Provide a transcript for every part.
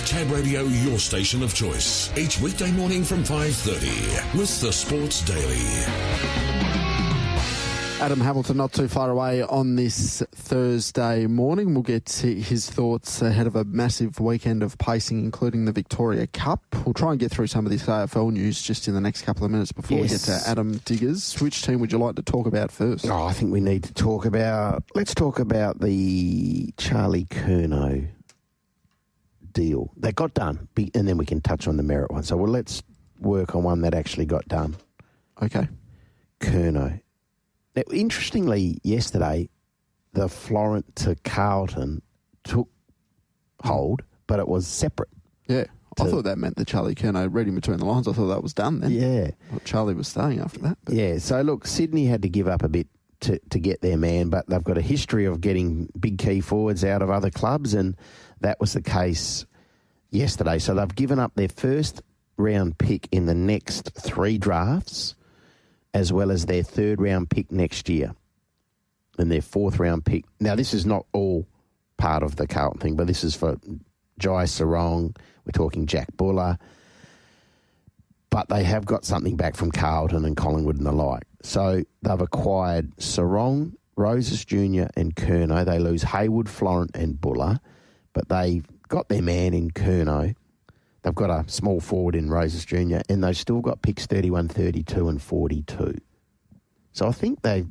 Tab Radio, your station of choice. Each weekday morning from 5:30 with the Sports Daily. Adam Hamilton not too far away on this Thursday morning. We'll get his thoughts ahead of a massive weekend of pacing, including the Victoria Cup. We'll try and get through some of this AFL news just in the next couple of minutes before we get to Adam Diggers. Which team would you like to talk about first? I think we need to talk about... Let's talk about the Charlie Curnow deal. That got done, and then we can touch on the merit one. So let's work on one that actually got done. Okay. Curnow. Now, interestingly, yesterday, the Florent to Carlton took hold, but it was separate. Yeah, I thought that meant that Charlie Curnow, reading between the lines, I thought that was done then. Yeah. Well, Charlie was staying after that. But. Yeah, so look, Sydney had to give up a bit to get their man, but they've got a history of getting big key forwards out of other clubs, and that was the case yesterday. So they've given up their first round pick in the next 3 drafts, as well as their 3rd round pick next year and their 4th round pick. Now, this is not all part of the Carlton thing, but this is for Jai Sarong. We're talking Jack Buller. But they have got something back from Carlton and Collingwood and the like. So they've acquired Sarong, Roses Jr. and Curnow. They lose Haywood, Florent and Buller, but they've got their man in Curnow. They've got a small forward in Roses Jr. and they've still got picks 31, 32 and 42. So I think they,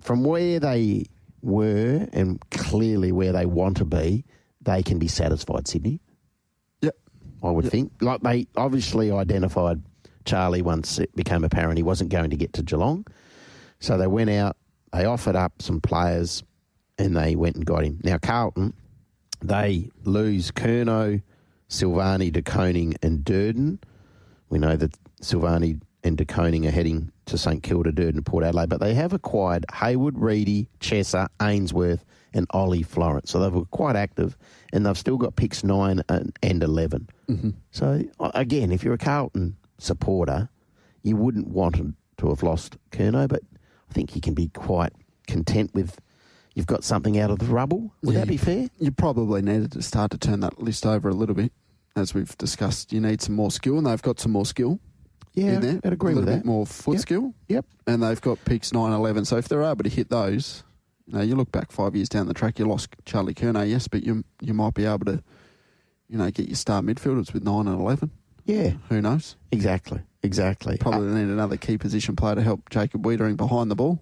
from where they were and clearly where they want to be, they can be satisfied, Sydney. Yep. I would think. Like they obviously identified Charlie once it became apparent he wasn't going to get to Geelong. So they went out, they offered up some players and they went and got him. Now Carlton, they lose Curnow, Silvani, De Koning and Durden. We know that Silvani and De Koning are heading to St Kilda, Durden and Port Adelaide, but they have acquired Haywood, Reedy, Chesser, Ainsworth and Ollie Florent. So they were quite active and they've still got picks 9 and 11. Mm-hmm. So again, if you're a Carlton supporter, you wouldn't want to have lost Curnow, but I think you can be quite content with you've got something out of the rubble. Would that be fair? You probably needed to start to turn that list over a little bit. As we've discussed, you need some more skill, and they've got some more skill in there. I'd agree with that. A little bit more foot skill. Yep. And they've got picks 9, 11. So if they're able to hit those, you look back 5 years down the track, you lost Charlie Curnow, yes, but you might be able to, get your star midfielders with 9 and 11. Yeah. Who knows? Exactly. Probably need another key position player to help Jacob Wiedering behind the ball.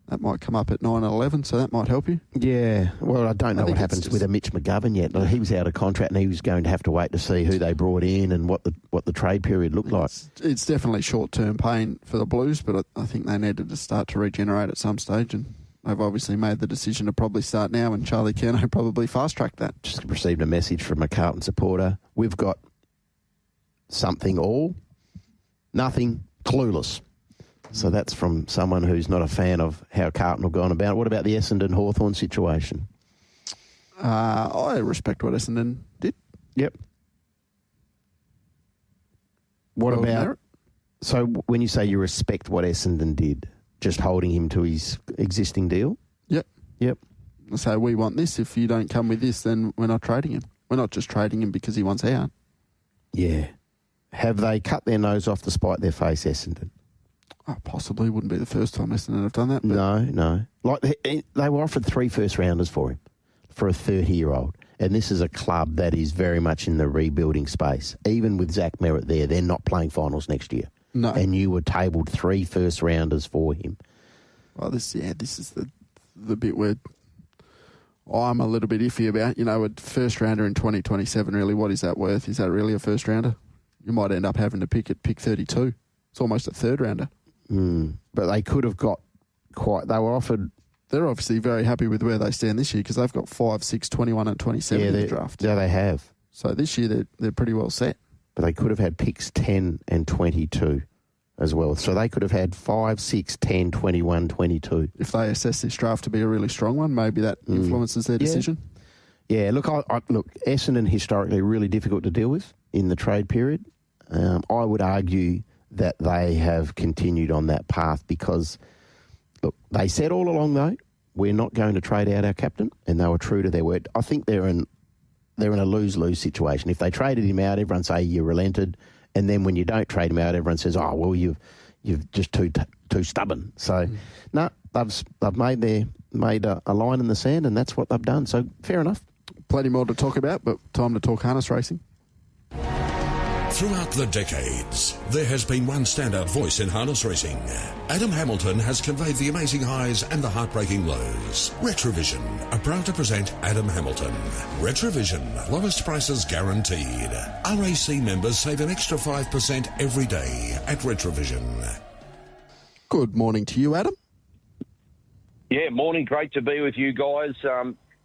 That might come up at 9 and 11, so that might help you. Yeah. Well, I don't know what happens with a Mitch McGovern yet. He was out of contract and he was going to have to wait to see who they brought in and what the trade period looked like. It's definitely short-term pain for the Blues, but I think they needed to start to regenerate at some stage, and they've obviously made the decision to probably start now, and Charlie Curnow probably fast-tracked that. Just received a message from a Carlton supporter. We've got something all, nothing, clueless. So that's from someone who's not a fan of how Carlton have gone about it. What about the Essendon-Hawthorn situation? I respect what Essendon did. Yep. What about... Merit? So when you say you respect what Essendon did, just holding him to his existing deal? Yep. So we want this. If you don't come with this, then we're not trading him. We're not just trading him because he wants out. Yeah. Have they cut their nose off to spite their face, Essendon? Oh, possibly. Wouldn't be the first time Essendon have done that. But No. Like they were offered 3 first-rounders for him, for a 30-year-old. And this is a club that is very much in the rebuilding space. Even with Zach Merritt there, they're not playing finals next year. No. And you were tabled 3 first-rounders for him. Well, this is the bit where I'm a little bit iffy about. A first-rounder in 2027, really, what is that worth? Is that really a first-rounder? You might end up having to pick at pick 32. It's almost a third-rounder. But they could have got they were offered... They're obviously very happy with where they stand this year because they've got 5, 6, 21 and 27 in the draft. Yeah, they have. So this year they're pretty well set. But they could have had picks 10 and 22 as well. So they could have had 5, 6, 10, 21, 22. If they assess this draft to be a really strong one, maybe that influences their decision. Yeah, look, Essendon historically really difficult to deal with in the trade period. I would argue that they have continued on that path because, look, they said all along, though, we're not going to trade out our captain, and they were true to their word. I think they're an they're in a lose-lose situation. If they traded him out, everyone say you relented, and then when you don't trade him out, everyone says, oh well, you've just too stubborn. So no, they've made a line in the sand, and that's what they've done. So fair enough. Plenty more to talk about, but time to talk harness racing. Throughout the decades, there has been one standout voice in harness racing. Adam Hamilton has conveyed the amazing highs and the heartbreaking lows. Retrovision are proud to present Adam Hamilton. Retrovision, lowest prices guaranteed. RAC members save an extra 5% every day at Retrovision. Good morning to you, Adam. Yeah, morning. Great to be with you guys.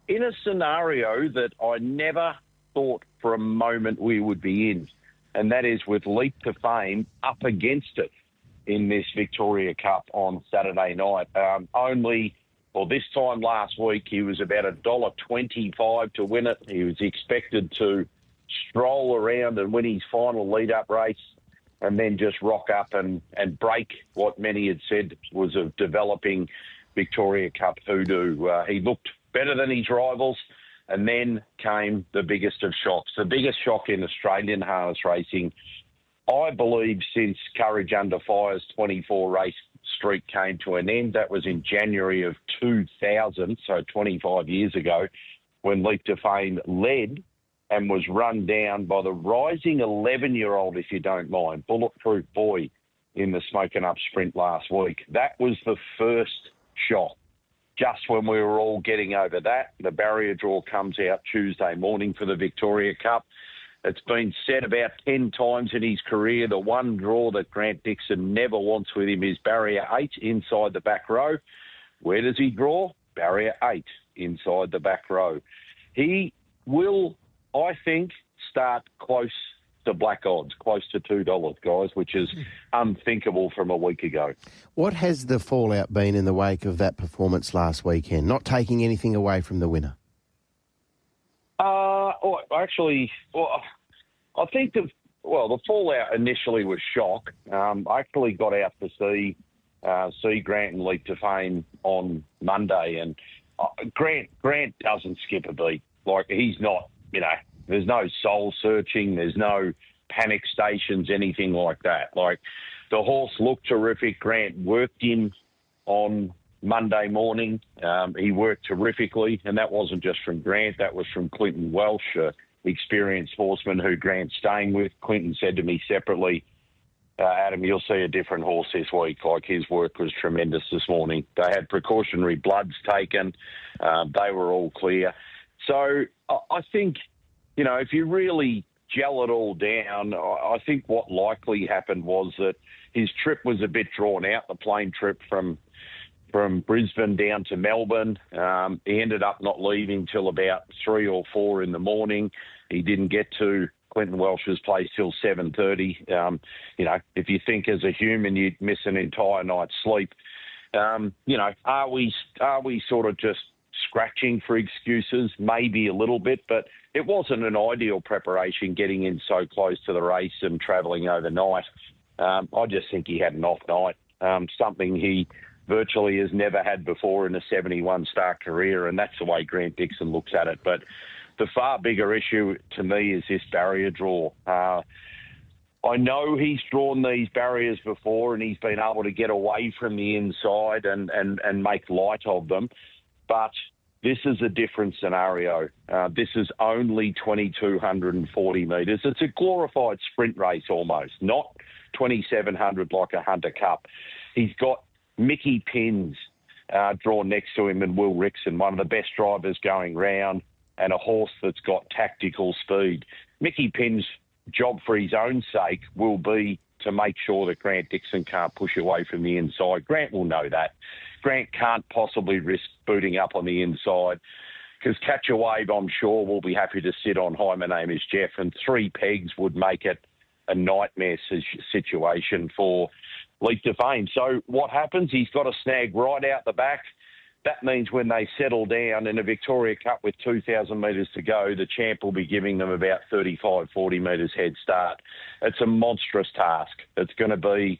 In a scenario that I never thought for a moment we would be in, and that is with Leap to Fame up against it in this Victoria Cup on Saturday night. This time last week, he was about $1.25 to win it. He was expected to stroll around and win his final lead-up race and then just rock up and break what many had said was a developing Victoria Cup hoodoo. He looked better than his rivals. And then came the biggest of shocks, the biggest shock in Australian harness racing, I believe, since Courage Under Fire's 24-race streak came to an end. That was in January of 2000, so 25 years ago, when Leap to Fame led and was run down by the rising 11-year-old, if you don't mind, Bulletproof Boy, in the Smoking Up Sprint last week. That was the first shock. Just when we were all getting over that, the barrier draw comes out Tuesday morning for the Victoria Cup. It's been said about 10 times in his career, the one draw that Grant Dixon never wants with him is barrier 8 inside the back row. Where does he draw? Barrier 8 inside the back row. He will, I think, start close to black odds, close to $2, guys, which is unthinkable from a week ago. What has the fallout been in the wake of that performance last weekend? Not taking anything away from the winner. I think the fallout initially was shock. I actually got out to see Grant and Leap to Fame on Monday, and Grant doesn't skip a beat. Like, he's not, there's no soul searching, there's no panic stations, anything like that. Like, the horse looked terrific. Grant worked him on Monday morning. He worked terrifically, and that wasn't just from Grant, that was from Clinton Welsh, experienced horseman who Grant's staying with. Clinton said to me separately, Adam, you'll see a different horse this week. Like, his work was tremendous this morning. They had precautionary bloods taken. They were all clear. So I think, if you really gel it all down, I think what likely happened was that his trip was a bit drawn out, the plane trip from Brisbane down to Melbourne. He ended up not leaving till about 3 or 4 in the morning. He didn't get to Clinton Welsh's place till 7:30. If you think as a human you'd miss an entire night's sleep, are we sort of just scratching for excuses? Maybe a little bit, but it wasn't an ideal preparation getting in so close to the race and travelling overnight. I just think he had an off night, something he virtually has never had before in a 71-start career, and that's the way Grant Dixon looks at it. But the far bigger issue to me is this barrier draw. I know he's drawn these barriers before and he's been able to get away from the inside and make light of them, but this is a different scenario. This is only 2,240 metres. It's a glorified sprint race almost, not 2,700 like a Hunter Cup. He's got Mickey Pins drawn next to him and Will Rickson, one of the best drivers going round, and a horse that's got tactical speed. Mickey Pins' job for his own sake will be to make sure that Grant Dixon can't push away from the inside. Grant will know that. Grant can't possibly risk booting up on the inside because Catch a Wave, I'm sure, will be happy to sit on Hi, My Name is Jeff, and 3 pegs would make it a nightmare situation for Leap to Fame. So what happens? He's got a snag right out the back. That means when they settle down in a Victoria Cup with 2,000 metres to go, the champ will be giving them about 35, 40 metres head start. It's a monstrous task. It's going to be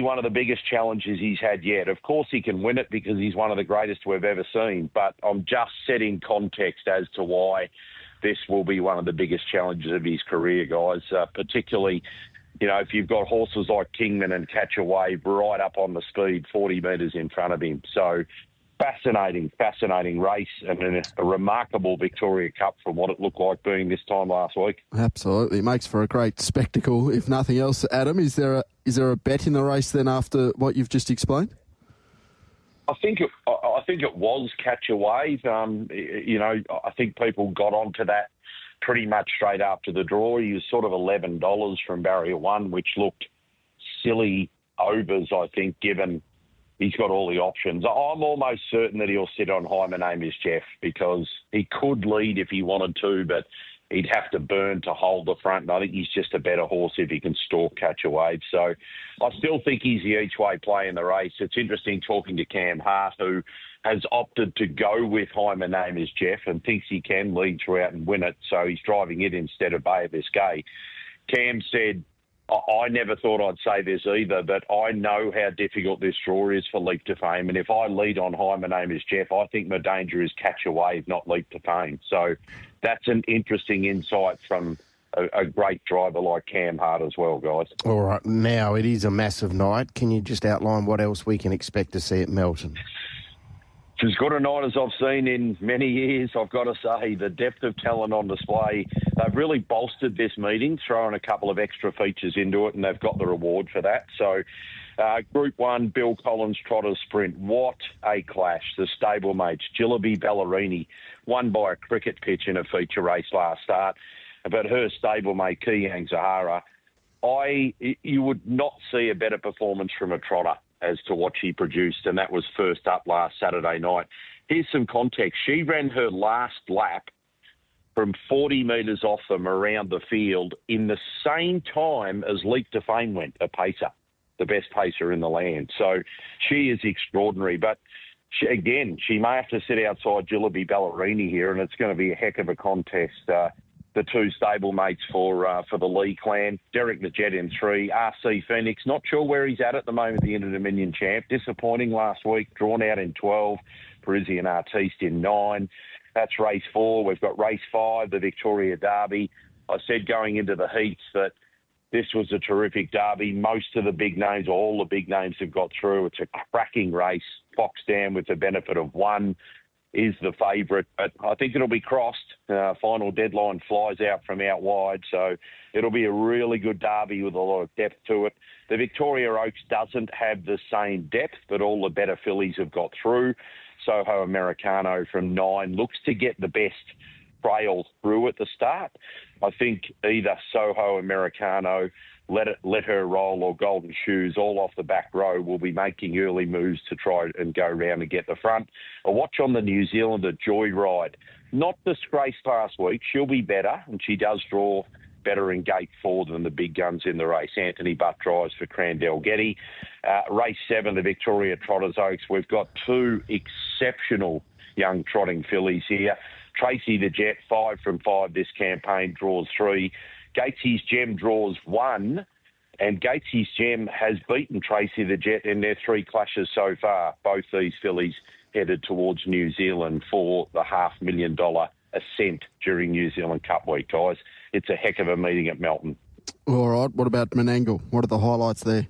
one of the biggest challenges he's had yet. Of course he can win it because he's one of the greatest we've ever seen, but I'm just setting context as to why this will be one of the biggest challenges of his career, guys, particularly, if you've got horses like Kingman and Catch a Wave right up on the speed, 40 metres in front of him. So fascinating race and a remarkable Victoria Cup from what it looked like being this time last week. Absolutely. It makes for a great spectacle, if nothing else. Adam, is there a bet in the race then after what you've just explained? I think it was Catch a Wave. I think people got onto that pretty much straight after the draw. He was sort of $11 from barrier one, which looked silly overs, I think, given he's got all the options. I'm almost certain that he'll sit on High My Name is Jeff, because he could lead if he wanted to, but he'd have to burn to hold the front. And I think he's just a better horse if he can stalk Catch a Wave. So I still think he's the each-way play in the race. It's interesting talking to Cam Hart, who has opted to go with High My Name is Jeff and thinks he can lead throughout and win it. So he's driving it instead of Bay of Biscay. Cam said, I never thought I'd say this either, but I know how difficult this draw is for Leap to Fame. And if I lead on High My Name is Jeff, I think my danger is Catch a Wave, not Leap to Fame. So that's an interesting insight from a great driver like Cam Hart as well, guys. All right. Now, it is a massive night. Can you just outline what else we can expect to see at Melton? It's as good a night as I've seen in many years, I've got to say. The depth of talent on display, they've really bolstered this meeting, throwing a couple of extra features into it, and they've got the reward for that. So Group 1, Bill Collins Trotters Sprint. What a clash. The stablemates, Jillaby Ballerini, won by a cricket pitch in a feature race last start. But her stablemate, Kiyang Zahara, you would not see a better performance from a trotter as to what she produced, and that was first up last Saturday night. Here's some context. She ran her last lap from 40 metres off them around the field in the same time as Leap to Fame went, a pacer, the best pacer in the land. So she is extraordinary. But she may have to sit outside Jillaby Ballerini here, and it's going to be a heck of a contest. The two stablemates for the Lee clan. Derek the Jet in 3, RC Phoenix. Not sure where he's at the moment, the Inter-Dominion champ. Disappointing last week, drawn out in 12. Parisian Artiste in 9. That's race 4. We've got race 5, the Victoria Derby. I said going into the heats that this was a terrific derby. Most of the big names, all the big names have got through. It's a cracking race. Foxdown, with the benefit of one, is the favourite, but I think it'll be crossed. Final deadline flies out from out wide, so it'll be a really good derby with a lot of depth to it. The Victoria Oaks doesn't have the same depth, but all the better fillies have got through. Soho Americano from 9 looks to get the best trail through at the start. I think either Soho Americano, Let Her Roll, or Golden Shoes, all off the back row, will be making early moves to try and go around and get the front. A watch on the New Zealander Joyride. Not disgraced last week. She'll be better, and she does draw better in gate 4 than the big guns in the race. Anthony Butt drives for Crandell Getty. Race 7, the Victoria Trotters Oaks. We've got 2 exceptional young trotting fillies here. Tracy the Jet, 5 from 5 this campaign, draws 3. Gatesy's Gem draws 1, and Gatesy's Gem has beaten Tracy the Jet in their 3 clashes so far. Both these fillies headed towards New Zealand for the $500,000 ascent during New Zealand Cup week, guys. It's a heck of a meeting at Melton. All right, what about Menangle? What are the highlights there?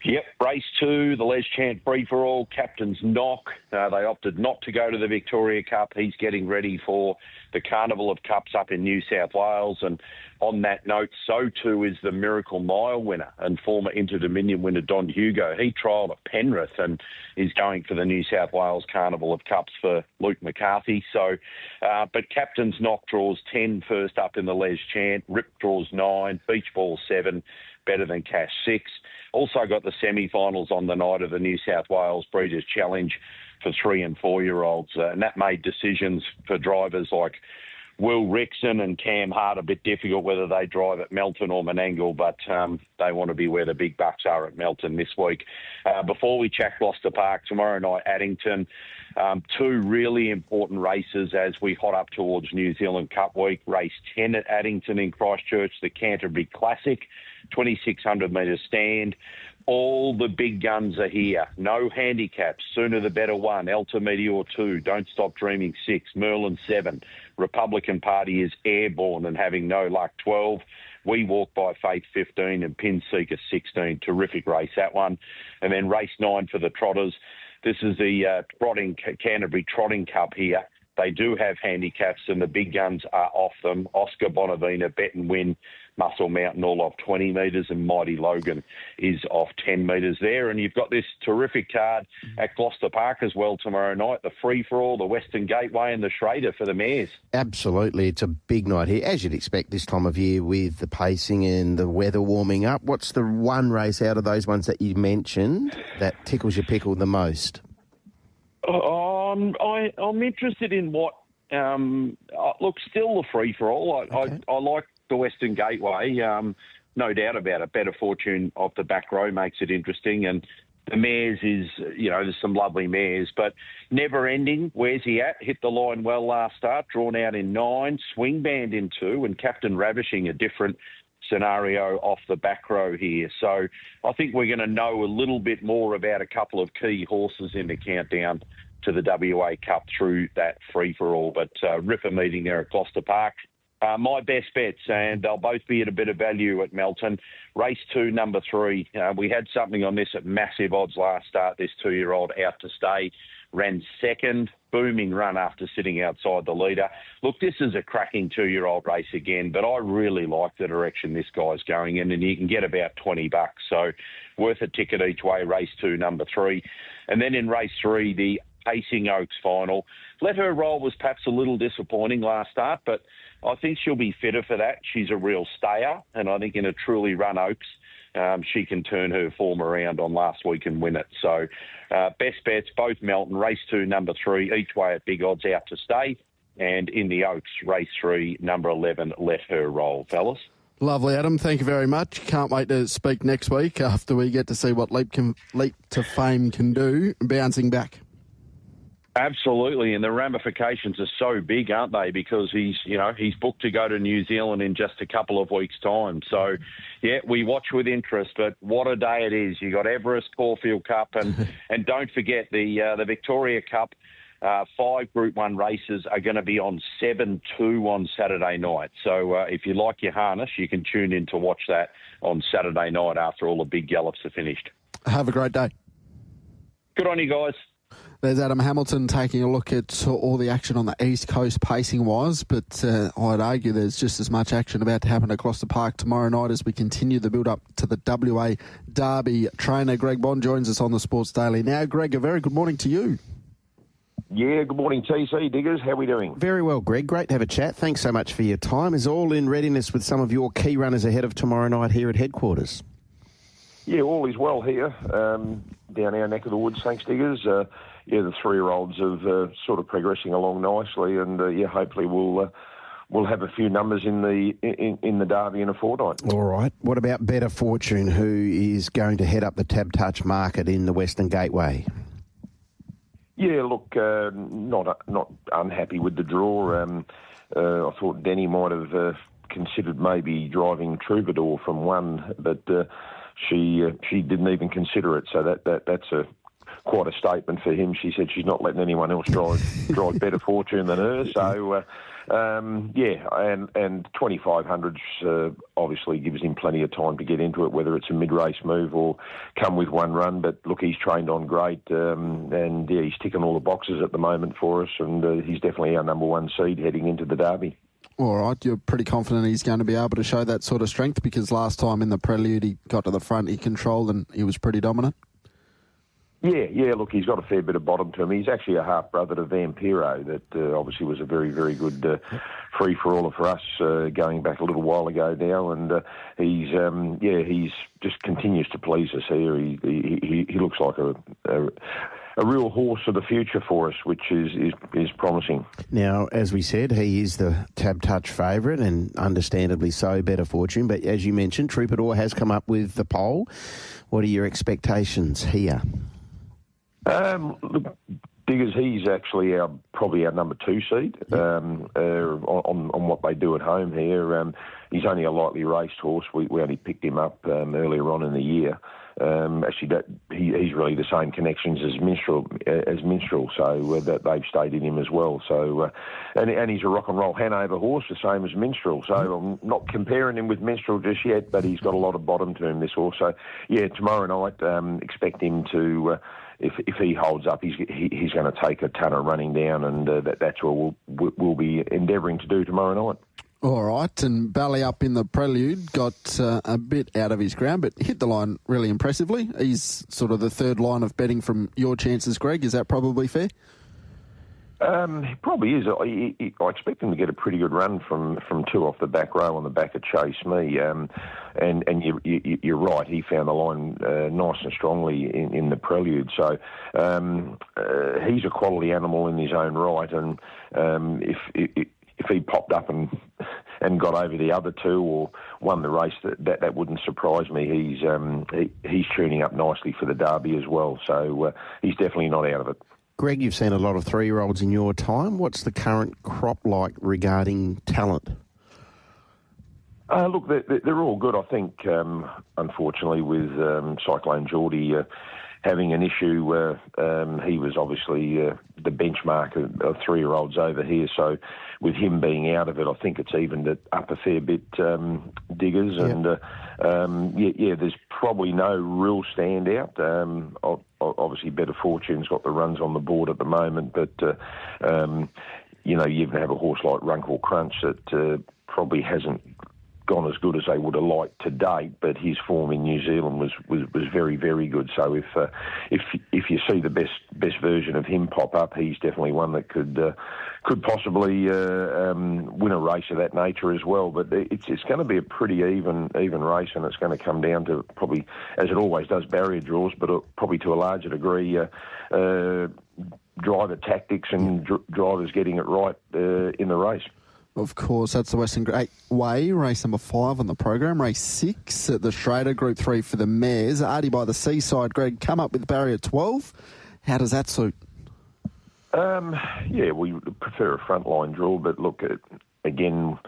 Yep, race 2, the Les Chant free-for-all, Captain's Knock. They opted not to go to the Victoria Cup. He's getting ready for the Carnival of Cups up in New South Wales. And on that note, so too is the Miracle Mile winner and former Inter-Dominion winner Don Hugo. He trialled at Penrith and is going for the New South Wales Carnival of Cups for Luke McCarthy. So, but Captain's Knock draws 10 first up in the Les Chant. Rip draws 9, Beach Ball 7, Better Than Cash 6. Also got the semi-finals on the night of the New South Wales Breeders' Challenge for 3 and 4-year-olds. And that made decisions for drivers like Will Rixon and Cam Hart a bit difficult whether they drive at Melton or Menangle, but they want to be where the big bucks are at Melton this week. Before we check Gloucester Park, tomorrow night, Addington. 2 really important races as we hot up towards New Zealand Cup week. Race 10 at Addington in Christchurch, the Canterbury Classic, 2,600 metre stand. All the big guns are here. No handicaps. Sooner the better 1. Alta Meteor 2. Don't Stop Dreaming 6. Merlin 7. Republican Party is airborne and having no luck 12. We Walk by Faith 15 and Pin Seeker 16. Terrific race, that one. And then race 9 for the Trotters. This is the Canterbury Trotting Cup here. They do have handicaps and the big guns are off them. Oscar Bonavina, Bet and Win, Muscle Mountain all off 20 metres and Mighty Logan is off 10 metres there. And you've got this terrific card at Gloucester Park as well tomorrow night, the free-for-all, the Western Gateway and the Schrader for the mares. Absolutely. It's a big night here, as you'd expect this time of year with the pacing and the weather warming up. What's the one race out of those ones that you mentioned that tickles your pickle the most? I'm interested in what... look, still the free-for-all. I like the Western Gateway, no doubt about it. Better Fortune off the back row makes it interesting. And the mares is, there's some lovely mares, but Never Ending, where's he at? Hit the line well last start, drawn out in 9, Swing Band in 2, and Captain Ravishing, a different scenario off the back row here. So I think we're going to know a little bit more about a couple of key horses in the countdown to the WA Cup through that free-for-all. But Ripper meeting there at Gloucester Park. My best bets, and they'll both be at a bit of value at Melton. Race 2, number 3. We had something on this at massive odds last start. This 2-year-old Out to Stay ran second, booming run after sitting outside the leader. Look, this is a cracking 2-year-old race again, but I really like the direction this guy's going in, and you can get about $20. So worth a ticket each way, race 2, number 3. And then in race 3, the Pacing Oaks final. Let Her Roll was perhaps a little disappointing last start, but I think she'll be fitter for that. She's a real stayer, and I think in a truly run Oaks, she can turn her form around on last week and win it. So best bets, both Melton, race 2, number 3, each way at big odds, Out to Stay. And in the Oaks, race 3, number 11, Let Her Roll, fellas. Lovely, Adam. Thank you very much. Can't wait to speak next week after we get to see what Leap to Fame can do, bouncing back. Absolutely, and the ramifications are so big, aren't they? Because he's booked to go to New Zealand in just a couple of weeks' time. So, yeah, we watch with interest. But what a day it is! You got Everest, Caulfield Cup, and don't forget the Victoria Cup. 5 Group 1 races are going to be on 7-2 on Saturday night. So if you like your harness, you can tune in to watch that on Saturday night after all the big gallops are finished. Have a great day. Good on you guys. There's Adam Hamilton taking a look at all the action on the East Coast pacing-wise, but I'd argue there's just as much action about to happen at Gloucester Park tomorrow night as we continue the build-up to the WA Derby. Trainer Greg Bond joins us on the Sports Daily now. Greg, a very good morning to you. Yeah, good morning, TC Diggers. How are we doing? Very well, Greg. Great to have a chat. Thanks so much for your time. Is all in readiness with some of your key runners ahead of tomorrow night here at headquarters? Yeah, all is well here down our neck of the woods. Thanks, Diggers. The 3-year-olds are sort of progressing along nicely, and hopefully we'll have a few numbers in the Derby in a fortnight. All right. What about Better Fortune, who is going to head up the Tab Touch market in the Western Gateway? Yeah, look, not unhappy with the draw. I thought Denny might have considered maybe driving Troubadour from 1, but she didn't even consider it. So that's quite a statement for him. She said she's not letting anyone else drive Better Fortune than her. So and 2500s obviously gives him plenty of time to get into it, whether it's a mid-race move or come with one run. But look, he's trained on great, and he's ticking all the boxes at the moment for us, and he's definitely our number 1 seed heading into the Derby. All right, you're pretty confident he's going to be able to show that sort of strength, because last time in the Prelude he got to the front, he controlled and he was pretty dominant. Yeah, look, he's got a fair bit of bottom to him. He's actually a half-brother to Vampiro that obviously was a very, very good free-for-aller for us going back a little while ago now, and he's just continues to please us here. He looks like a real horse of the future for us, which is promising. Now, as we said, he is the Tab Touch favourite, and understandably so, Better Fortune. But as you mentioned, Troubadour has come up with the pole. What are your expectations here? Look, Diggers, he's actually probably our number 2 seed on what they do at home here. He's only a lightly raced horse. We only picked him up earlier on in the year. he's really the same connections as Minstrel, so that they've stayed in him as well. So, and he's a rock and roll Hanover horse, the same as Minstrel. So I'm not comparing him with Minstrel just yet, but he's got a lot of bottom to him, this horse. So yeah, tomorrow night, expect him to. If he holds up, he's going to take a ton of running down, and that's what we'll be endeavouring to do tomorrow night. All right, and Bally up in the prelude got a bit out of his ground, but hit the line really impressively. He's sort of the third line of betting from your chances, Greg. Is that probably fair? He probably is. I expect him to get a pretty good run from two off the back row on the back of Chase Me. And you're right. He found the line nice and strongly in the prelude. So he's a quality animal in his own right. And if he popped up and got over the other two or won the race, that wouldn't surprise me. He's tuning up nicely for the Derby as well. So he's definitely not out of it. Greg, you've seen a lot of 3-year-olds in your time. What's the current crop like regarding talent? Look, they're all good. I think, unfortunately, with Cyclone Geordie having an issue, he was obviously the benchmark of 3-year-olds over here. So with him being out of it, I think it's evened it up a fair bit, Diggers. Yep. And, there's probably no real standout. Obviously, Better Fortune's got the runs on the board at the moment, but, you even have a horse like Runkle Crunch that probably hasn't gone as good as they would have liked to date, but his form in New Zealand was very, very good. So if you see the best version of him pop up, he's definitely one that could possibly win a race of that nature as well. But it's going to be a pretty even race, and it's going to come down to probably, as it always does, barrier draws, but probably to a larger degree driver tactics and drivers getting it right in the race. Of course, that's the Western Great Way, race number 5 on the program. Race 6 at the Schrader, Group 3 for the mares. Artie by the Seaside, Greg, come up with barrier 12. How does that suit? We prefer a frontline draw, but look, again,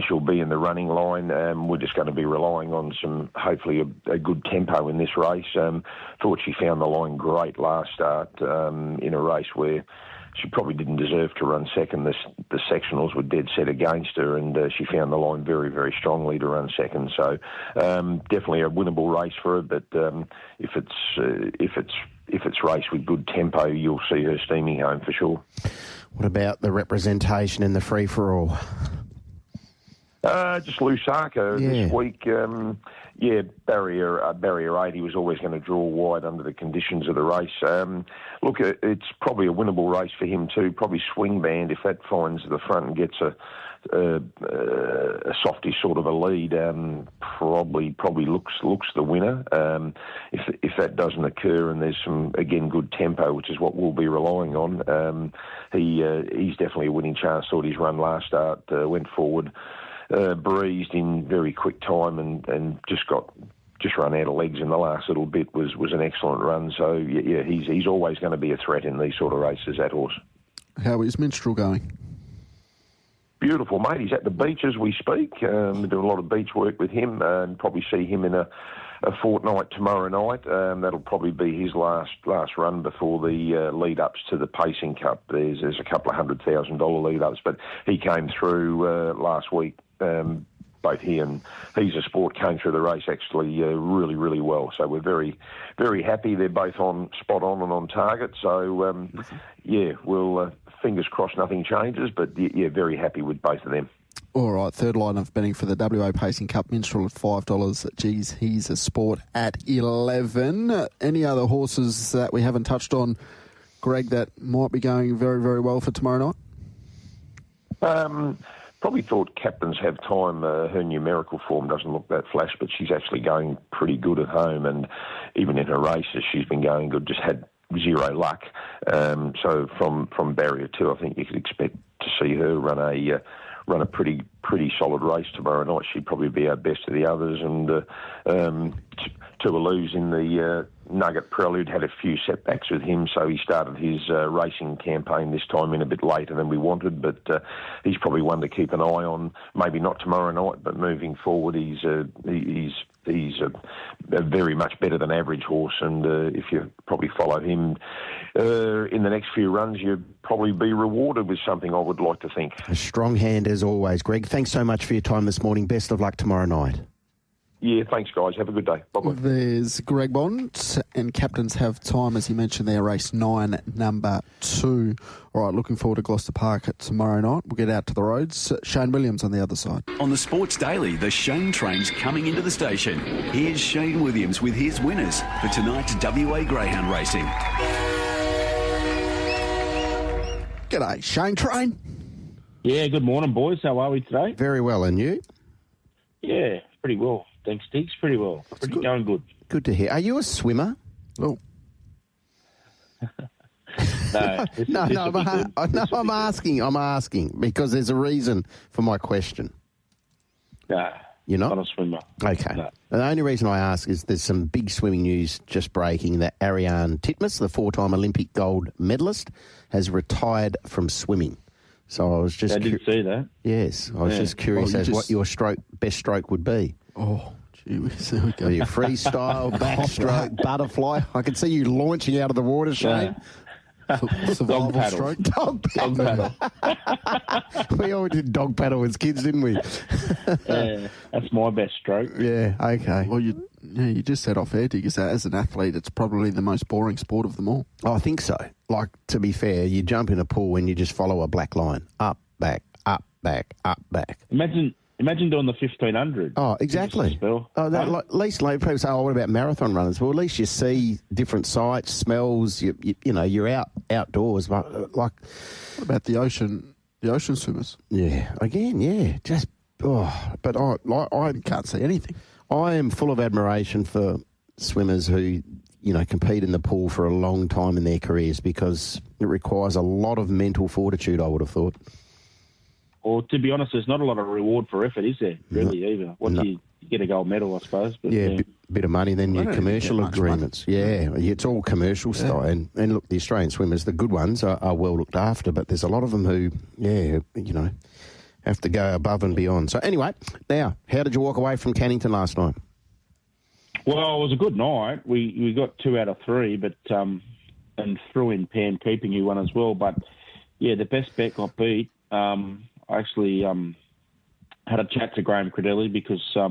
she'll be in the running line. We're just going to be relying on hopefully a good tempo in this race. Thought she found the line great last start in a race where she probably didn't deserve to run second. The sectionals were dead set against her, and she found the line very, very strongly to run second. So definitely a winnable race for her. But if it's raced with good tempo, you'll see her steaming home for sure. What about the representation in the free for all? Just Lusaka this week. Barrier 8, he was always going to draw wide under the conditions of the race. Look, it's probably a winnable race for him too. Probably Swing Band, if that finds the front and gets a softy sort of a lead, probably looks the winner. If that doesn't occur and there's some, again, good tempo, which is what we'll be relying on, he's definitely a winning chance. Thought his run last start went forward. Breezed in very quick time and just run out of legs in the last little bit was an excellent run. So he's always going to be a threat in these sort of races, that horse. How is Minstrel going? Beautiful, mate. He's at the beach as we speak. We're doing a lot of beach work with him, and probably see him in a fortnight tomorrow night. That'll probably be his last run before the lead-ups to the Pacing Cup. There's a couple of $100,000 lead-ups, but he came through last week. Both he and He's a Sport came through the race actually really, really well. So we're very, very happy. They're both spot on and on target. So, we'll fingers crossed nothing changes, but very happy with both of them. All right, third line of betting for the WA Pacing Cup, Minstrel at $5. Geez, He's a Sport at 11. Any other horses that we haven't touched on, Greg, that might be going very, very well for tomorrow night? Probably thought Captains Have Time. Her numerical form doesn't look that flash, but she's actually going pretty good at home, and even in her races, she's been going good. Just had zero luck. So from barrier 2, I think you could expect to see her run a pretty solid race tomorrow night. She'd probably be our best of the others, and Tuvalu's in the Nugget Prelude had a few setbacks with him, so he started his racing campaign this time in a bit later than we wanted, but he's probably one to keep an eye on, maybe not tomorrow night, but moving forward he's a very much better than average horse, and if you probably follow him in the next few runs, you'll probably be rewarded with something, I would like to think. A strong hand as always, Greg. Thanks so much for your time this morning. Best of luck tomorrow night. Yeah, thanks, guys. Have a good day. Bye-bye. There's Greg Bond, and captains have time, as he mentioned there, race 9, number 2. All right, looking forward to Gloucester Park tomorrow night. We'll get out to the roads. Shayne Williams on the other side. On the Sports Daily, the Shayne train's coming into the station. Here's Shayne Williams with his winners for tonight's WA Greyhound Racing. G'day, Shayne Train. Yeah, good morning, boys. How are we today? Very well, and you? Yeah, pretty well. Thanks, Diggs. Pretty well. Pretty going good. Good to hear. Are you a swimmer? Oh. I'm asking because there's a reason for my question. Nah, you're not? Not a swimmer. Okay. No. The only reason I ask is there's some big swimming news just breaking that Ariane Titmus, the 4-time Olympic gold medalist, has retired from swimming. So I was just... I did see that. Yes, I was just curious what your best stroke would be. Oh, gee whiz, there we go. Are you freestyle, backstroke, butterfly? I can see you launching out of the water, Shayne. Survival Dog paddle. stroke. Dog paddle. We all did dog paddle as kids, didn't we? Yeah, that's my best stroke. Yeah, okay. Well, you just said off air, Diggs, as an athlete, it's probably the most boring sport of them all. I think so. Like, to be fair, you jump in a pool and you just follow a black line. Up, back, up, back, up, back. Imagine doing the 1500. Oh, exactly. At least people say, "Oh, what about marathon runners?" Well, at least you see different sights, smells. You know, you're outdoors. But what about the ocean swimmers? Yeah, again, yeah. But I can't see anything. I am full of admiration for swimmers who, compete in the pool for a long time in their careers because it requires a lot of mental fortitude, I would have thought. Or to be honest, there's not a lot of reward for effort, is there? Really, either. You get a gold medal, I suppose. But, bit of money, then your commercial agreements. Yeah, it's all commercial style. And look, the Australian swimmers, the good ones, are well looked after, but there's a lot of them who, have to go above and beyond. So anyway, now, how did you walk away from Cannington last night? Well, it was a good night. We got 2 out of 3, but and threw in Pan Keeping, who won as well. But, yeah, the best bet got beat. I actually had a chat to Graham Credelli because there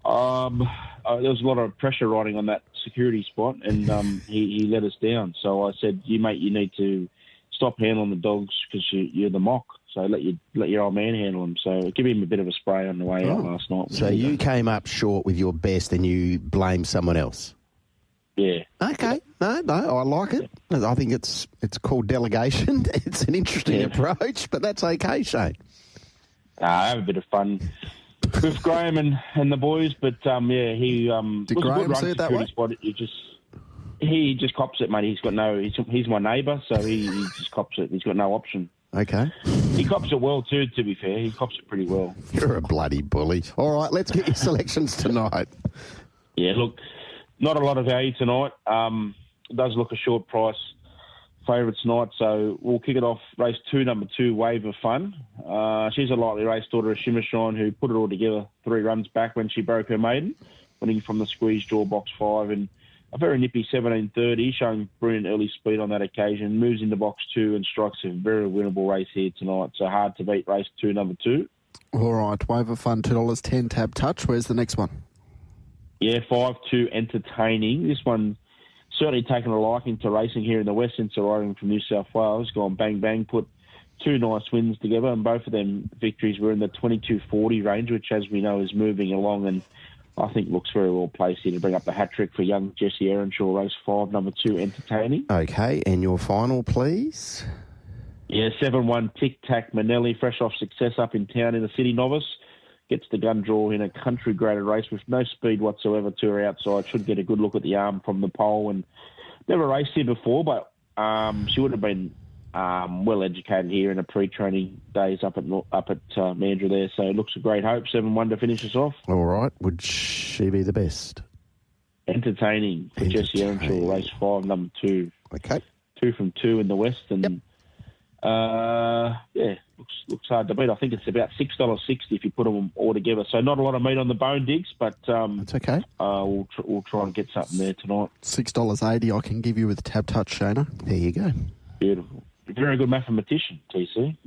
was a lot of pressure riding on that security spot, and he let us down. So I said, you need to stop handling the dogs because you're the mock. So let your old man handle them. So give him a bit of a spray on the way out last night. So you came up short with your best and you blamed someone else? Yeah. Okay. No, I like it. I think it's called delegation. It's an interesting approach, but that's okay, Shayne. I have a bit of fun with Graham and the boys, but he did was Graham a good see run it that way? spot. He just cops it, mate. He's my neighbour, so he just cops it. He's got no option. Okay. He cops it well too, to be fair. He cops it pretty well. You're a bloody bully. All right, let's get your selections tonight. Yeah, look, not a lot of value tonight. It does look a short price favourites night, so we'll kick it off. Race 2, number 2, Wave of Fun. She's a lightly raced daughter of Shimmershine who put it all together 3 runs back when she broke her maiden, winning from the squeeze draw box 5 and a very nippy 17.30, showing brilliant early speed on that occasion, moves into box 2 and strikes a very winnable race here tonight. So hard to beat race 2, number 2. All right, Wave of Fun, $2.10 tab touch. Where's the next one? Yeah, 5-2 Entertaining. This one certainly taken a liking to racing here in the West since arriving from New South Wales. Gone bang, bang, put 2 nice wins together, and both of them victories were in the 22.40 range, which, as we know, is moving along and I think looks very well placed here to bring up the hat-trick for young Jesse Earnshaw, race 5, number 2, Entertaining. Okay, and your final, please? Yeah, 7-1 Tic-Tac Manelli, fresh off success up in town in the City Novice. Gets the gun draw in a country-graded race with no speed whatsoever to her outside. Should get a good look at the arm from the pole. And never raced here before, but she would have been well educated here in the pre-training days up at Mandurah there. So it looks a great hope. 7-1 to finish us off. All right. Would she be the best? Entertaining for Jesse Earnshaw, race 5, number 2. Okay. 2 from 2 in the West. And, looks hard to beat. I think it's about $6.60 if you put them all together. So not a lot of meat on the bone, Diggs, but that's okay. We'll try and get something there tonight. $6.80 I can give you with Tab Touch, Shayne. There you go. Beautiful. Very good mathematician, TC.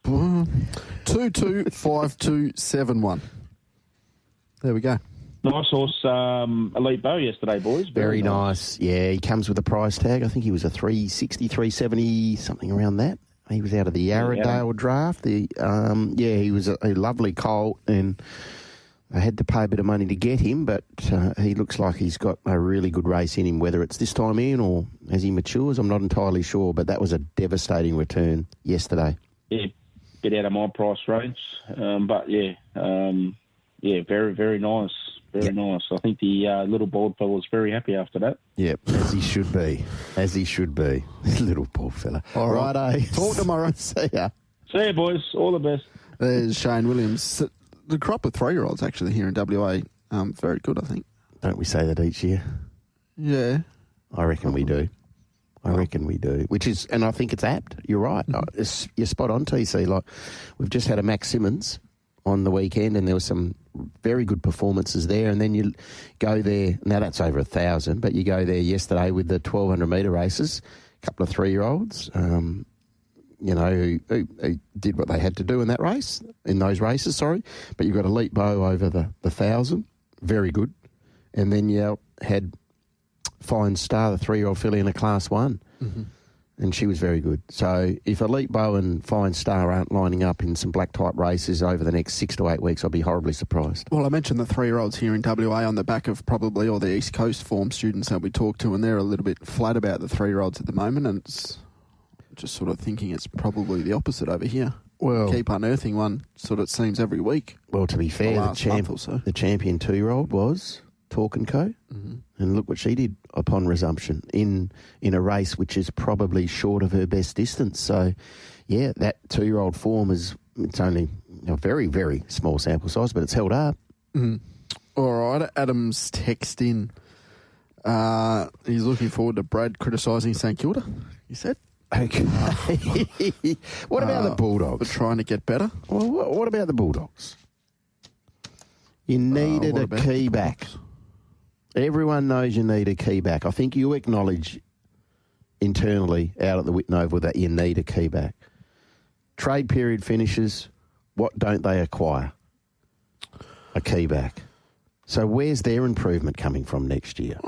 225271. There we go. Nice horse, Elite Bow yesterday, boys. Very nice. Yeah, he comes with a price tag. I think he was a 360, 370, something around that. He was out of the Yarradale draft. He was a lovely colt, and I had to pay a bit of money to get him, but he looks like he's got a really good race in him. Whether it's this time in or as he matures, I'm not entirely sure, but that was a devastating return yesterday. Yeah, get out of my price range. Very, very nice. Very nice. I think the little bald fella was very happy after that. Yep, as he should be. Little bald fella. All right, Talk tomorrow. See ya. See ya, boys. All the best. There's Shayne Williams. The crop of 3-year-olds actually here in WA, very good, I think. Don't we say that each year? Yeah. I reckon we do. Which is, and I think it's apt. You're right. Mm-hmm. You're spot on, TC. Like, we've just had a Max Simmons on the weekend, and there were some very good performances there. And then you go there. Now that's over 1,000, but you go there yesterday with the 1,200 metre races. A couple of 3-year-olds, who did what they had to do in those races. But you got Elite Bow over the 1,000, very good. And then you had Fine Star, the 3-year-old filly in a Class 1. Mm-hmm. And she was very good. So if Elite Bow and Fine Star aren't lining up in some black-type races over the next 6 to 8 weeks, I'll be horribly surprised. Well, I mentioned the 3-year-olds here in WA on the back of probably all the East Coast form students that we talk to, and they're a little bit flat about the 3-year-olds at the moment, and it's just sort of thinking it's probably the opposite over here. Well, keep unearthing one, sort of seems every week. Well, to be fair, the champion 2-year-old was Talk & Co. Mm-hmm. And look what she did upon resumption in a race which is probably short of her best distance. So, yeah, that 2-year-old form it's only a very, very small sample size, but it's held up. Mm-hmm. All right, Adam's text in. He's looking forward to Brad criticising St Kilda, he said. Okay. What about the Bulldogs? For trying to get better. Well, what about the Bulldogs? You needed a key back. Everyone knows you need a key back. I think you acknowledge internally out at the Whitton Oval that you need a key back. Trade period finishes. What don't they acquire? A key back. So where's their improvement coming from next year?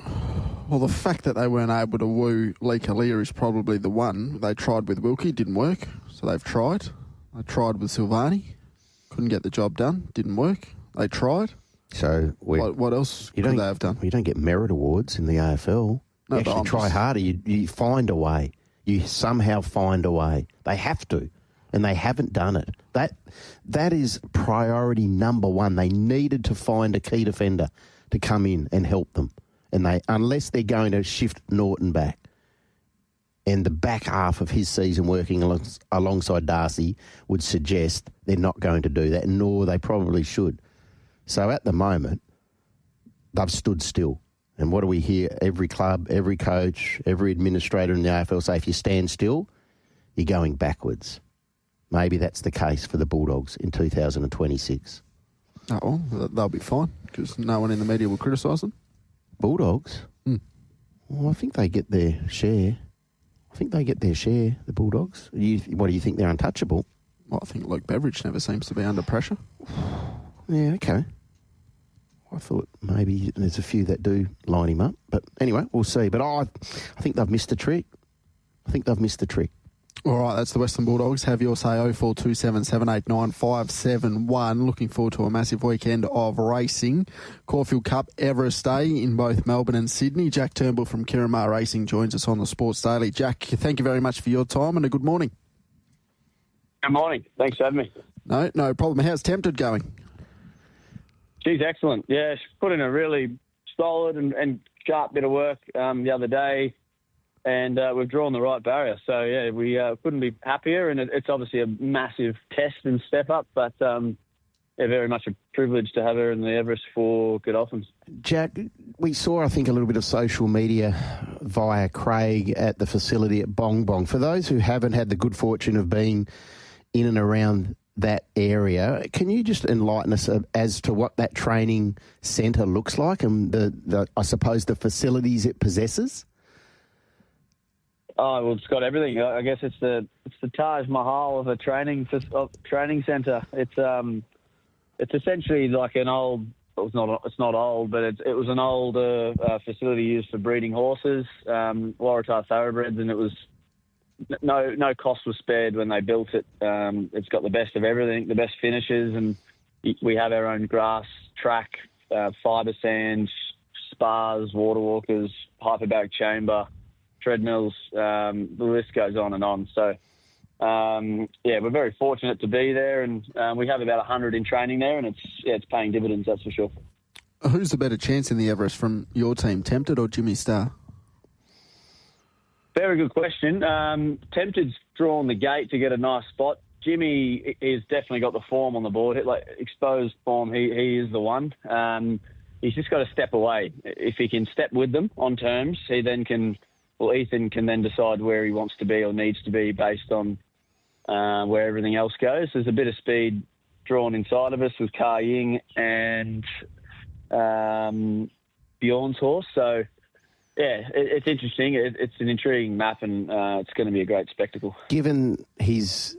Well, the fact that they weren't able to woo Lee Kalia is probably the one. They tried with Wilkie, didn't work, so they've tried. They tried with Silvani, couldn't get the job done, didn't work. They tried. So what else could they have done? You don't get merit awards in the AFL. No, you actually try harder. You find a way. You somehow find a way. They have to, and they haven't done it. That is priority number one. They needed to find a key defender to come in and help them. And unless they're going to shift Norton back, and the back half of his season working alongside Darcy would suggest they're not going to do that, nor they probably should. So at the moment, they've stood still. And what do we hear? Every club, every coach, every administrator in the AFL say, if you stand still, you're going backwards. Maybe that's the case for the Bulldogs in 2026. Oh, well, they'll be fine because no one in the media will criticise them. Bulldogs? Well, I think they get their share. The Bulldogs. What do you think, they're untouchable? Well, I think Luke Beveridge never seems to be under pressure. Yeah, okay. I thought maybe there's a few that do line him up. But anyway, we'll see. But I think they've missed a trick. All right, that's the Western Bulldogs. Have your say, 0427 789 571. Looking forward to a massive weekend of racing. Caulfield Cup Everest Day in both Melbourne and Sydney. Jack Turnbull from Kiramar Racing joins us on the Sports Daily. Jack, thank you very much for your time and a good morning. Good morning. Thanks for having me. No problem. How's Tempted going? She's excellent. Yeah, she put in a really solid and sharp bit of work the other day, and we've drawn the right barrier. So, yeah, we couldn't be happier, and it's obviously a massive test and step up, but very much a privilege to have her in the Everest for Godolphins. Jack, we saw, I think, a little bit of social media via Craig at the facility at Bong Bong. For those who haven't had the good fortune of being in and around that area, can you just enlighten us as to what that training centre looks like and the I suppose the facilities it possesses? Oh well, it's got everything. I guess it's the Taj Mahal of a training centre. It's essentially like an old. It's not old, but it was an old facility used for breeding horses, Waratah thoroughbreds, and it was no cost was spared when they built it. It's got the best of everything, the best finishes, and we have our own grass track, fibre sands, spas, water walkers, hyperbaric chamber, treadmills. The list goes on and on. So, we're very fortunate to be there, and we have about 100 in training there, and it's paying dividends, that's for sure. Who's the better chance in the Everest from your team, Tempted or Jimmy Starr? Very good question. Tempted's drawn the gate to get a nice spot. Jimmy has definitely got the form on the board. Like exposed form, he is the one. He's just got to step away. If he can step with them on terms, Ethan can then decide where he wants to be or needs to be based on where everything else goes. There's a bit of speed drawn inside of us with Ka Ying and Bjorn's horse. So, yeah, it's interesting. It's an intriguing map, and it's going to be a great spectacle. Given his,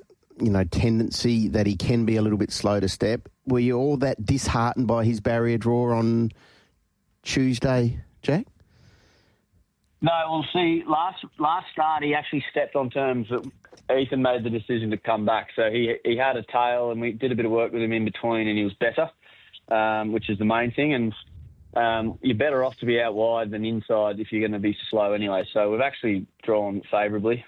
tendency that he can be a little bit slow to step, were you all that disheartened by his barrier draw on Tuesday, Jack? No, we'll see. Last start, he actually stepped on terms that Ethan made the decision to come back. So he had a tail, and we did a bit of work with him in between, and he was better, which is the main thing. And you're better off to be out wide than inside if you're going to be slow anyway. So we've actually drawn favourably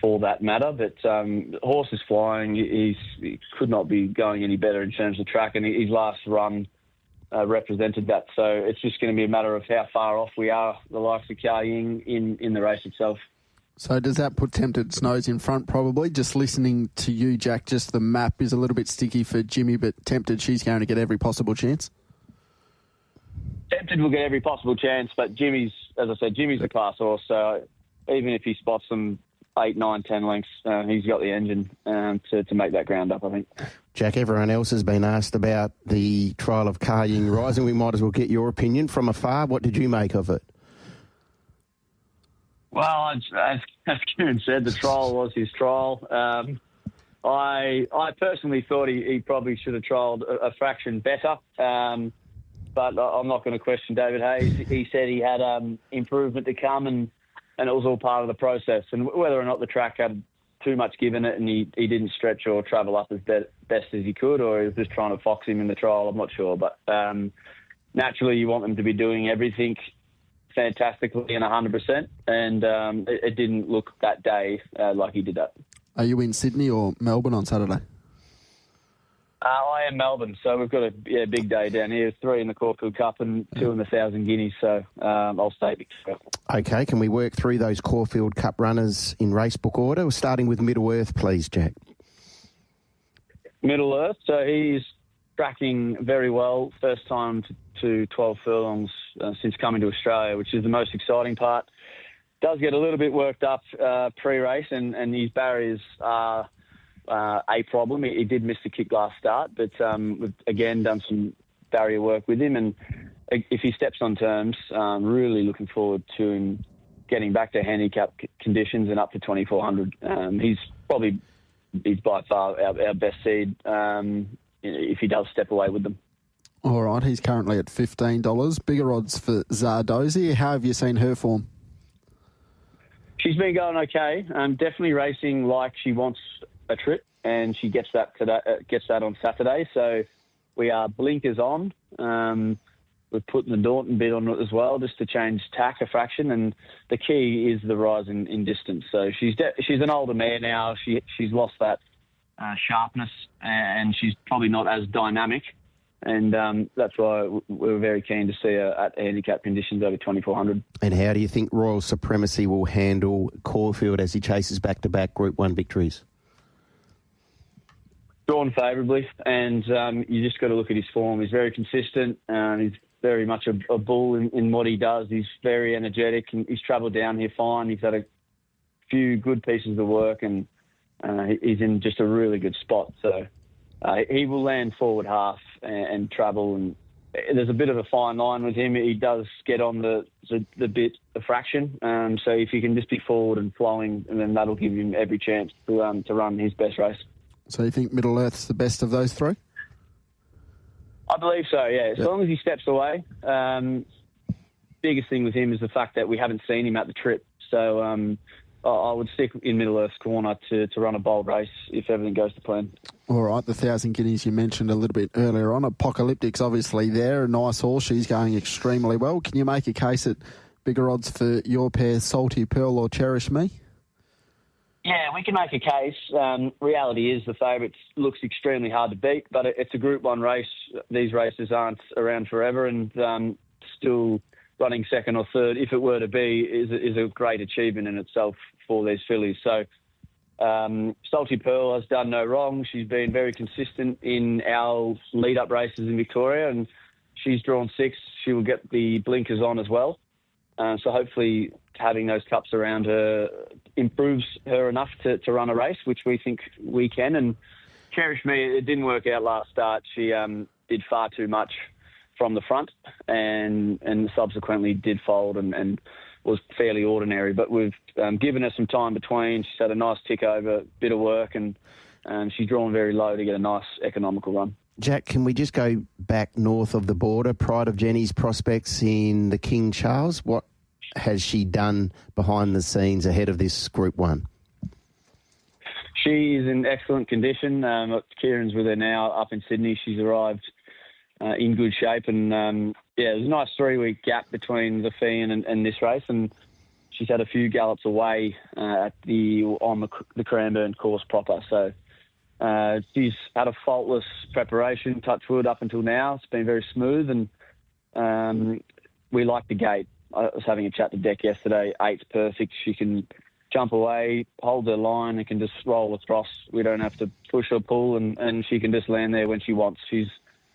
for that matter. But the horse is flying. He could not be going any better in terms of track, and his last run represented that. So it's just going to be a matter of how far off we are, the likes of Ka Ying, in the race itself. So does that put Tempted's nose in front probably? Just listening to you, Jack, just the map is a little bit sticky for Jimmy, but Tempted, she's going to get every possible chance? Tempted will get every possible chance, but Jimmy's a class horse, so even if he spots them 8, 9, 10 lengths, he's got the engine to make that ground up, I think. Jack, everyone else has been asked about the trial of Ka Ying Rising. We might as well get your opinion from afar. What did you make of it? Well, as Kieran said, the trial was his trial. I personally thought he probably should have trialled a fraction better, but I'm not going to question David Hayes. He said he had improvement to come, and it was all part of the process. And whether or not the track had too much given it and he didn't stretch or travel up as best as he could, or he was just trying to fox him in the trial, I'm not sure. But naturally, you want them to be doing everything fantastically and 100%, and it didn't look that day like he did that. Are you in Sydney or Melbourne on Saturday? I am Melbourne, so we've got a big day down here. 3 in the Caulfield Cup and 2 in the 1,000 Guineas, so I'll stay Victoria. OK, can we work through those Caulfield Cup runners in racebook order? We're starting with Middle Earth, please, Jack. Middle Earth, so he's tracking very well. First time to 12 furlongs since coming to Australia, which is the most exciting part. Does get a little bit worked up pre-race, and his barriers are a problem. He did miss the kick last start, but we've again done some barrier work with him, and if he steps on terms, really looking forward to him getting back to handicap conditions and up to 2,400. He's by far our best seed if he does step away with them. All right, he's currently at $15. Bigger odds for Zardozi. How have you seen her form? She's been going okay. Definitely racing like she wants a trip, and she gets that on Saturday. So we are blinkers on. We're putting the Daunton bit on it as well, just to change tack a fraction. And the key is the rise in distance. So she's an older mare now. She's lost that sharpness, and she's probably not as dynamic. And that's why we're very keen to see her at handicap conditions over 2,400. And how do you think Royal Supremacy will handle Caulfield as he chases back-to-back Group 1 victories? drawn favourably, and you just got to look at his form. He's very consistent. He's very much a bull in what he does. He's very energetic, and he's travelled down here fine. He's had a few good pieces of work, and he's in just a really good spot. So he will land forward half and travel, and there's a bit of a fine line with him. He does get on the fraction. So if he can just be forward and flowing, and then that'll give him every chance to run his best race. So you think Middle Earth's the best of those three? I believe so, yeah. As long as he steps away. Biggest thing with him is the fact that we haven't seen him at the trip. So I would stick in Middle Earth's corner to run a bold race if everything goes to plan. All right, the 1,000 guineas you mentioned a little bit earlier on. Apocalyptic's obviously there. A nice horse. She's going extremely well. Can you make a case at bigger odds for your pair, Salty Pearl or Cherish Me? Yeah, we can make a case. Reality is the favourite looks extremely hard to beat, but it's a Group 1 race. These races aren't around forever, and still running second or third, if it were to be, is a great achievement in itself for these fillies. So Salty Pearl has done no wrong. She's been very consistent in our lead-up races in Victoria, and she's drawn 6. She will get the blinkers on as well. So hopefully having those cups around her improves her enough to run a race, which we think we can. And Cherish Me, it didn't work out last start. She did far too much from the front and subsequently did fold and was fairly ordinary. But we've given her some time between. She's had a nice tick over, bit of work, and she's drawn very low to get a nice economical run. Jack, can we just go back north of the border? Pride of Jenny's prospects in the King Charles. What has she done behind the scenes ahead of this Group 1? She is in excellent condition. Kieran's with her now up in Sydney. She's arrived in good shape. And, there's a nice 3-week gap between the Fee and this race. And she's had a few gallops away on the Cranbourne course proper. So she's had a faultless preparation, touch wood, up until now. It's been very smooth, and we like the gate. I was having a chat to Deck yesterday. 8's perfect. She can jump away, hold her line, and can just roll across. We don't have to push or pull, and she can just land there when she wants. She's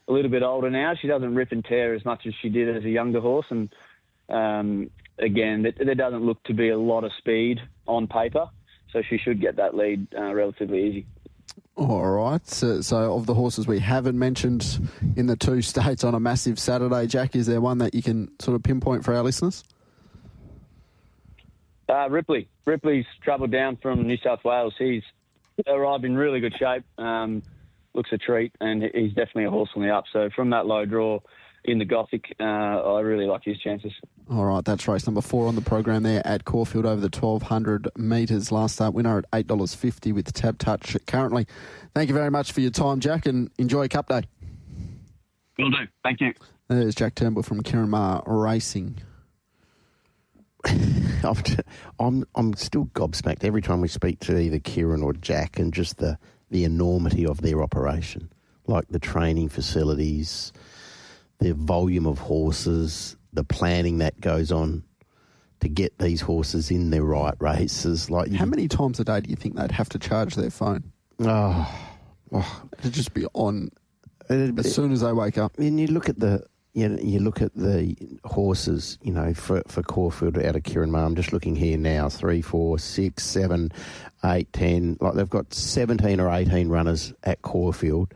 a little bit older now. She doesn't rip and tear as much as she did as a younger horse, and again, there doesn't look to be a lot of speed on paper, so she should get that lead relatively easy. All right. So of the horses we haven't mentioned in the 2 states on a massive Saturday, Jack, is there one that you can sort of pinpoint for our listeners? Ripley. Ripley's travelled down from New South Wales. He's arrived in really good shape. Looks a treat, and he's definitely a horse on the up. So from that low draw in the Gothic, I really like his chances. All right, that's race number 4 on the program there at Caulfield over the 1,200 metres. Last start winner at $8.50 with Tab Touch currently. Thank you very much for your time, Jack, and enjoy Cup Day. Will do. Thank you. There's Jack Turnbull from Kieran Maher Racing. I'm still gobsmacked every time we speak to either Kieran or Jack, and just the enormity of their operation, like the training facilities, the volume of horses, the planning that goes on to get these horses in their right races. Like, how many times a day do you think they'd have to charge their phone? It'd just be on as soon as they wake up. And you look at the horses, for Caulfield out of Kieran Maher. I'm just looking here now: 3, 4, 6, 7, 8, 10. Like, they've got 17 or 18 runners at Caulfield,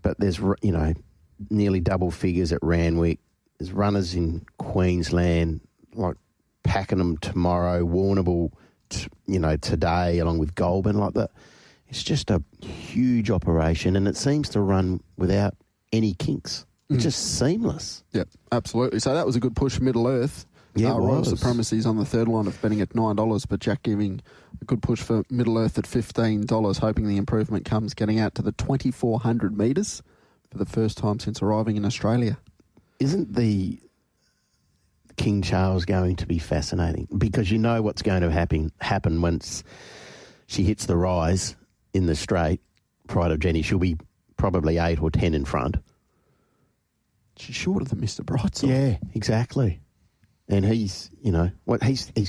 but there's nearly double figures at Randwick. There's runners in Queensland, like Pakenham tomorrow, Warrnambool, today, along with Goulburn. Like that, it's just a huge operation, and it seems to run without any kinks. It's just seamless. Yep, absolutely. So that was a good push, Middle Earth. Yeah, Royal Supremacy's on the third line of betting at $9, but Jack giving a good push for Middle Earth at $15, hoping the improvement comes getting out to the 2,400 metres for the first time since arriving in Australia. Isn't the King Charles going to be fascinating? Because you know what's going to happen once she hits the rise in the straight. Pride of Jenny, she'll be probably 8 or 10 in front. She's shorter than Mr. Brightside. Yeah, exactly. And he's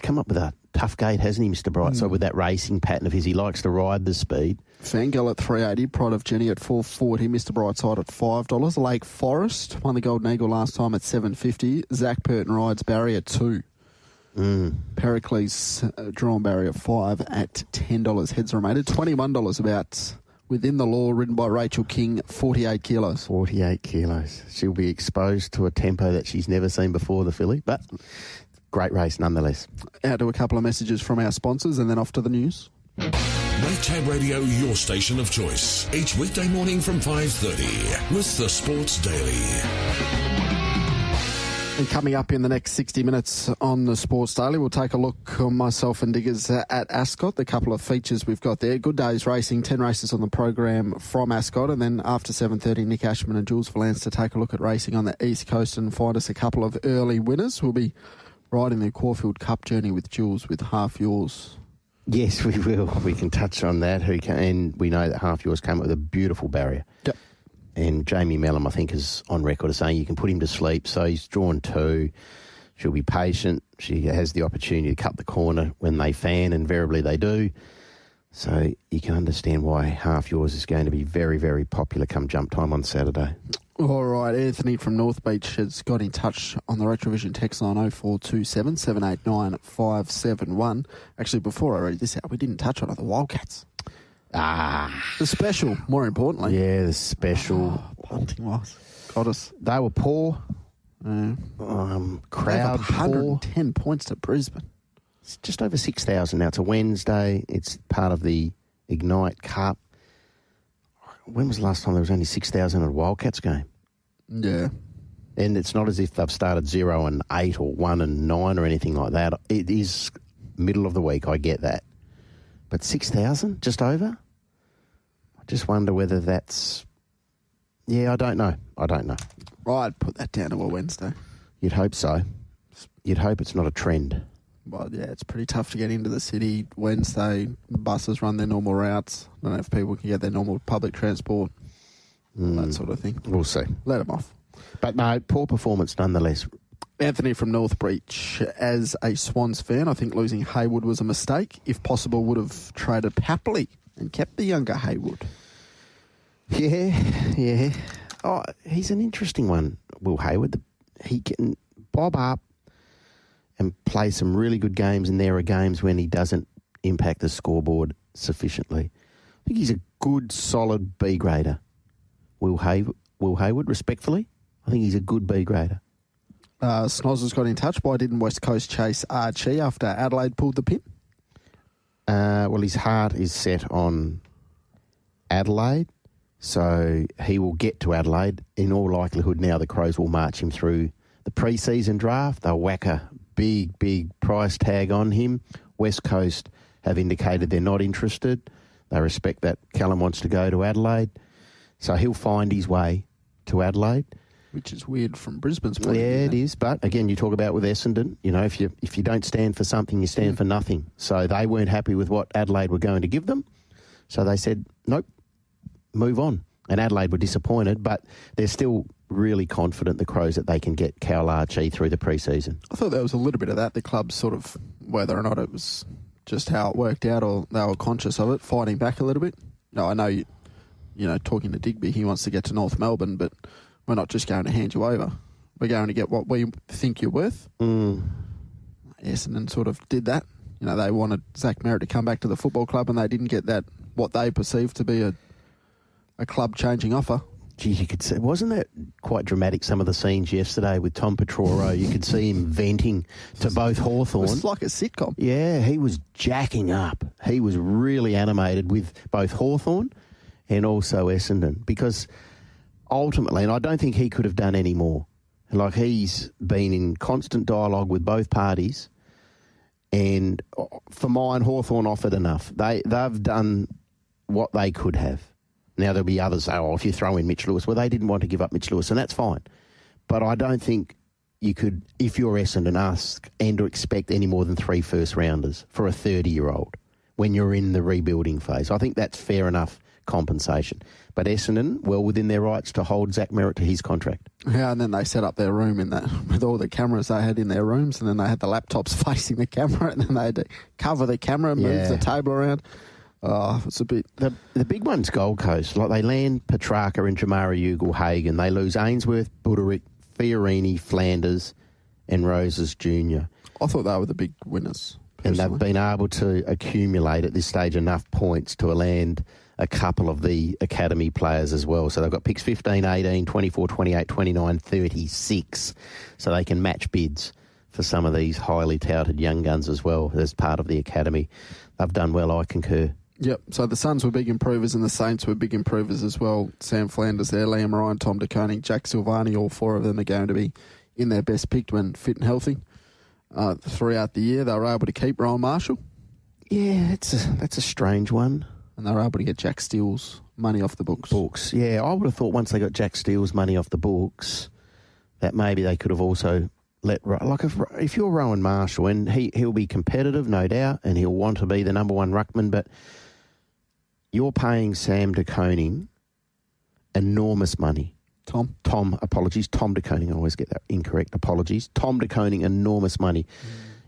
come up with a tough gate, hasn't he, Mr. Brightside, with that racing pattern of his. He likes to ride the speed. Fangirl at $3.80, Pride of Jenny at $4.40, Mr. Brightside at $5. Lake Forest won the Golden Eagle last time at $7.50. Zach Burton rides Barry at $2. Pericles drawn Barry at $5 at $10. Heads are mated. $21 about Within the Law, ridden by Rachel King, 48 kilos. 48 kilos. She'll be exposed to a tempo that she's never seen before, the filly, but great race nonetheless. Out to a couple of messages from our sponsors and then off to the news. Make Tab Radio your station of choice. Each weekday morning from 5:30 with the Sports Daily. And coming up in the next 60 minutes on the Sports Daily, we'll take a look on myself and Diggers at Ascot, the couple of features we've got there. Good Days Racing, 10 races on the program from Ascot. And then after 7:30, Nick Ashman and Jules Vallance to take a look at racing on the East Coast and find us a couple of early winners. We'll be riding the Caulfield Cup journey with Jules with Half Yours. Yes, we will. We can touch on that. And we know that Half Yours came up with a beautiful barrier. Yep. And Jamie Mellum, I think, is on record as saying you can put him to sleep. So he's drawn 2. She'll be patient. She has the opportunity to cut the corner when they fan, and invariably they do. So you can understand why Half Yours is going to be very, very popular come jump time on Saturday. All right, Anthony from North Beach has got in touch on the Retrovision text line 0427 789 571. Actually, before I read this out, we didn't touch on it, the Wildcats. The special, more importantly. Yeah, the special. Punting wise. Got us. They were poor. Crowd 110 points to Brisbane. It's just over 6,000 now. It's a Wednesday. It's part of the Ignite Cup. When was the last time there was only 6,000 at a Wildcats game? Yeah. And it's not as if they've started 0-8 or 1-9 or anything like that. It is middle of the week, I get that. But 6,000, just over? I just wonder whether that's... Yeah, I don't know. Right, put that down to a Wednesday. You'd hope so. You'd hope it's not a trend. Well, yeah, it's pretty tough to get into the city Wednesday. Buses run their normal routes. I don't know if people can get their normal public transport, that sort of thing. We'll see. Let them off. But no, poor performance nonetheless. Anthony from North Beach, as a Swans fan, I think losing Haywood was a mistake. If possible, would have traded Papley and kept the younger Haywood. Yeah. Oh, he's an interesting one, Will Haywood. He can bob up and play some really good games, and there are games when he doesn't impact the scoreboard sufficiently. I think he's a good, solid B grader. Will Haywood, respectfully, I think he's a good B grader. Snozzers got in touch. Why didn't West Coast chase Archie after Adelaide pulled the pin? Well, his heart is set on Adelaide, so he will get to Adelaide. In all likelihood, now the Crows will march him through the pre-season draft. They'll whack a big price tag on him. West Coast have indicated they're not interested. They respect that Callum wants to go to Adelaide, so he'll find his way to Adelaide. Which is weird from Brisbane's point of view. Yeah, it is. But again, you talk about with Essendon, if you don't stand for something, you stand for nothing. So they weren't happy with what Adelaide were going to give them. So they said, nope, move on. And Adelaide were disappointed, but they're still really confident, the Crows, that they can get Cal Archie through the pre-season. I thought there was a little bit of that. The club sort of, whether or not it was just how it worked out or they were conscious of it, fighting back a little bit. No, I know, talking to Digby, he wants to get to North Melbourne, but we're not just going to hand you over. We're going to get what we think you're worth. Essendon sort of did that. They wanted Zach Merritt to come back to the football club, and they didn't get that, what they perceived to be a club-changing offer. Geez, you could see, wasn't that quite dramatic, some of the scenes yesterday with Tom Petroro? You could see him venting to both Hawthorn. It was like a sitcom. Yeah, he was jacking up. He was really animated with both Hawthorn and also Essendon, because ultimately, and I don't think he could have done any more. Like, he's been in constant dialogue with both parties, and for mine, Hawthorn offered enough. They've done what they could have. Now, there'll be others say, if you throw in Mitch Lewis. Well, they didn't want to give up Mitch Lewis, and that's fine. But I don't think you could, if you're Essendon, ask and or expect any more than 3 first-rounders for a 30-year-old when you're in the rebuilding phase. I think that's fair enough compensation. But Essendon, well within their rights to hold Zach Merritt to his contract. Yeah, and then they set up their room in that with all the cameras they had in their rooms, and then they had the laptops facing the camera, and then they had to cover the camera, move the table around. Oh, it's a bit... The big one's Gold Coast. Like, they land Petrarca and Jamara Ugle-Hagan. They lose Ainsworth, Buderick, Fiorini, Flanders and Roses Jr. I thought they were the big winners. And they've been able to accumulate at this stage enough points to land a couple of the academy players as well. So they've got picks 15, 18, 24, 28, 29, 36. So they can match bids for some of these highly touted young guns as well as part of the academy. They've done well, I concur. Yep, so the Suns were big improvers and the Saints were big improvers as well. Sam Flanders there, Liam Ryan, Tom De Koning, Jack Silvani, all four of them are going to be in their best picked when fit and healthy. Throughout the year, they were able to keep Rowan Marshall. Yeah, that's a strange one. And they were able to get Jack Steele's money off the books. Yeah, I would have thought once they got Jack Steele's money off the books that maybe they could have also if you're Rowan Marshall, and he'll be competitive, no doubt, and he'll want to be the number one ruckman, but you're paying Sam De Koning enormous money. Tom De Koning, I always get that incorrect, apologies. Tom De Koning, enormous money.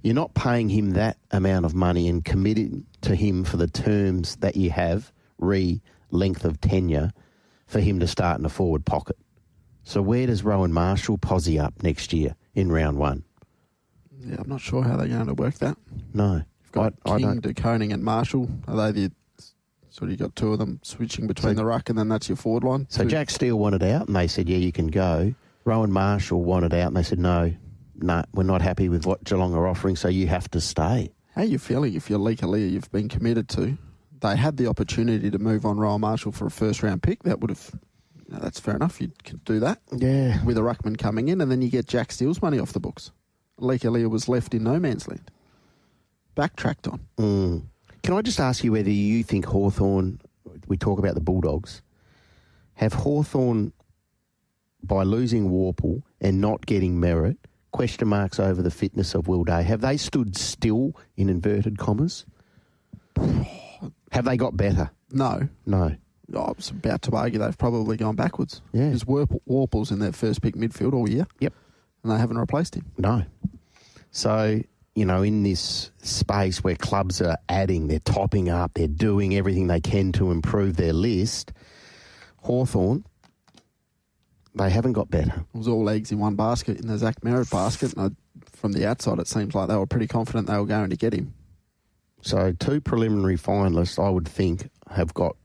You're not paying him that amount of money and committing to him for the terms that you have, length of tenure, for him to start in a forward pocket. So where does Rowan Marshall posse up next year in round one? Yeah, I'm not sure how they're going to work that. No. You've got King, De Koning and Marshall. Are they so you got two of them switching between the ruck and then that's your forward line? So Jack Steele wanted out and they said, yeah, you can go. Rowan Marshall wanted out and they said, no, we're not happy with what Geelong are offering, so you have to stay. How are you feeling if you're Lee Kalia you've been committed to? They had the opportunity to move on Rowan Marshall for a first-round pick. That would have... that's fair enough. You can do that. Yeah. With a ruckman coming in, and then you get Jack Steele's money off the books. Lee Kalia was left in no man's land. Backtracked on. Can I just ask you whether you think Hawthorn, we talk about the Bulldogs, have Hawthorn, by losing Warple and not getting Merritt, question marks over the fitness of Will Day, have they stood still in inverted commas? Have they got better? No. No. I was about to argue they've probably gone backwards. Yeah. Because Warple's in their first pick midfield all year. Yep. And they haven't replaced him. No. So, in this space where clubs are adding, they're topping up, they're doing everything they can to improve their list, Hawthorn, they haven't got better. It was all eggs in one basket, in the Zach Merritt basket. And from the outside, it seems like they were pretty confident they were going to get him. So 2 preliminary finalists, I would think, have got,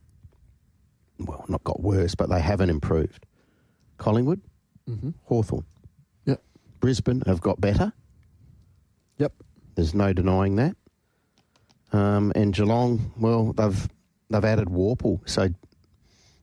not got worse, but they haven't improved. Collingwood, Hawthorn. Yep. Brisbane have got better. Yep. There's no denying that. And Geelong, well, they've added Warple, so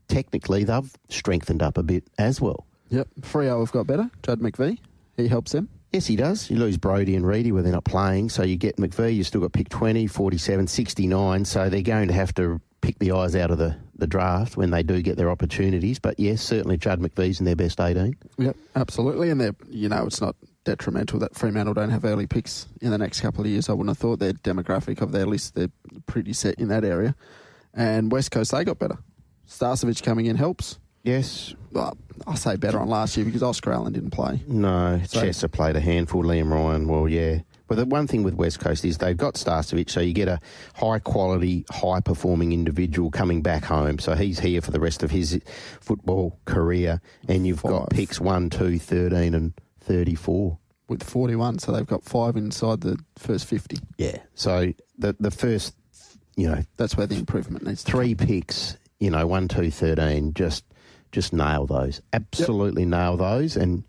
technically they've strengthened up a bit as well. Yep. Freo have got better. Judd McVie, he helps them. Yes, he does. You lose Brodie and Reedy where they're not playing, so you get McVie, you've still got pick 20, 47, 69, so they're going to have to pick the eyes out of the draft when they do get their opportunities. But yes, certainly Judd McVie's in their best 18. Yep, absolutely. And it's not detrimental that Fremantle don't have early picks in the next couple of years. I wouldn't have thought their demographic of their list, they're pretty set in that area. And West Coast, they got better. Starcevic coming in helps. Yes. Well, I say better on last year because Oscar Allen didn't play. No, Chesser played a handful, Liam Ryan, well, yeah. But the one thing with West Coast is they've got Starcevic, so you get a high-quality, high-performing individual coming back home. So he's here for the rest of his football career, and you've got picks 1, 2, 13 and 34. With 41, so they've got 5 inside the first 50. Yeah, so the first, that's where the improvement needs to 3 picks, 1, 2, 13, just nail those. Absolutely nail those, and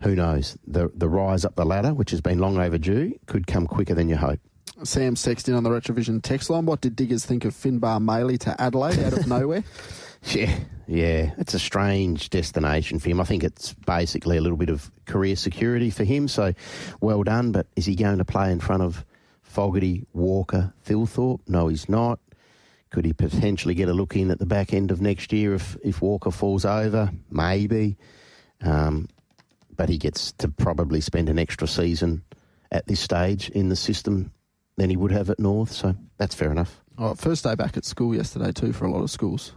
who knows, the rise up the ladder, which has been long overdue, could come quicker than you hope. Sam's texting on the Retrovision text line. What did Diggers think of Finbar Maley to Adelaide out of nowhere? Yeah, it's a strange destination for him. I think it's basically a little bit of career security for him, so well done, but is he going to play in front of Fogarty, Walker, Thilthorpe? No, he's not. Could he potentially get a look in at the back end of next year if Walker falls over? Maybe. But he gets to probably spend an extra season at this stage in the system than he would have at North, so that's fair enough. Oh, first day back at school yesterday too for a lot of schools.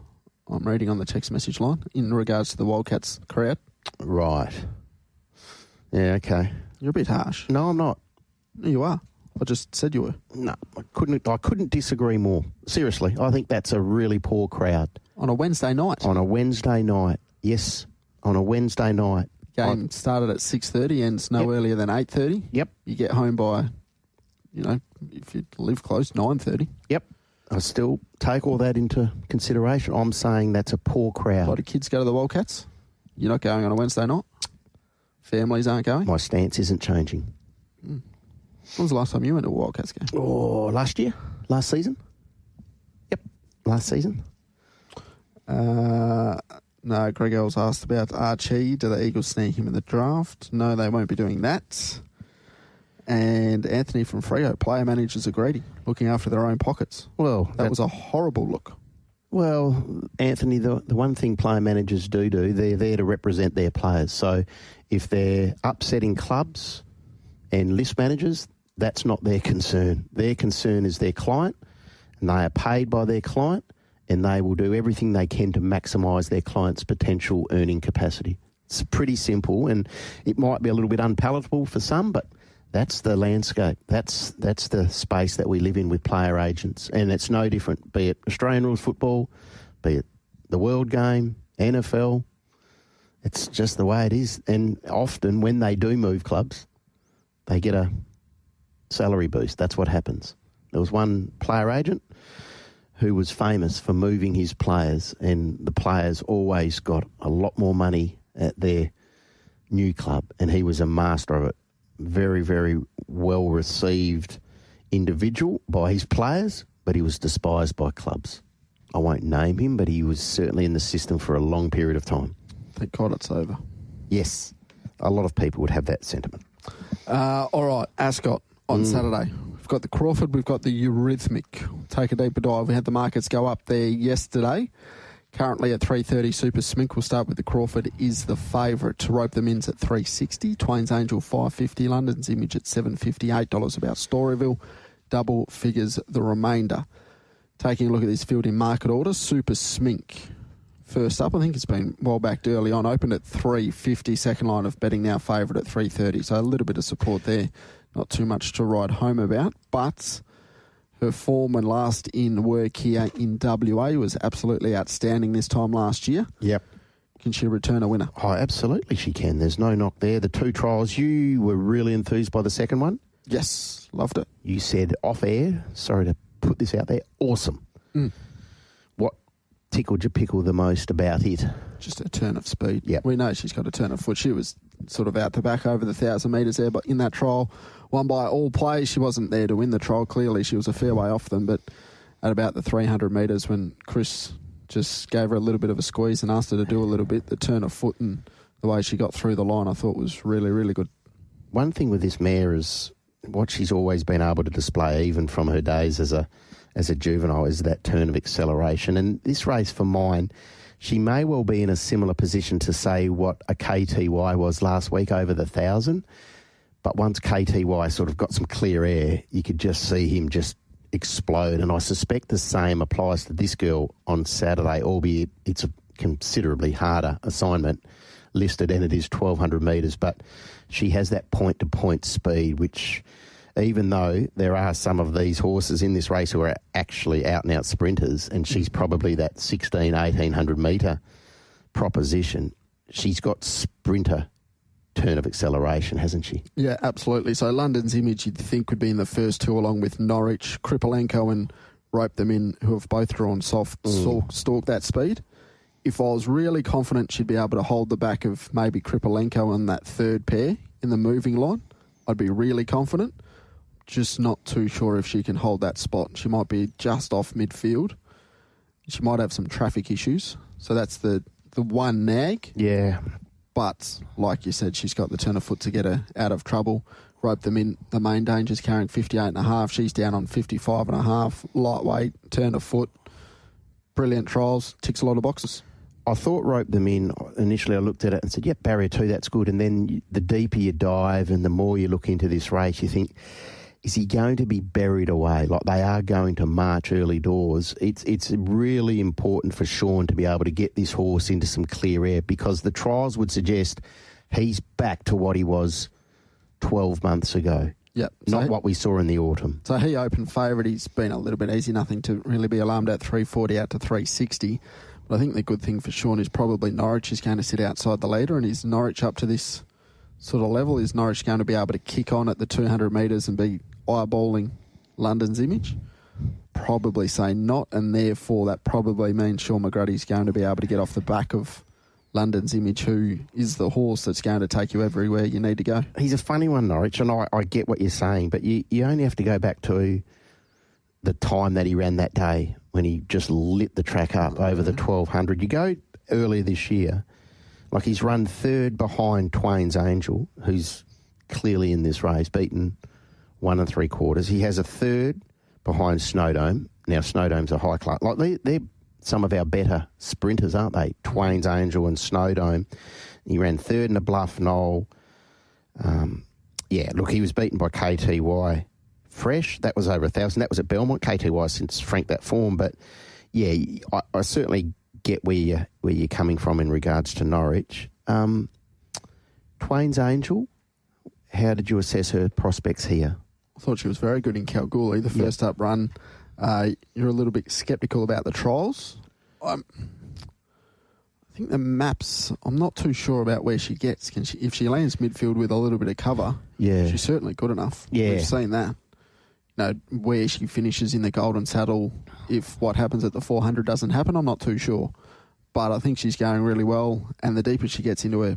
I'm reading on the text message line in regards to the Wildcats crowd. Right. Yeah, okay. You're a bit harsh. No, I'm not. No, you are. I just said you were. No, I couldn't disagree more. Seriously, I think that's a really poor crowd. On a Wednesday night. On a Wednesday night. Yes, on a Wednesday night. Game started at 6:30, ends no earlier than 8:30. Yep. You get home by, if you live close, 9:30. Yep. I still take all that into consideration. I'm saying that's a poor crowd. A lot of kids go to the Wildcats. You're not going on a Wednesday night? Families aren't going? My stance isn't changing. When was the last time you went to a Wildcats game? Oh, last year? Last season? Yep, last season. No, Greg Ells asked about Archie. Do the Eagles snag him in the draft? No, they won't be doing that. And Anthony from Freo, player managers are greedy, looking after their own pockets. Well, that was a horrible look. Well, Anthony, the one thing player managers do, they're there to represent their players. So if they're upsetting clubs and list managers, that's not their concern. Their concern is their client, and they are paid by their client, and they will do everything they can to maximise their client's potential earning capacity. It's pretty simple, and it might be a little bit unpalatable for some, but that's the landscape. That's the space that we live in with player agents, and it's no different, be it Australian rules football, be it the World Game, NFL. It's just the way it is. And often when they do move clubs, they get a salary boost. That's what happens. There was one player agent who was famous for moving his players, and the players always got a lot more money at their new club, and he was a master of it. Very, very well received individual by his players, but he was despised by clubs. I won't name him, but he was certainly in the system for a long period of time. Thank God it's over. Yes, a lot of people would have that sentiment. All right, Ascot on Saturday. We've got the Crawford, we've got the Eurythmic. Take a deeper dive. We had the markets go up there yesterday. Currently at 3.30, Super Smink. We'll start with the Crawford, is the favourite. To rope them in's at 3.60. Twain's Angel 5.50. London's Image at $7.50. $8 about Storyville. Double figures the remainder. Taking a look at this field in market order, Super Smink. First up, I think it's been well backed early on. Opened at 3.50. Second line of betting now favourite at 3.30. So a little bit of support there. Not too much to ride home about, but her form when last in work here in WA was absolutely outstanding this time last year. Yep. Can she return a winner? Oh, absolutely she can. There's no knock there. The two trials, you were really enthused by the second one? Yes, loved it. You said off air, sorry to put this out there, awesome. What tickled your pickle the most about it? Just a turn of speed. Yep. We know she's got a turn of foot. She was sort of out the back over the 1,000 metres there, but in that trial, won by all plays. She wasn't there to win the trial. Clearly, she was a fair way off them, but at about the 300 metres when Chris just gave her a little bit of a squeeze and asked her to do a little bit, the turn of foot and the way she got through the line, I thought was really, really good. One thing with this mare is what she's always been able to display, even from her days as a juvenile, is that turn of acceleration. And this race for mine, she may well be in a similar position to, say, what a KTY was last week over the 1,000. But once KTY sort of got some clear air, you could just see him just explode. And I suspect the same applies to this girl on Saturday, albeit it's a considerably harder assignment listed, and it is 1,200 metres. But she has that point-to-point speed, which, even though there are some of these horses in this race who are actually out-and-out sprinters, and she's probably that 1,800 metre proposition, she's got sprinter turn of acceleration, hasn't she? Yeah, absolutely. So London's Image, you'd think, would be in the first two, along with Norwich, Blencowe and Rope Them In, who have both drawn soft, stalk that speed. If I was really confident she'd be able to hold the back of maybe Blencowe on that third pair in the moving line, I'd be really confident. Just not too sure if she can hold that spot. She might be just off midfield. She might have some traffic issues. So that's the one nag. Yeah. But, like you said, she's got the turn of foot to get her out of trouble. Rope Them In. The main danger's carrying 58.5. She's down on 55.5. Lightweight, turn of foot. Brilliant trials. Ticks a lot of boxes. I thought Rope Them In, initially I looked at it and said, yep, barrier 2, that's good. And then the deeper you dive and the more you look into this race, you think, is he going to be buried away? Like, they are going to march early doors. It's really important for Sean to be able to get this horse into some clear air, because the trials would suggest he's back to what he was 12 months ago. Yep. Not what we saw in the autumn. So he opened favourite. He's been a little bit easy, nothing to really be alarmed at, 340 out to 360. But I think the good thing for Sean is probably Norwich is going to sit outside the leader, and is Norwich up to this sort of level? Is Norwich going to be able to kick on at the 200 metres and be eyeballing London's Image? Probably say not, and therefore that probably means Sean McGrady's going to be able to get off the back of London's Image, who is the horse that's going to take you everywhere you need to go. He's a funny one, Norwich, and I get what you're saying, but you only have to go back to the time that he ran that day when he just lit the track up over the 1200. You go earlier this year, like he's run third behind Twain's Angel, who's clearly in this race, beaten 1 3/4. He has a third behind Snowdome. Now, Snowdome's a high class. Like, they're some of our better sprinters, aren't they? Twain's Angel and Snowdome. He ran third in a Bluff Knoll. He was beaten by KTY. Fresh, that was over 1,000. That was at Belmont. KTY since franked that form. But, yeah, I certainly get where you're coming from in regards to Norwich. Twain's Angel, how did you assess her prospects here? I thought she was very good in Kalgoorlie, the first up run. You're a little bit sceptical about the trials. I think the maps, I'm not too sure about where she gets. If she lands midfield with a little bit of cover, she's certainly good enough. Yeah. We've seen that. Where she finishes in the Golden Saddle, if what happens at the 400 doesn't happen, I'm not too sure. But I think she's going really well, and the deeper she gets into her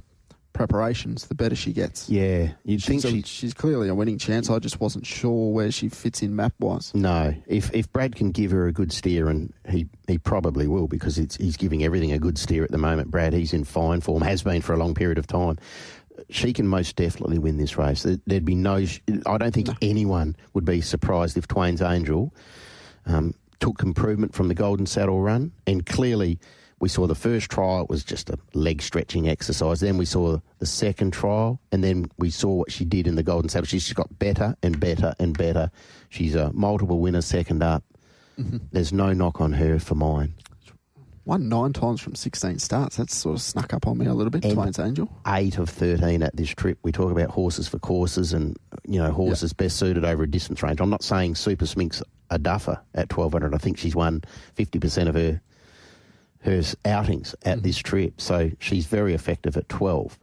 preparations, the better she gets. Yeah, you'd think she's clearly a winning chance. I just wasn't sure where she fits in map-wise. No, if Brad can give her a good steer, and he probably will, because he's giving everything a good steer at the moment. Brad, he's in fine form, has been for a long period of time. She can most definitely win this race. There'd be I don't think anyone would be surprised if Twain's Angel took improvement from the Golden Saddle run, and clearly we saw the first trial, it was just a leg-stretching exercise. Then we saw the second trial, and then we saw what she did in the Golden Saddle. She's just got better and better and better. She's a multiple winner, second up. Mm-hmm. There's no knock on her for mine. Won 9 times from 16 starts. That's sort of snuck up on me a little bit, Twain's Angel. 8 of 13 at this trip. We talk about horses for courses and, horses best suited over a distance range. I'm not saying Super Smink's a duffer at 1,200. I think she's won 50% of her outings at this trip, so she's very effective at 12.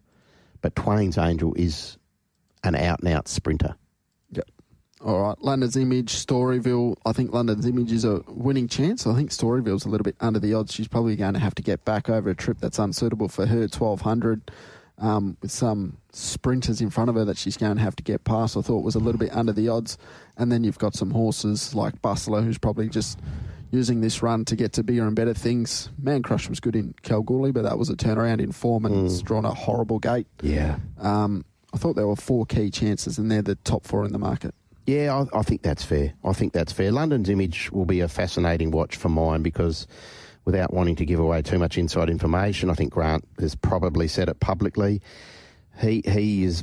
But Twain's Angel is an out-and-out sprinter. Yep. All right, London's Image, Storyville. I think London's Image is a winning chance. I think Storyville's a little bit under the odds. She's probably going to have to get back over a trip that's unsuitable for her, 1,200, with some sprinters in front of her that she's going to have to get past. I thought was a little bit under the odds. And then you've got some horses like Bustler, who's probably just using this run to get to bigger and better things. Man Crush was good in Kalgoorlie, but that was a turnaround in form and it's drawn a horrible gate. Yeah. I thought there were 4 key chances, and they're the top 4 in the market. Yeah, I think that's fair. London's Image will be a fascinating watch for mine, because without wanting to give away too much inside information, I think Grant has probably said it publicly. He has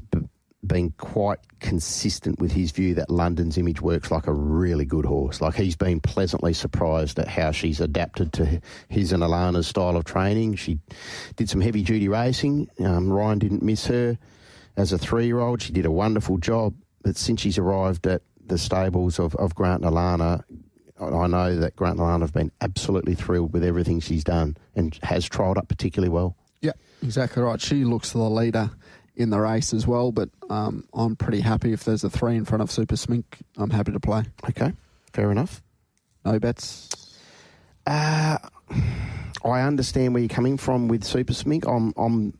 been quite consistent with his view that London's Image works like a really good horse. Like, he's been pleasantly surprised at how she's adapted to his and Alana's style of training. She did some heavy-duty racing. Ryan didn't miss her as a 3-year-old. She did a wonderful job. But since she's arrived at the stables of Grant and Alana, I know that Grant and Alana have been absolutely thrilled with everything she's done and has trialled up particularly well. Yeah, exactly right. She looks the leader in the race as well, but I'm pretty happy if there's a 3 in front of Super Smink. I'm happy to play. Okay, fair enough. No bets? I understand where you're coming from with Super Smink. I'm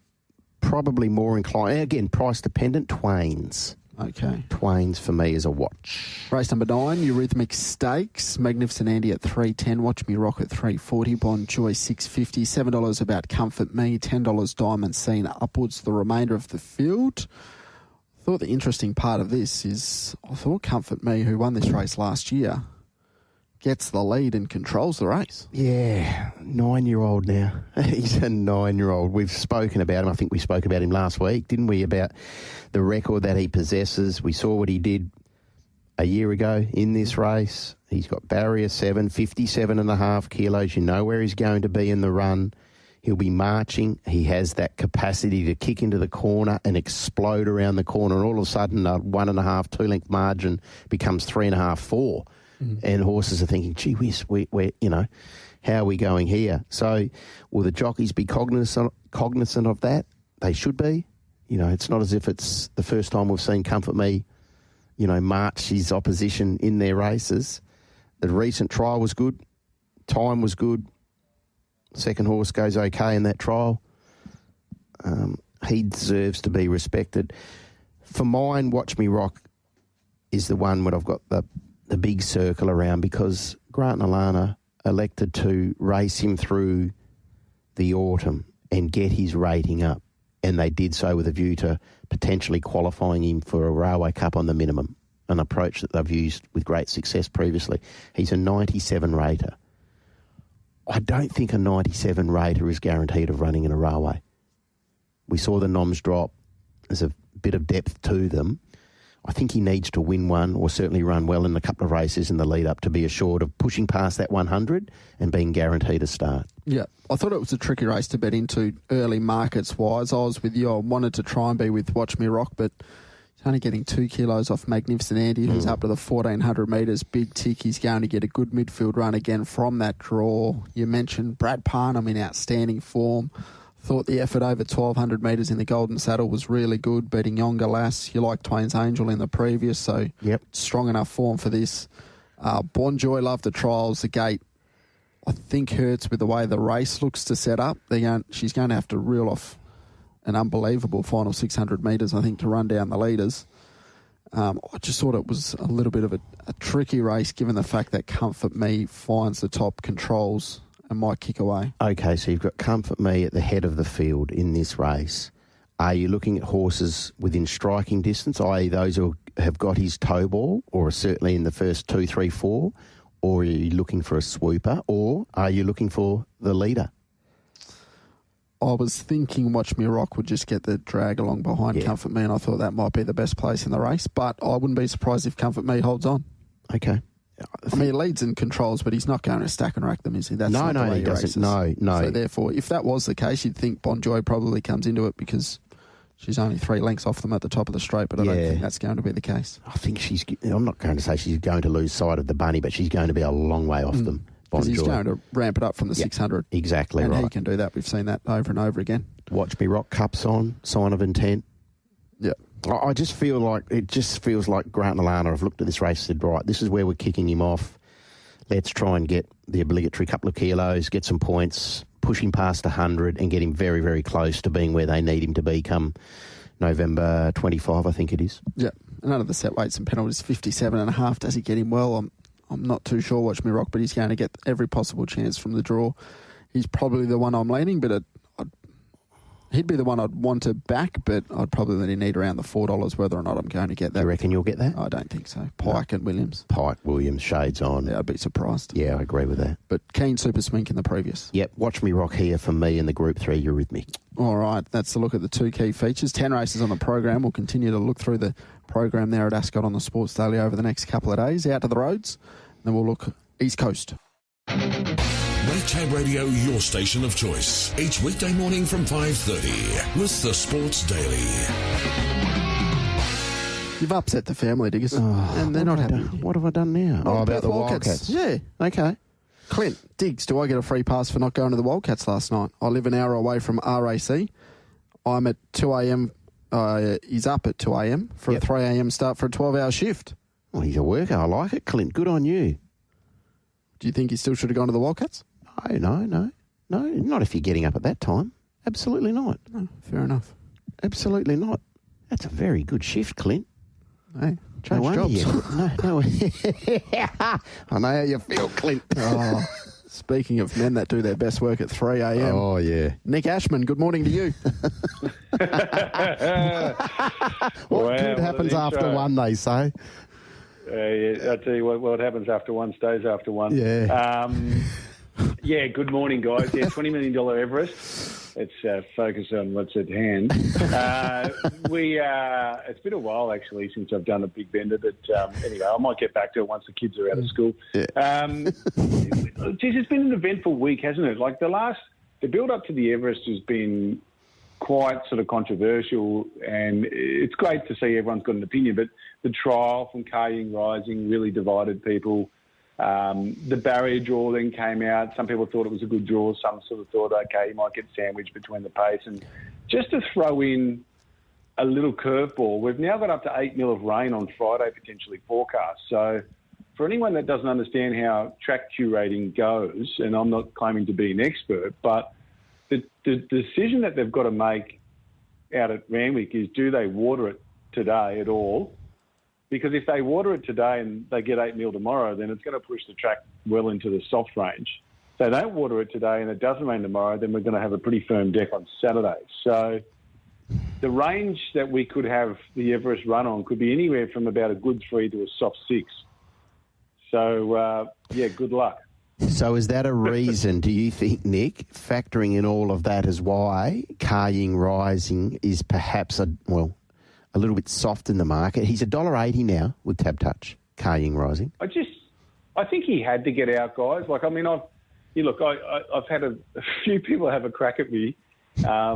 probably more inclined, again, price dependent, Twain's. Okay. Twain's for me is a watch. Race number 9, Eurythmic Stakes. Magnificent Andy at 310. Watch Me Rock at 340. Bon Joy 650. $7 About Comfort Me. $10 Diamond Scene upwards. The remainder of the field. I thought the interesting part of this is I thought Comfort Me, who won this race last year, gets the lead and controls the race. Yeah, 9-year-old now. He's a 9-year-old. We've spoken about him. I think we spoke about him last week, didn't we, about the record that he possesses. We saw what he did a year ago in this race. He's got barrier 7, 57.5 kilos. You know where he's going to be in the run. He'll be marching. He has that capacity to kick into the corner and explode around the corner. And all of a sudden, a 1.5, 2-length margin becomes 3.5, 4. And horses are thinking, gee whiz, we're, how are we going here? So will the jockeys be cognizant of that? They should be. It's not as if it's the first time we've seen Comfort Me, march his opposition in their races. The recent trial was good. Time was good. Second horse goes okay in that trial. He deserves to be respected. For mine, Watch Me Rock is the one where I've got the big circle around, because Grant and Alana elected to race him through the autumn and get his rating up. And they did so with a view to potentially qualifying him for a Railway Cup on the minimum, an approach that they've used with great success previously. He's a 97 rater. I don't think a 97 rater is guaranteed of running in a railway. We saw the noms drop. There's a bit of depth to them. I think he needs to win one, or certainly run well in a couple of races in the lead up, to be assured of pushing past that 100 and being guaranteed a start. Yeah, I thought it was a tricky race to bet into early markets-wise. I was with you. I wanted to try and be with Watch Me Rock, but he's only getting 2 kilos off Magnificent Andy, who's up to the 1,400 metres. Big tick. He's going to get a good midfield run again from that draw. You mentioned Brad Parnham in outstanding form. Thought the effort over 1,200 metres in the Golden Saddle was really good, beating Yonga Lass. You like Twain's Angel in the previous, so strong enough form for this. Bonjoy loved the trials. The gate, I think, hurts with the way the race looks to set up. She's going to have to reel off an unbelievable final 600 metres, I think, to run down the leaders. I just thought it was a little bit of a tricky race, given the fact that Comfort Me finds the top, controls, and might kick away. Okay, so you've got Comfort Me at the head of the field in this race. Are you looking at horses within striking distance, i.e. those who have got his toe ball, or are certainly in the first 2, 3, 4? Or are you looking for a swooper? Or are you looking for the leader? I was thinking Watch Me Rock would just get the drag along behind Comfort Me, and I thought that might be the best place in the race. But I wouldn't be surprised if Comfort Me holds on. Okay. I mean, he leads and controls, but he's not going to stack and rack them, is he? That's no, he doesn't. No. So therefore, if that was the case, you'd think Bonjoy probably comes into it because she's only 3 lengths off them at the top of the straight, but I don't think that's going to be the case. I think I'm not going to say she's going to lose sight of the bunny, but she's going to be a long way off them. Because he's going to ramp it up from the 600. Exactly and right. And he can do that. We've seen that over and over again. Watch Me Rock, cups on, sign of intent. Yeah. I just feel like, it just feels like Grant and Alana have looked at this race and said, right, this is where we're kicking him off. Let's try and get the obligatory couple of kilos, get some points, push him past 100 and get him very, very close to being where they need him to be come November 25, I think it is. Yeah. None of the set weights and penalties, 57.5. Does he get him well? I'm not too sure, Watch Me Rock, but he's going to get every possible chance from the draw. He's probably the one I'm leaning, but he'd be the one I'd want to back, but I'd probably need around the $4 whether or not I'm going to get that. Do you reckon you'll get that? I don't think so. Pike and Williams. Pike, Williams, shades on. Yeah, I'd be surprised. Yeah, I agree with that. But keen Super Smink in the previous. Yep, Watch Me Rock here for me in the Group 3 Eurythmic. All right, that's a look at the 2 key features. 10 races on the program. We'll continue to look through the program there at Ascot on the Sports Daily over the next couple of days. Out to the roads, then we'll look East Coast. Red Tab Radio, your station of choice. Each weekday morning from 5:30 with the Sports Daily. You've upset the family, Diggers, and they're not happy. What have I done now? About the Wildcats. Yeah. Okay. Clint, Diggs, do I get a free pass for not going to the Wildcats last night? I live an hour away from RAC. I'm at 2 a.m. He's up at 2 a.m. for a 3 a.m. start for a 12-hour shift. Well, he's a worker. I like it, Clint. Good on you. Do you think he still should have gone to the Wildcats? No. Not if you're getting up at that time. Absolutely not. No, fair enough. Absolutely not. That's a very good shift, Clint. Hey, change jobs. No. I know how you feel, Clint. Speaking of men that do their best work at 3 a.m. Oh, yeah. Nick Ashman, good morning to you. What good happens after one, they say? I tell you what happens after one stays after one. Yeah. Yeah, good morning, guys. Yeah, $20 million Everest. Let's focus on what's at hand. It's been a while, actually, since I've done a big bender. But anyway, I might get back to it once the kids are out of school. Yeah. Geez, it's been an eventful week, hasn't it? Like the build-up to the Everest has been quite sort of controversial, and it's great to see everyone's got an opinion, but the trial from Kaying Rising really divided people. The barrier draw then came out. Some people thought it was a good draw. Some sort of thought, okay, you might get sandwiched between the pace. And just to throw in a little curveball, we've now got up to 8 mil of rain on Friday, potentially forecast. So for anyone that doesn't understand how track curating goes, and I'm not claiming to be an expert, but the decision that they've got to make out at Randwick is, do they water it today at all? Because if they water it today and they get 8 mil tomorrow, then it's going to push the track well into the soft range. If they don't water it today and it doesn't rain tomorrow, then we're going to have a pretty firm deck on Saturday. So the range that we could have the Everest run on could be anywhere from about a good 3 to a soft 6. So, good luck. So is that a reason, do you think, Nick, factoring in all of that is why Kaying Rising is perhaps a little bit soft in the market? He's $1.80 now with Tab Touch, Kaying Rising. I think he had to get out, guys. I've had a few people have a crack at me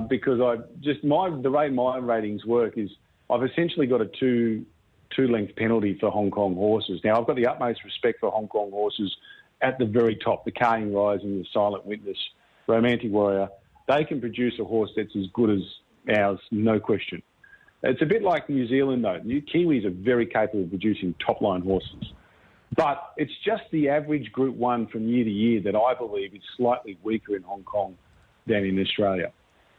because the way my ratings work is I've essentially got a two-length penalty for Hong Kong horses. Now, I've got the utmost respect for Hong Kong horses at the very top, the Kaying Rising, the Silent Witness, Romantic Warrior. They can produce a horse that's as good as ours, no question. It's a bit like New Zealand, though. Kiwis are very capable of producing top-line horses. But it's just the average Group 1 from year to year that I believe is slightly weaker in Hong Kong than in Australia.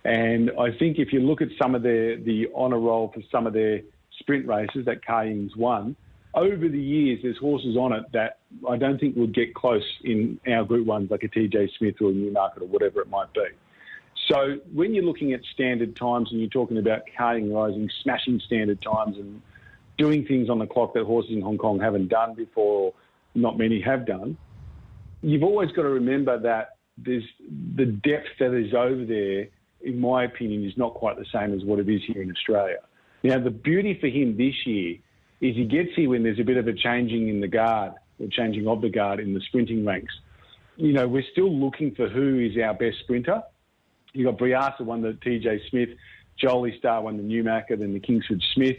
And I think if you look at some of the honour roll for some of their sprint races that Kaying's won, over the years there's horses on it that I don't think would get close in our Group 1s, like a TJ Smith or a Newmarket or whatever it might be. So when you're looking at standard times and you're talking about Kaying Rising, smashing standard times and doing things on the clock that horses in Hong Kong haven't done before, or not many have done, you've always got to remember that the depth that is over there, in my opinion, is not quite the same as what it is here in Australia. Now, the beauty for him this year is he gets here when there's a bit of a changing in the guard, or changing of the guard in the sprinting ranks. You know, we're still looking for who is our best sprinter. You've got Briasa won the TJ Smith, Jolie Star won the Newmarket, and the Kingsford Smith.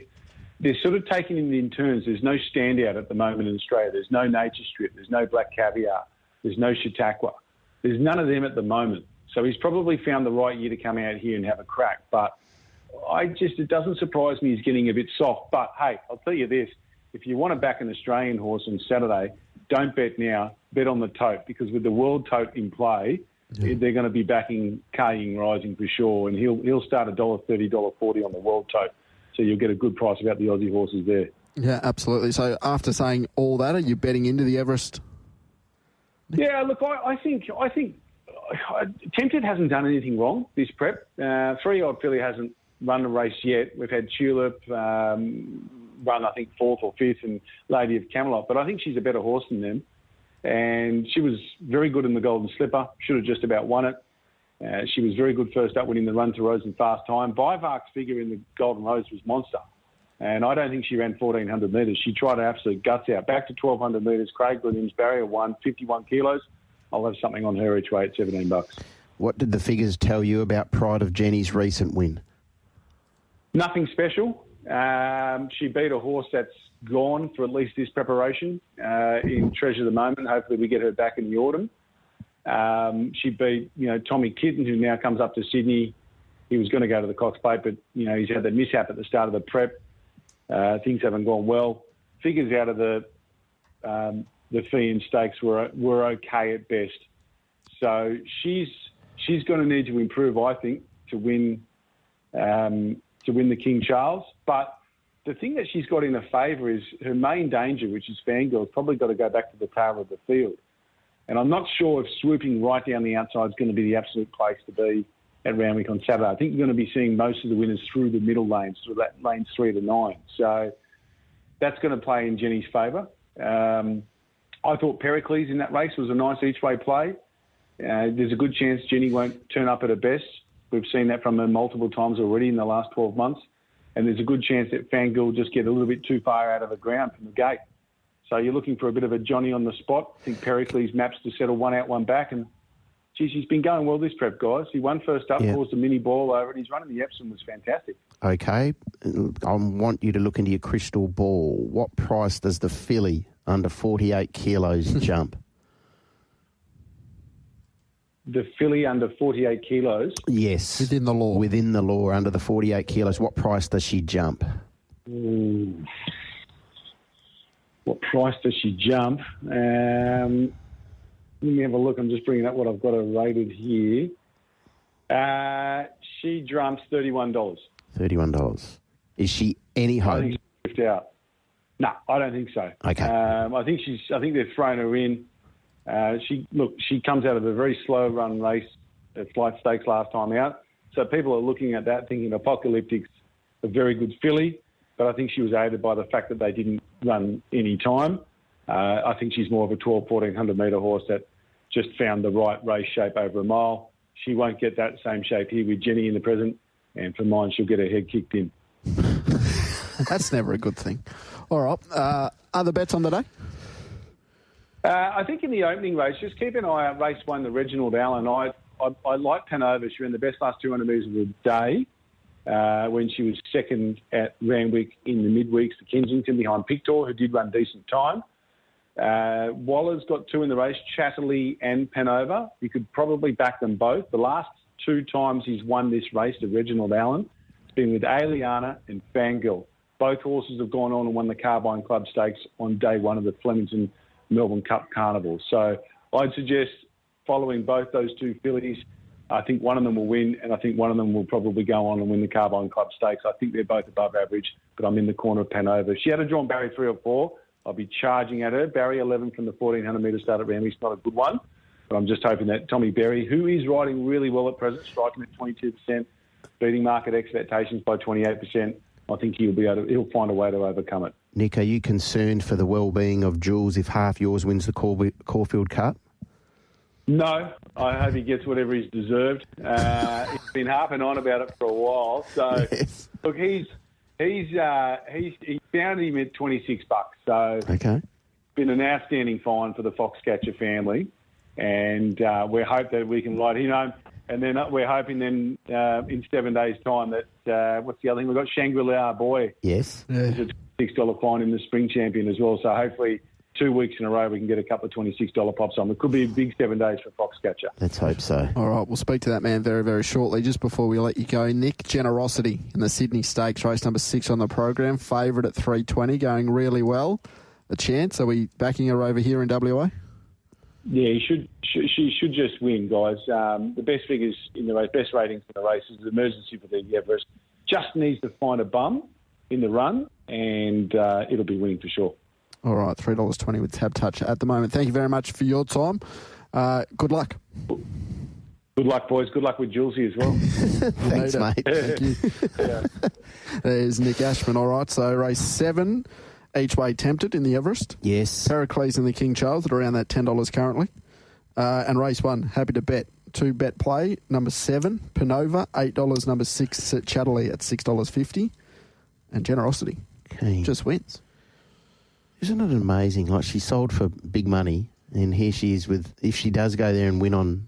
They're sort of taking it in turns. There's no standout at the moment in Australia. There's no Nature Strip. There's no Black Caviar. There's no Chautauqua. There's none of them at the moment. So he's probably found the right year to come out here and have a crack. But it doesn't surprise me he's getting a bit soft. But, hey, I'll tell you this. If you want to back an Australian horse on Saturday, don't bet now. Bet on the tote, because with the World Tote in play, they're going to be backing Kaying Rising for sure. And he'll start $1.30, $1.40 on the World Tote. So you'll get a good price about the Aussie horses there. Yeah, absolutely. So after saying all that, are you betting into the Everest? Yeah, look, I think Tempted hasn't done anything wrong this prep. 3-year-old filly hasn't run a race yet. We've had Tulip run, I think, 4th or 5th, and Lady of Camelot. But I think she's a better horse than them. And she was very good in the Golden Slipper. Should have just about won it. She was very good first up, winning the Run to Rose in fast time. Bivark's figure in the Golden Rose was monster. And I don't think she ran 1,400 metres. She tried her absolute guts out. Back to 1,200 metres. Craig Williams, barrier 1, 51 kilos. I'll have something on her each way at $17. What did the figures tell you about Pride of Jenny's recent win? Nothing special. She beat a horse that's gone for at least this preparation in Treasure of the Moment. Hopefully we get her back in the autumn. She beat, Tommy Kitten, who now comes up to Sydney. He was going to go to the Cox Plate, but, he's had the mishap at the start of the prep. Things haven't gone well. Figures out of the fee and stakes were okay at best. So she's going to need to improve, I think, to win the King Charles. But the thing that she's got in her favour is her main danger, which is Fangirl's probably got to go back to the tail of the field. And I'm not sure if swooping right down the outside is going to be the absolute place to be at Randwick on Saturday. I think you're going to be seeing most of the winners through the middle lanes, through that lanes 3 to 9. So that's going to play in Jenny's favour. I thought Pericles in that race was a nice each-way play. There's a good chance Jenny won't turn up at her best. We've seen that from her multiple times already in the last 12 months. And there's a good chance that Fangirl will just get a little bit too far out of the ground from the gate. So you're looking for a bit of a Johnny on the spot. I think Pericles maps to settle one out, one back. And, geez, he's been going well this prep, guys. He won first up, caused a mini ball over, and his run in the Epsom was fantastic. Okay. I want you to look into your crystal ball. What price does the filly under 48 kilos jump? The filly under 48 kilos? Yes. Within the law. Within the law, under the 48 kilos. What price does she jump? What price does she jump? Let me have a look. I'm just bringing up what I've got her rated here. She jumps $31. $31. Is she any hope? I think she's left out. No, I don't think so. Okay. I think they've thrown her in. She comes out of a very slow run race at Flight Stakes last time out. So people are looking at that thinking Apocalyptic's a very good filly, but I think she was aided by the fact that they didn't run any time. I think she's more of a 1,100 metre horse that just found the right race shape over a mile. She won't get that same shape here with Jenny in the present, and for mine, she'll get her head kicked in. That's never a good thing. All right. Other bets on the day? I think in the opening race, just keep an eye out. Race 1, the Reginald Allen. I like Panova. She ran the best last 200 metres of the day when she was second at Randwick in the midweeks to Kensington behind Pictor, who did run decent time. Waller's got 2 in the race, Chatterley and Panova. You could probably back them both. The last 2 times he's won this race, the Reginald Allen, it's been with Aliana and Fangirl. Both horses have gone on and won the Carbine Club Stakes on day 1 of the Flemington Melbourne Cup Carnival. So I'd suggest following both those 2 fillies. I think one of them will win, and I think one of them will probably go on and win the Carbine Club Stakes. I think they're both above average, but I'm in the corner of Panova. She had a drawn Barry 3 or 4. I'll be charging at her. Barry 11 from the 1,400 metre start at Randwick's not a good one, but I'm just hoping that Tommy Berry, who is riding really well at present, striking at 22%, beating market expectations by 28%, I think he'll find a way to overcome it. Nick, are you concerned for the well-being of Jules if half yours wins the Caulfield Cup? No, I hope he gets whatever he's deserved. He's been harping on about it for a while. So, yes. Look, he found him at $26. So, okay, been an outstanding find for the Foxcatcher family, and we hope that we can ride him home. And then we're hoping then in 7 days' time that what's the other thing? We've got Shangri-La Boy. Yes. It's a $6 fine in the Spring Champion as well. So hopefully 2 weeks in a row we can get a couple of $26 pops on. It could be a big 7 days for Foxcatcher. Let's hope so. All right, we'll speak to that man very, very shortly. Just before we let you go, Nick, Generosity in the Sydney Stakes, race number 6 on the program, favourite at $3.20, going really well. A chance? Are we backing her over here in WA? Yeah, she should just win, guys. The best figures in the race, best ratings in the race is the Emergency for the Everest. Just needs to find a bum in the run, and it'll be winning for sure. All right, $3.20 with Tab Touch at the moment. Thank you very much for your time. Good luck. Good luck, boys. Good luck with Julesy as well. Thanks, mate. Thank you. Yeah. There's Nick Ashman. All right, so race 7. Each way tempted in the Everest. Yes. Pericles and the King Charles at around that $10 currently. And race 1, happy to bet. 2 bet play, number 7, Panova, $8, number 6 at Chatterley at $6.50. And Generosity just wins. Isn't it amazing? Like, she sold for big money, and here she is with, if she does go there and win on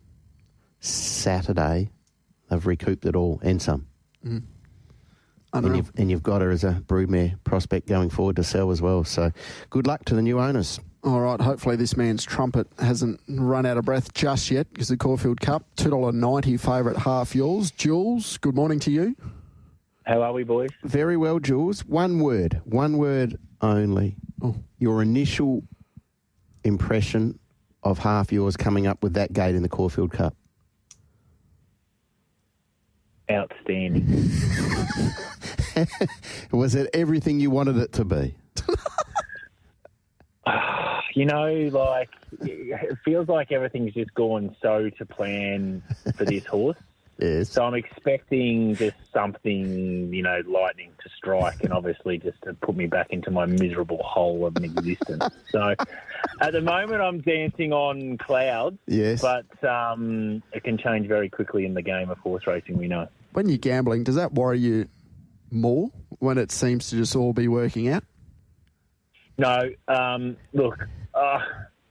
Saturday, they've recouped it all and some. Mm. And you've got her as a broodmare prospect going forward to sell as well. So good luck to the new owners. All right, hopefully this man's trumpet hasn't run out of breath just yet, because the Caulfield Cup, $2.90 favourite, half yours. Jules, good morning to you. How are we, boys? Very well, Jules. One word only. Oh. Your initial impression of half yours coming up with that gate in the Caulfield Cup. Outstanding. Was it everything you wanted it to be? You know, like, it feels like everything's just gone so to plan for this horse. Yes. So I'm expecting just something, lightning to strike and obviously just to put me back into my miserable hole of an existence. So at the moment I'm dancing on clouds, Yes. but it can change very quickly in the game of horse racing, we know. When you're gambling, does that worry you more when it seems to just all be working out? No, look,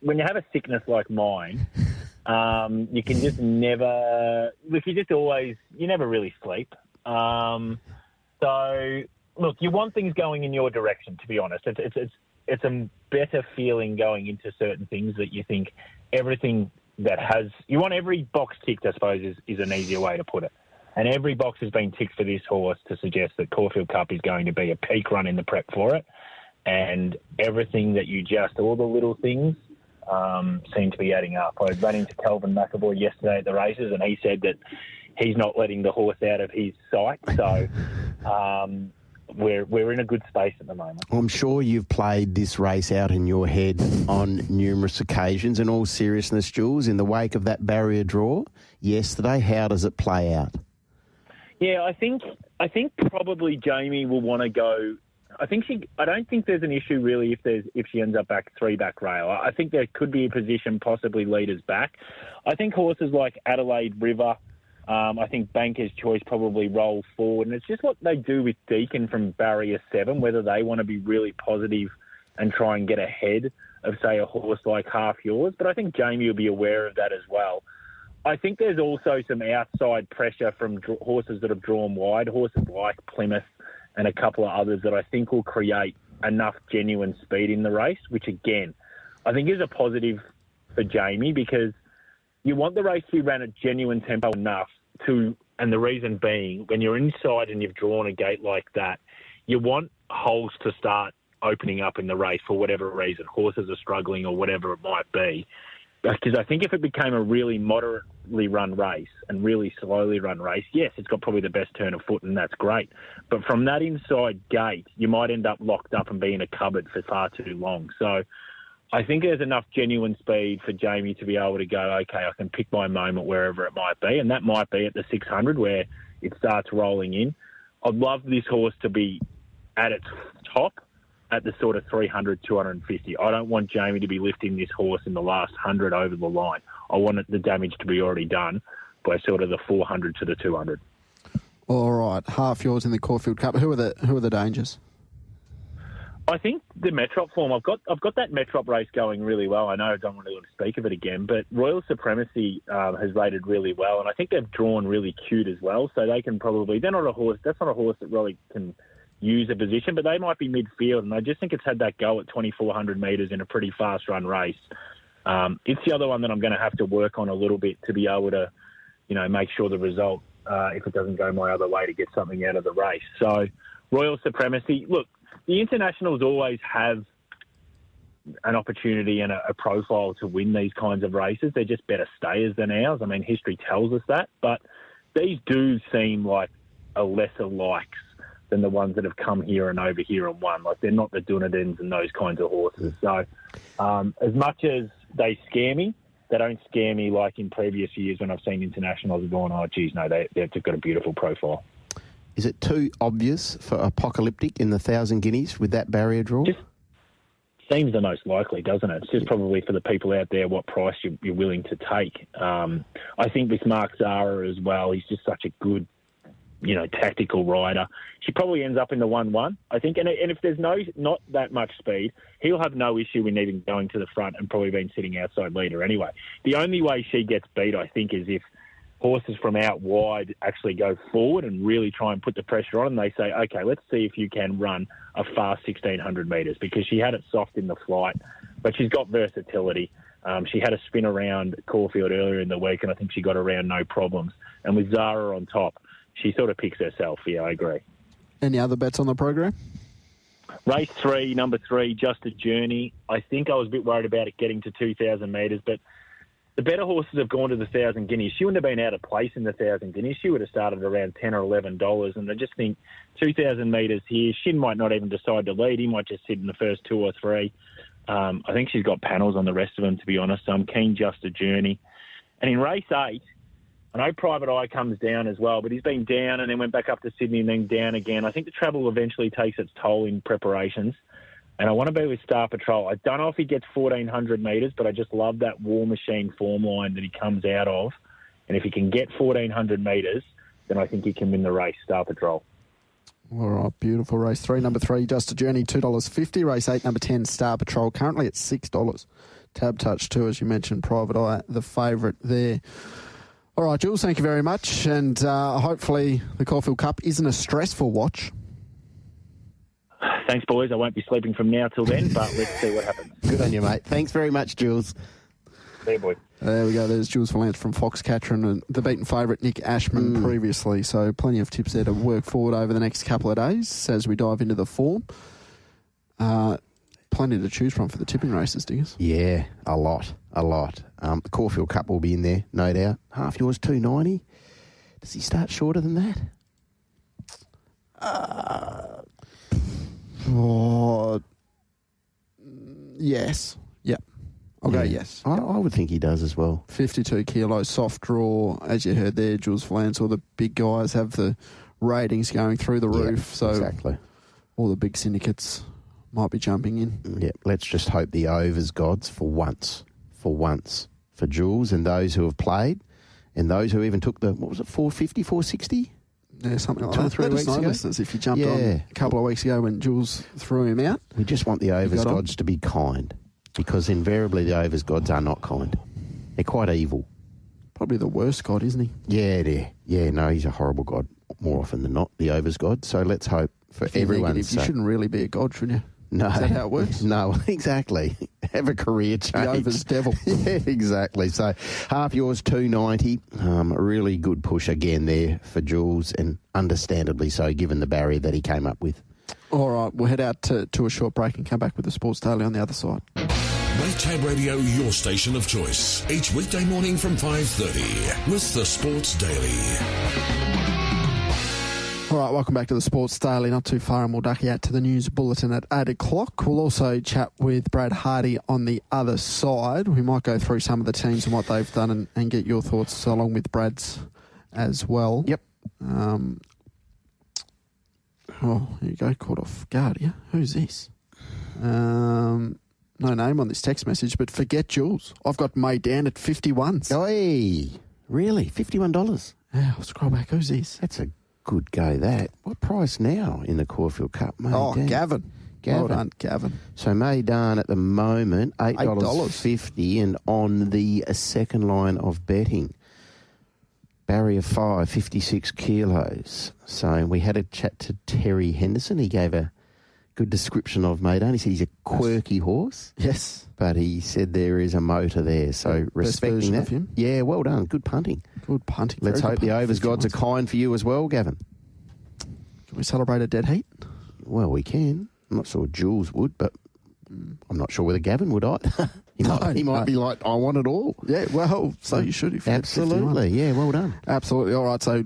when you have a sickness like mine, you can just never. Look, you never really sleep. So, look, you want things going in your direction. To be honest, it's a better feeling going into certain things that you think everything that has. You want every box ticked, I suppose, is an easier way to put it. And every box has been ticked for this horse to suggest that Caulfield Cup is going to be a peak run in the prep for it. And everything that all the little things seem to be adding up. I ran into Kelvin McAvoy yesterday at the races, and he said that he's not letting the horse out of his sight. So we're in a good space at the moment. I'm sure you've played this race out in your head on numerous occasions. In all seriousness, Jules, in the wake of that barrier draw yesterday, how does it play out? Yeah, I think probably Jamie will want to go. I don't think there's an issue really if she ends up back 3-back rail. I think there could be a position possibly leaders back. I think horses like Adelaide River, I think Banker's Choice probably roll forward, and it's just what they do with Deacon from barrier 7, whether they want to be really positive and try and get ahead of, say, a horse like Half Yours. But I think Jamie will be aware of that as well. I think there's also some outside pressure from horses that have drawn wide, horses like Plymouth and a couple of others that I think will create enough genuine speed in the race, which, again, I think is a positive for Jamie because you want the race to be ran at genuine tempo enough to, and the reason being, when you're inside and you've drawn a gate like that, you want holes to start opening up in the race for whatever reason. Horses are struggling or whatever it might be. Because I think if it became a really moderately run race and really slowly run race, yes, it's got probably the best turn of foot and that's great. But from that inside gate, you might end up locked up and be in a cupboard for far too long. So I think there's enough genuine speed for Jamie to be able to go, okay, I can pick my moment wherever it might be. And that might be at the 600 where it starts rolling in. I'd love this horse to be at its top at the sort of 300, 250. I don't want Jamie to be lifting this horse in the last 100 over the line. I want the damage to be already done by sort of the 400 to the 200. All right, Half Yours in the Caulfield Cup. Who are the dangers? I think the Metrop form. I've got that Metrop race going really well. I know I don't really want to speak of it again, but Royal Supremacy has rated really well, and I think they've drawn really cute as well. So they can probably. They're not a horse. That's not a horse that really can use a position, but they might be midfield, and I just think it's had that go at 2,400 metres in a pretty fast-run race. It's the other one that I'm going to have to work on a little bit to be able to, make sure the result, if it doesn't go my other way, to get something out of the race. So, Royal Supremacy. Look, the internationals always have an opportunity and a profile to win these kinds of races. They're just better stayers than ours. I mean, history tells us that, but these do seem like a lesser likes than the ones that have come here and over here and won. Like, they're not the Dunedins and those kinds of horses. So as much as they scare me, they don't scare me like in previous years when I've seen internationals going, oh, geez, no, they've got a beautiful profile. Is it too obvious for Apocalyptic in the 1,000 guineas with that barrier draw? Just seems the most likely, doesn't it? It's just probably for the people out there what price you're willing to take. I think with Mark Zara as well, he's just such a good, tactical rider. She probably ends up in the 1-1, I think. And if there's not that much speed, he'll have no issue in even going to the front and probably been sitting outside leader anyway. The only way she gets beat, I think, is if horses from out wide actually go forward and really try and put the pressure on, and they say, okay, let's see if you can run a fast 1,600 metres, because she had it soft in the flight, but she's got versatility. She had a spin around Caulfield earlier in the week, and I think she got around no problems. And with Zara on top, she sort of picks herself. Yeah, I agree. Any other bets on the program? Race 3, number 3, Just a Journey. I think I was a bit worried about it getting to 2,000 metres, but the better horses have gone to the 1,000 guineas. She wouldn't have been out of place in the 1,000 guineas. She would have started around $10 or $11, and I just think 2,000 metres here. Shin might not even decide to lead. He might just sit in the first 2 or 3. I think she's got panels on the rest of them, to be honest, so I'm keen Just a Journey. And in race 8, I know Private Eye comes down as well, but he's been down and then went back up to Sydney and then down again. I think the travel eventually takes its toll in preparations. And I want to be with Star Patrol. I don't know if he gets 1,400 metres, but I just love that War Machine form line that he comes out of. And if he can get 1,400 metres, then I think he can win the race, Star Patrol. All right, beautiful. Race 3, number 3, Just a Journey, $2.50. Race 8, number 10, Star Patrol, currently at $6. Tab Touch 2, as you mentioned, Private Eye, the favourite there. All right, Jules, thank you very much. And hopefully the Caulfield Cup isn't a stressful watch. Thanks, boys. I won't be sleeping from now till then, but let's see what happens. Good on you, mate. Thanks very much, Jules. See you, boy. There we go. There's Jules Vallance from Foxcatcher and the beaten favourite Nick Ashman previously. So plenty of tips there to work forward over the next couple of days as we dive into the form. Plenty to choose from for the tipping races, Diggers. Yeah, a lot. The Caulfield Cup will be in there, no doubt. Half yours, $2.90. Does he start shorter than that? Yes. Yep. I'll go yes. I would think he does as well. 52 kilos, soft draw. As you heard there, Jules Vallance, all the big guys have the ratings going through the roof. So exactly. All the big syndicates might be jumping in. Yeah, let's just hope the overs gods for once, for Jules and those who have played and those who even took the, 450, 460? Yeah, something like 2 or that. 3 Let us weeks know, ago. listeners, if you jumped on a couple of weeks ago when Jules threw him out. We just want the overs gods to be kind, because invariably the overs gods are not kind. They're quite evil. Probably the worst god, isn't he? Yeah, no, he's a horrible god more often than not, the overs god. So let's hope for everyone's sake. You shouldn't really be a god, should you? No. Is that how it works? No, exactly. Have a career change. The overs devil. Yeah, exactly. So half yours, $2.90. A really good push again there for Jules, and understandably so, given the barrier that he came up with. All right, we'll head out to a short break and come back with the Sports Daily on the other side. Make Tab Radio your station of choice each weekday morning from 5:30 with the Sports Daily. All right, welcome back to the Sports Daily. Not too far, and we'll duck you out to the news bulletin at 8 o'clock. We'll also chat with Brad Hardy on the other side. We might go through some of the teams and what they've done and get your thoughts along with Brad's as well. Yep. Here you go, caught off guard here. Who's this? No name on this text message, but forget Jules. I've got May down at 51s. Oi, really? $51? Yeah, I'll scroll back. Who's this? That's a good go, that. What price now in the Caulfield Cup, mate? Gavin. Well done, Gavin. So Maidan at the moment, $8.50, and on the second line of betting, barrier 5, 56 kilos. So we had a chat to Terry Henderson. He gave a good description of Maidan. He said he's a quirky horse. Yes. But he said there is a motor there, so respecting that. Of him. Yeah, well done. Good punting. Good punting. Let's hope the overs gods are kind for you as well, Gavin. Can we celebrate a dead heat? Well, we can. I'm not sure Jules would, but I'm not sure whether Gavin would either. he might be like, I want it all. Yeah, well, so you should. If you're absolutely, yeah, well done. Absolutely. All right, so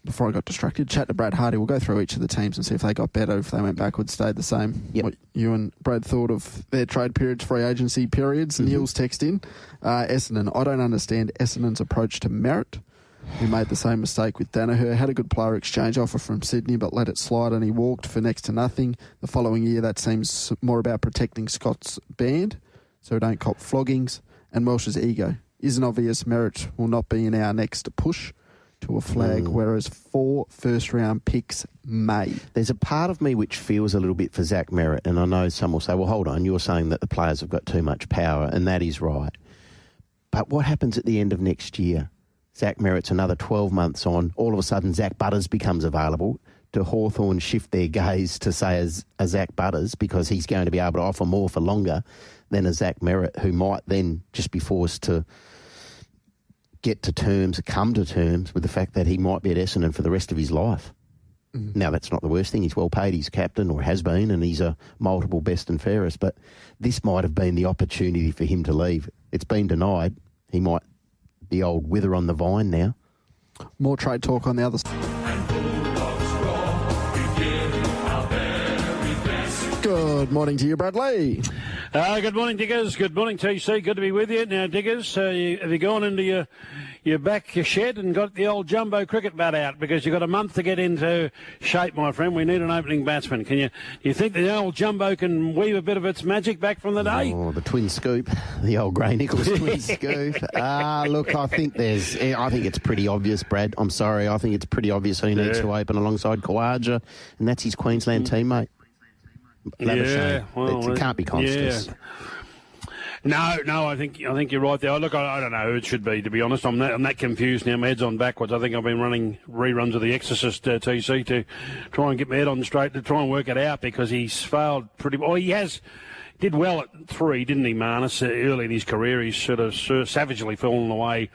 before I got distracted, chat to Brad Hardy. We'll go through each of the teams and see if they got better, if they went backwards, stayed the same. Yep. What you and Brad thought of their trade periods, free agency periods. Neil's text in. Essendon. I don't understand Essendon's approach to merit. We made the same mistake with Danaher. Had a good player exchange offer from Sydney, but let it slide and he walked for next to nothing. The following year, that seems more about protecting Scott's band, so we don't cop floggings. And Welsh's ego. Isn't obvious merit will not be in our next push to a flag, whereas 4 first-round picks may. There's a part of me which feels a little bit for Zach Merritt, and I know some will say, well, hold on, you're saying that the players have got too much power, and that is right. But what happens at the end of next year? Zach Merritt's another 12 months on. All of a sudden, Zach Butters becomes available. Do Hawthorn shift their gaze to say a Zach Butters because he's going to be able to offer more for longer than a Zach Merritt, who might then just be forced to come to terms with the fact that he might be at Essendon for the rest of his life. Now, that's not the worst thing. He's well paid. He's captain, or has been, and he's a multiple best and fairest. But this might have been the opportunity for him to leave. It's been denied. He might be old wither on the vine now. More trade talk on the other side. Good morning to you, Bradley. Good morning, Diggers. Good morning, TC. Good to be with you. Now, Diggers, have you gone into you back your shed and got the old jumbo cricket bat out because you've got a month to get into shape, my friend. We need an opening batsman. You think the old jumbo can weave a bit of its magic back from the day? Oh, the twin scoop, the old Grey Nichols twin scoop. Look, I think it's pretty obvious, Brad. I'm sorry. I think it's pretty obvious he needs to open alongside Khawaja, and that's his Queensland teammate. It can't be Constance. Yeah. No, I think you're right there. Look, I don't know who it should be, to be honest. I'm that confused now. My head's on backwards. I think I've been running reruns of The Exorcist TC to try and get my head on straight, to try and work it out, because he's failed pretty well. He did well at 3, didn't he, Marnus? Early in his career, he's sort of savagely fallen away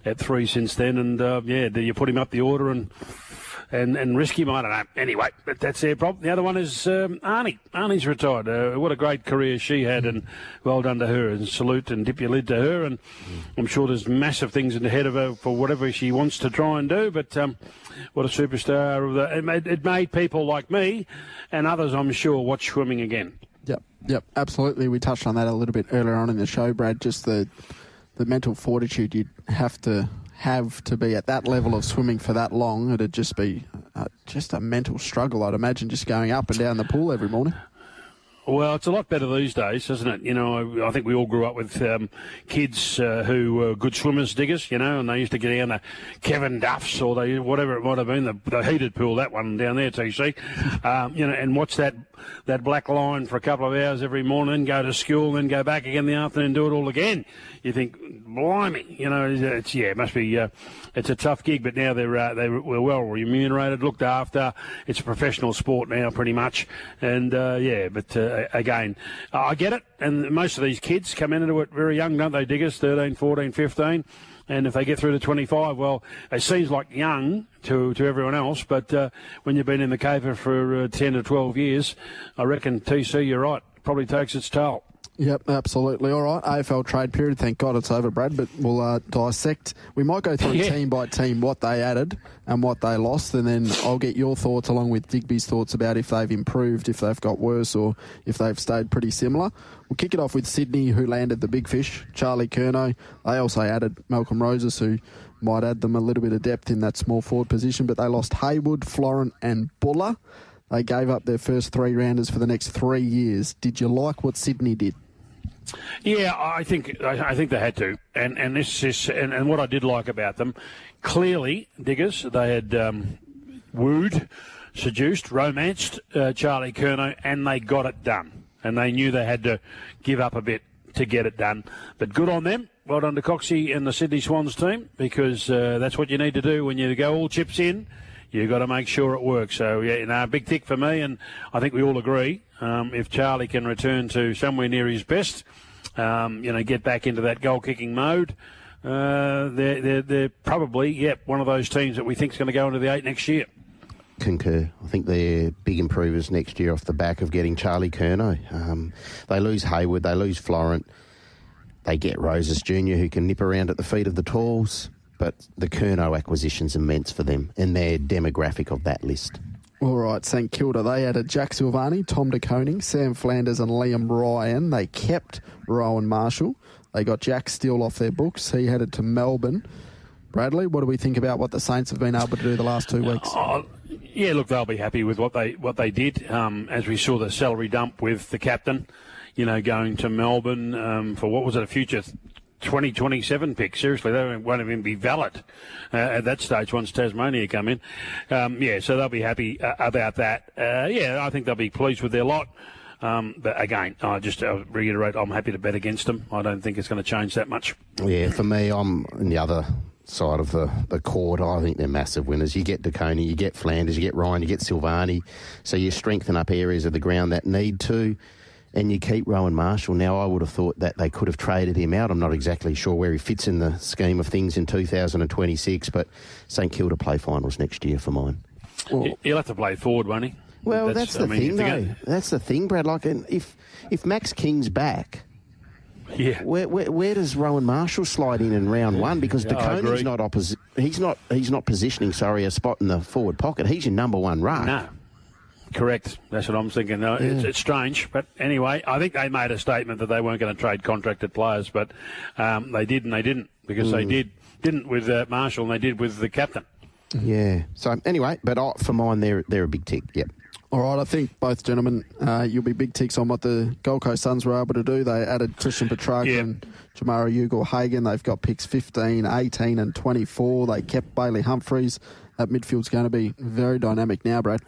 at 3 since then. And, do you put him up the order and risk him? I don't know. Anyway, but that's their problem. The other one is Arnie. Arnie's retired. What a great career she had, and well done to her. And salute and dip your lid to her. And I'm sure there's massive things ahead of her for whatever she wants to try and do. But what a superstar. It made people like me and others, I'm sure, watch swimming again. Yep, absolutely. We touched on that a little bit earlier on in the show, Brad. Just the mental fortitude you'd have to be at that level of swimming for that long. It'd just be just a mental struggle, I'd imagine, just going up and down the pool every morning. Well, it's a lot better these days, isn't it? You know, I think we all grew up with kids who were good swimmers, diggers, and they used to get down to Kevin Duff's or whatever it might have been, the heated pool, that one down there, TC, and watch that black line for a couple of hours every morning, go to school, then go back again in the afternoon and do it all again. You think, blimey, it must be, it's a tough gig, but now they're well remunerated, looked after. It's a professional sport now, pretty much, and again, I get it, and most of these kids come into it very young, don't they, diggers, 13, 14, 15, and if they get through to 25, well, it seems like young to everyone else, but when you've been in the caper for 10 to 12 years, I reckon, TC, you're right, probably takes its toll. Yep, absolutely. All right, AFL trade period. Thank God it's over, Brad, but we'll dissect. We might go through team by team what they added and what they lost, and then I'll get your thoughts along with Digby's thoughts about if they've improved, if they've got worse, or if they've stayed pretty similar. We'll kick it off with Sydney, who landed the big fish, Charlie Curnow. They also added Malcolm Roses, who might add them a little bit of depth in that small forward position, but they lost Haywood, Florent and Buller. They gave up their first 3-rounders for the next 3 years. Did you like what Sydney did? Yeah, I think they had to, and this is and what I did like about them, clearly, diggers, they had wooed, seduced, romanced Charlie Curnow, and they got it done, and they knew they had to give up a bit to get it done. But good on them. Well done to Coxie and the Sydney Swans team, because that's what you need to do when you go all chips in. You've got to make sure it works. So, big tick for me, and I think we all agree. If Charlie can return to somewhere near his best, get back into that goal-kicking mode, they're probably, one of those teams that we think is going to go into the 8 next year. Concur. I think they're big improvers next year off the back of getting Charlie Curnow. They lose Haywood, they lose Florent, they get Roses Jr., who can nip around at the feet of the talls. But the Curnow acquisition's immense for them, and their demographic of that list. All right, St Kilda, they added Jack Silvani, Tom de Koning, Sam Flanders and Liam Ryan. They kept Rowan Marshall. They got Jack Steele off their books. He headed to Melbourne. Bradley, what do we think about what the Saints have been able to do the last 2 weeks? Look, they'll be happy with what they did. As we saw the salary dump with the captain, going to Melbourne for what was it, a future 2027 pick. Seriously, they won't even be valid at that stage once Tasmania come in. So they'll be happy about that. I think they'll be pleased with their lot. But again, I just reiterate, I'm happy to bet against them. I don't think it's going to change that much. Yeah, for me, I'm on the other side of the court. I think they're massive winners. You get de Koning, you get Flanders, you get Ryan, you get Silvani. So you strengthen up areas of the ground that need to. And you keep Rowan Marshall. Now, I would have thought that they could have traded him out. I'm not exactly sure where he fits in the scheme of things in 2026, but St Kilda play finals next year for mine. He'll have to play forward, won't he? Well, that's the thing, though. That's the thing, Brad. Like, if Max King's back, where does Rowan Marshall slide in round one? Because de Koning's not he's not positioning. A spot in the forward pocket. He's your number one ruck. No. Correct. That's what I'm thinking. It's strange. But anyway, I think they made a statement that they weren't going to trade contracted players, but they did and they didn't, because they did didn't with Marshall, and they did with the captain. Yeah. So anyway, but for mine, they're a big tick. Yep. All right, I think both gentlemen, you'll be big ticks on what the Gold Coast Suns were able to do. They added Christian Petrarca and Jamara Ugle-Hagan. They've got picks 15, 18 and 24. They kept Bailey Humphries. That midfield's going to be very dynamic now, Brad.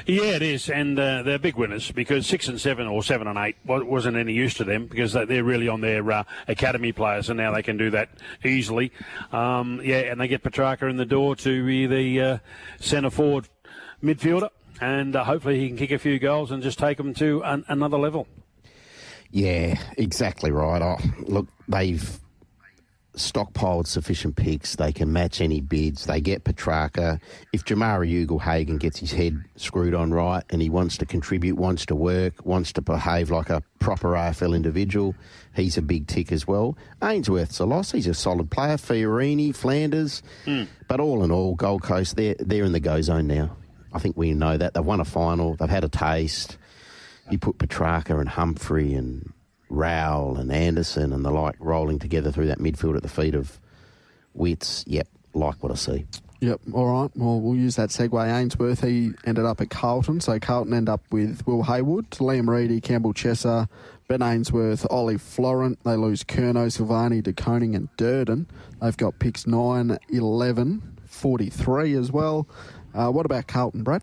Yeah, it is, and they're big winners because 6 and 7 or 7 and 8 wasn't any use to them because they're really on their academy players, and now they can do that easily. And they get Petrarca in the door to be the centre forward midfielder, and hopefully he can kick a few goals and just take them to another level. Yeah, exactly right. Look, they've stockpiled sufficient picks. They can match any bids. They get Petrarca. If Jamara Ugle-Hagan gets his head screwed on right and he wants to contribute, wants to work, wants to behave like a proper AFL individual, he's a big tick as well. Ainsworth's a loss. He's a solid player. Fiorini, Flanders. But all in all, Gold Coast, they're in the go zone now. I think we know that. They've won a final. They've had a taste. You put Petrarca and Humphrey and Rowell and Anderson and the like rolling together through that midfield at the feet of Witts. Yep, like what I see. Yep, all right. Well, we'll use that segue. Ainsworth, he ended up at Carlton, so Carlton end up with Will Haywood, Liam Reedy, Campbell Chesser, Ben Ainsworth, Ollie Florent. They lose Curnow, Silvani, De Koning and Durden. They've got picks 9, 11, 43 as well. What about Carlton, Brad?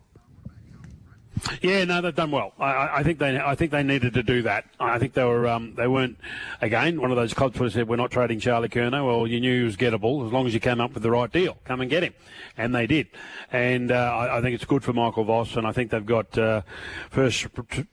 Yeah, no, they've done well. I think they needed to do that. I think they weren't, again, one of those clubs who said we're not trading Charlie Curnow. Well, you knew he was gettable as long as you came up with the right deal. Come and get him, and they did. And I think it's good for Michael Voss, and I think they've got first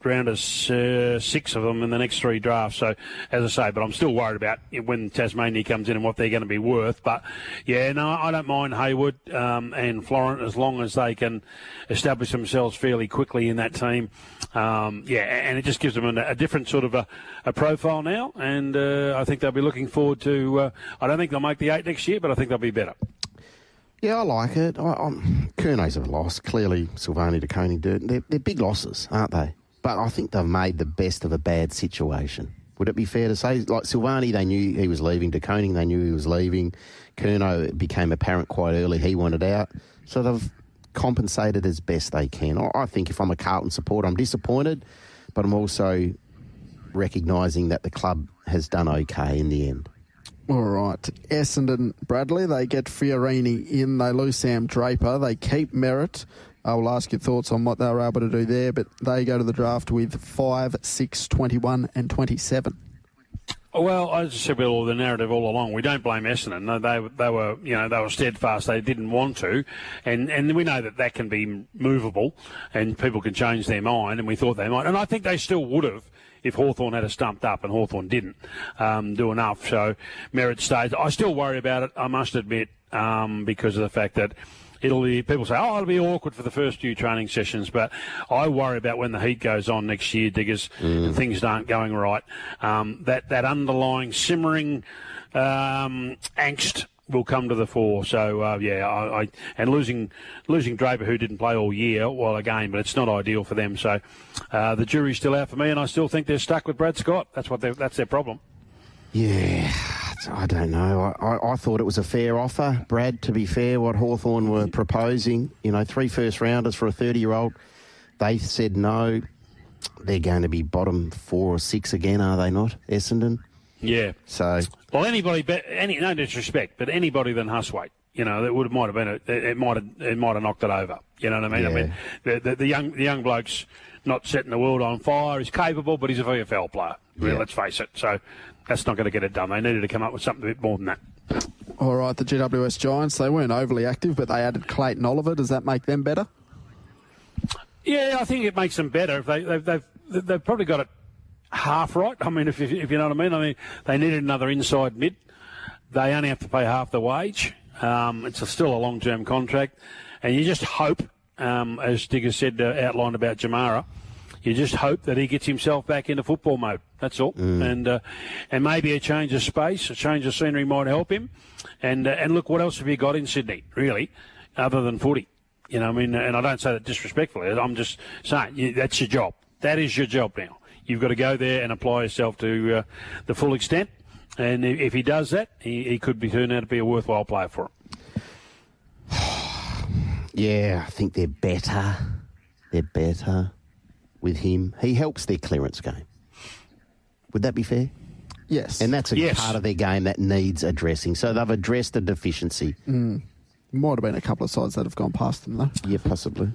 rounders 6 of them in the next 3 drafts. So as I say, but I'm still worried about when Tasmania comes in and what they're going to be worth. But yeah, no, I don't mind Haywood and Florent as long as they can establish themselves fairly quickly in that team. And it just gives them a different sort of a profile now, and I think they'll be looking forward to I don't think they'll make the 8 next year, but I think they'll be better. Yeah, I like it. Curnow's a loss. Clearly, Silvani, De Koning, Durden, they're big losses, aren't they? But I think they've made the best of a bad situation. Would it be fair to say? Like Silvani, they knew he was leaving. De Koning, they knew he was leaving. Curnow, it became apparent quite early he wanted out. So they've compensated as best they can. I think if I'm a Carlton supporter, I'm disappointed, but I'm also recognising that the club has done okay in the end. All right. Essendon, Bradley, they get Fiorini in. They lose Sam Draper. They keep Merritt. I will ask your thoughts on what they were able to do there, but they go to the draft with 5, 6, 21 and 27. Well, I just said all the narrative all along. We don't blame Essendon. They were steadfast. They didn't want to, and we know that can be movable, and people can change their mind. And we thought they might, and I think they still would have if Hawthorn had stumped up, and Hawthorn didn't do enough. So Merritt stays. I still worry about it, I must admit, because of the fact that people say, it'll be awkward for the first few training sessions, but I worry about when the heat goes on next year, Diggers, and things aren't going right. That underlying simmering angst will come to the fore. So, and losing Draper, who didn't play all year, well, again, but it's not ideal for them. So the jury's still out for me, and I still think they're stuck with Brad Scott. That's their problem. Yeah, I don't know. I thought it was a fair offer, Brad, to be fair, what Hawthorn were proposing. 3 first-rounders for a 30-year-old. They said no. They're going to be bottom 4 or 6 again, are they not, Essendon? Yeah. So, well, no disrespect, but anybody than Huswaite, that might have been it might have knocked it over. You know what I mean? Yeah. I mean, the young bloke's not setting the world on fire. He's capable, but he's a VFL player. Yeah. Let's face it. So that's not going to get it done. They needed to come up with something a bit more than that. All right, the GWS Giants, they weren't overly active, but they added Clayton Oliver. Does that make them better? Yeah, I think it makes them better. They've probably got it half right. I mean, if you know what I mean. I mean, they needed another inside mid. They only have to pay half the wage. It's still a long-term contract. And you just hope, as Digger said, outlined about Jamara, you just hope that he gets himself back into football mode. That's all. And maybe a change of space, a change of scenery might help him. And look, what else have you got in Sydney, really, other than footy? I mean, and I don't say that disrespectfully. I'm just saying that's your job. That is your job now. You've got to go there and apply yourself to the full extent. And if he does that, he could turn out to be a worthwhile player for him. Yeah, I think they're better. They're better with him. He helps their clearance game. Would that be fair? Yes. And that's a part of their game that needs addressing. So they've addressed a deficiency. Might have been a couple of sides that have gone past them, though. Yeah, possibly.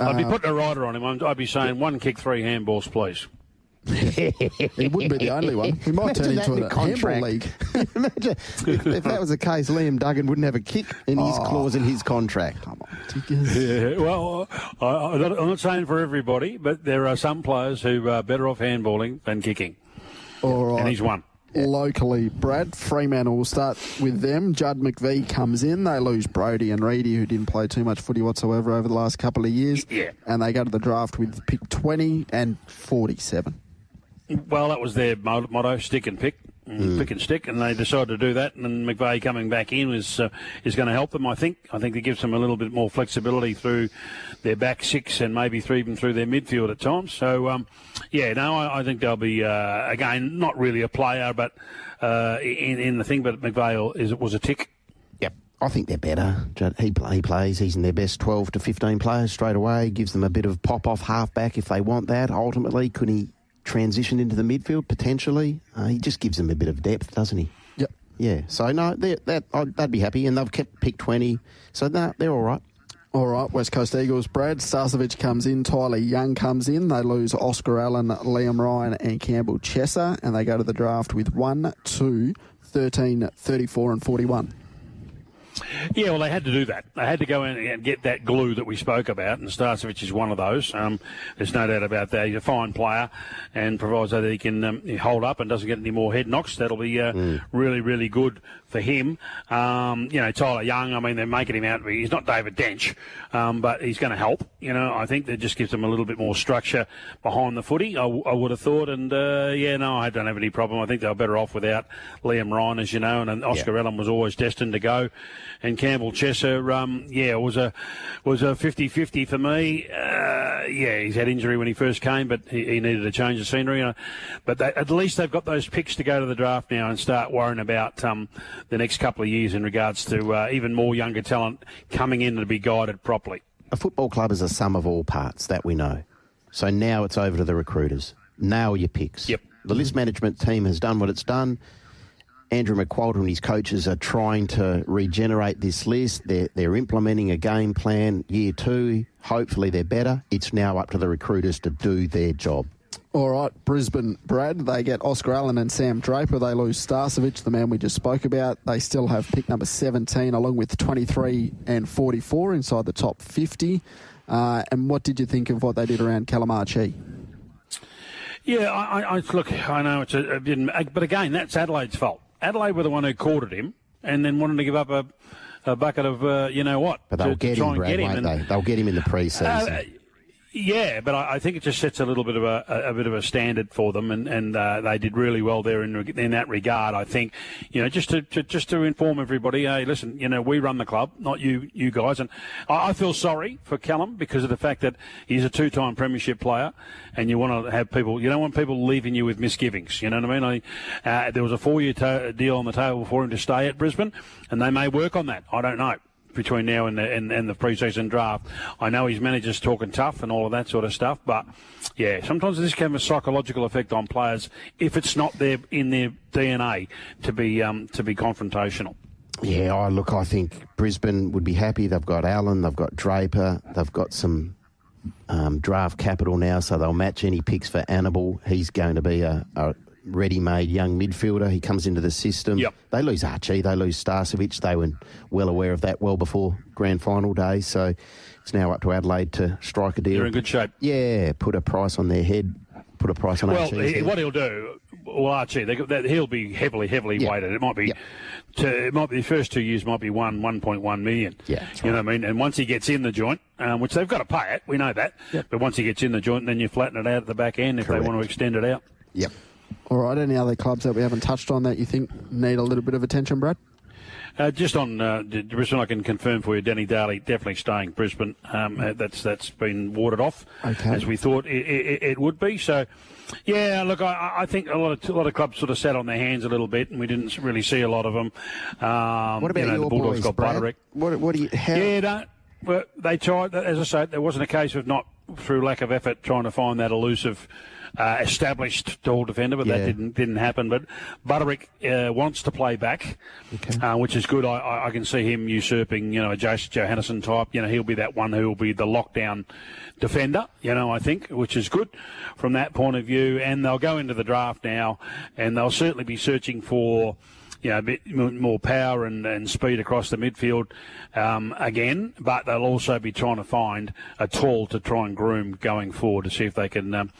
I'd be putting a rider on him. I'd be saying 1 kick, 3 handballs, please. He wouldn't be the only one. He might turn into a handball league. Imagine if that was the case, Liam Duggan wouldn't have a kick in his clause in his contract. Come on, Dickens. Yeah, well, I'm not saying for everybody, but there are some players who are better off handballing than kicking. All right. And he's one. Locally, Brad, Fremantle will start with them. Judd McVie comes in. They lose Brodie and Reedy, who didn't play too much footy whatsoever over the last couple of years. Yeah. And they go to the draft with pick 20 and 47. Well, that was their motto, stick and pick. Pick and stick, and they decided to do that. And McVeigh coming back in is going to help them. I think it gives them a little bit more flexibility through their back six and maybe even through their midfield at times. So I think they'll be again not really a player, but in the thing. But McVeigh was a tick. Yep, I think they're better. He plays. He's in their best 12 to 15 players straight away. Gives them a bit of pop off halfback if they want that. Ultimately, could he transition into the midfield potentially? He just gives them a bit of depth, doesn't he? Yep. Yeah. So no, they'd be happy, and they've kept pick 20. So they're all right. All right, West Coast Eagles, Brad. Starcevich comes in, Tyler Young comes in. They lose Oscar Allen, Liam Ryan and Campbell Chesser, and they go to the draft with 1, 2, 13, 34 and 41. Yeah, well, they had to do that. They had to go in and get that glue that we spoke about, and Starcevich is one of those. There's no doubt about that. He's a fine player, and provides that he can hold up and doesn't get any more head knocks. That'll be really, really good for him. Tyler Young, I mean, they're making him out to be, he's not David Dench, but he's going to help. I think that just gives them a little bit more structure behind the footy, I would have thought. And, I don't have any problem. I think they were better off without Liam Ryan, as you know, and Oscar Allen was always destined to go. And Campbell Chesser, was a 50-50 for me. He's had injury when he first came, but he needed a change of scenery. But at least they've got those picks to go to the draft now and start worrying about the next couple of years in regards to even more younger talent coming in to be guided properly. A football club is a sum of all parts, that we know. So now it's over to the recruiters. Nail your picks. Yep. The list management team has done what it's done. Andrew McQualter and his coaches are trying to regenerate this list. They're implementing a game plan year 2. Hopefully they're better. It's now up to the recruiters to do their job. All right, Brisbane, Brad, they get Oscar Allen and Sam Draper. They lose Starcevich, the man we just spoke about. They still have pick number 17 along with 23 and 44 inside the top 50. And what did you think of what they did around Calamachi? Yeah, I look, I know but again, that's Adelaide's fault. Adelaide were the one who courted him and then wanted to give up a bucket of, you know what. But they'll get him, Brad, won't they? They'll get him in the pre-season. Yeah, but I think it just sets a little bit of a standard for them, and they did really well there in that regard. I think, just to inform everybody, hey, listen, we run the club, not you guys, and I feel sorry for Callum because of the fact that he's a 2-time premiership player, and you want to have people, you don't want people leaving you with misgivings. You know what I mean? There was a 4-year deal on the table for him to stay at Brisbane, and they may work on that. I don't know. Between now and the pre-season draft. I know his manager's talking tough and all of that sort of stuff, but yeah, sometimes this can have a psychological effect on players if it's not in their DNA to be confrontational. Yeah, I think Brisbane would be happy. They've got Allen, they've got Draper, they've got some draft capital now, so they'll match any picks for Annabelle. He's going to be a ready-made young midfielder. He comes into the system. Yep. They lose Archie, they lose Starcevich. They were well aware of that well before grand final day, so it's now up to Adelaide to strike a deal. They're in good shape. Yeah, put a price on their head, put a price on Archie's head. What he'll do, Archie, he'll be heavily weighted. It might be, the first 2 years might be 1.1 million. Yeah, you know what I mean? And once he gets in the joint, which they've got to pay it, we know that. Yep. But once he gets in the joint, then you flatten it out at the back end if they want to extend it out. Yep. All right, any other clubs that we haven't touched on that you think need a little bit of attention, Brad? Just on Brisbane, I can confirm for you, Danny Daly definitely staying Brisbane. That's been warded off, as we thought it would be. So, yeah, look, I think a lot of clubs sort of sat on their hands a little bit, and we didn't really see a lot of them. What about your the Bulldogs boys, got Brad? Butterick. What do you? How? Yeah, well, they tried. As I say, there wasn't a case of not through lack of effort trying to find that elusive, established tall defender, but that didn't happen. But Butterick wants to play back, which is good. I can see him usurping, a Jason Johannesson type. He'll be that one who will be the lockdown defender, I think, which is good from that point of view. And they'll go into the draft now, and they'll certainly be searching for a bit more power and speed across the midfield again, but they'll also be trying to find a tall to try and groom going forward to see if they can,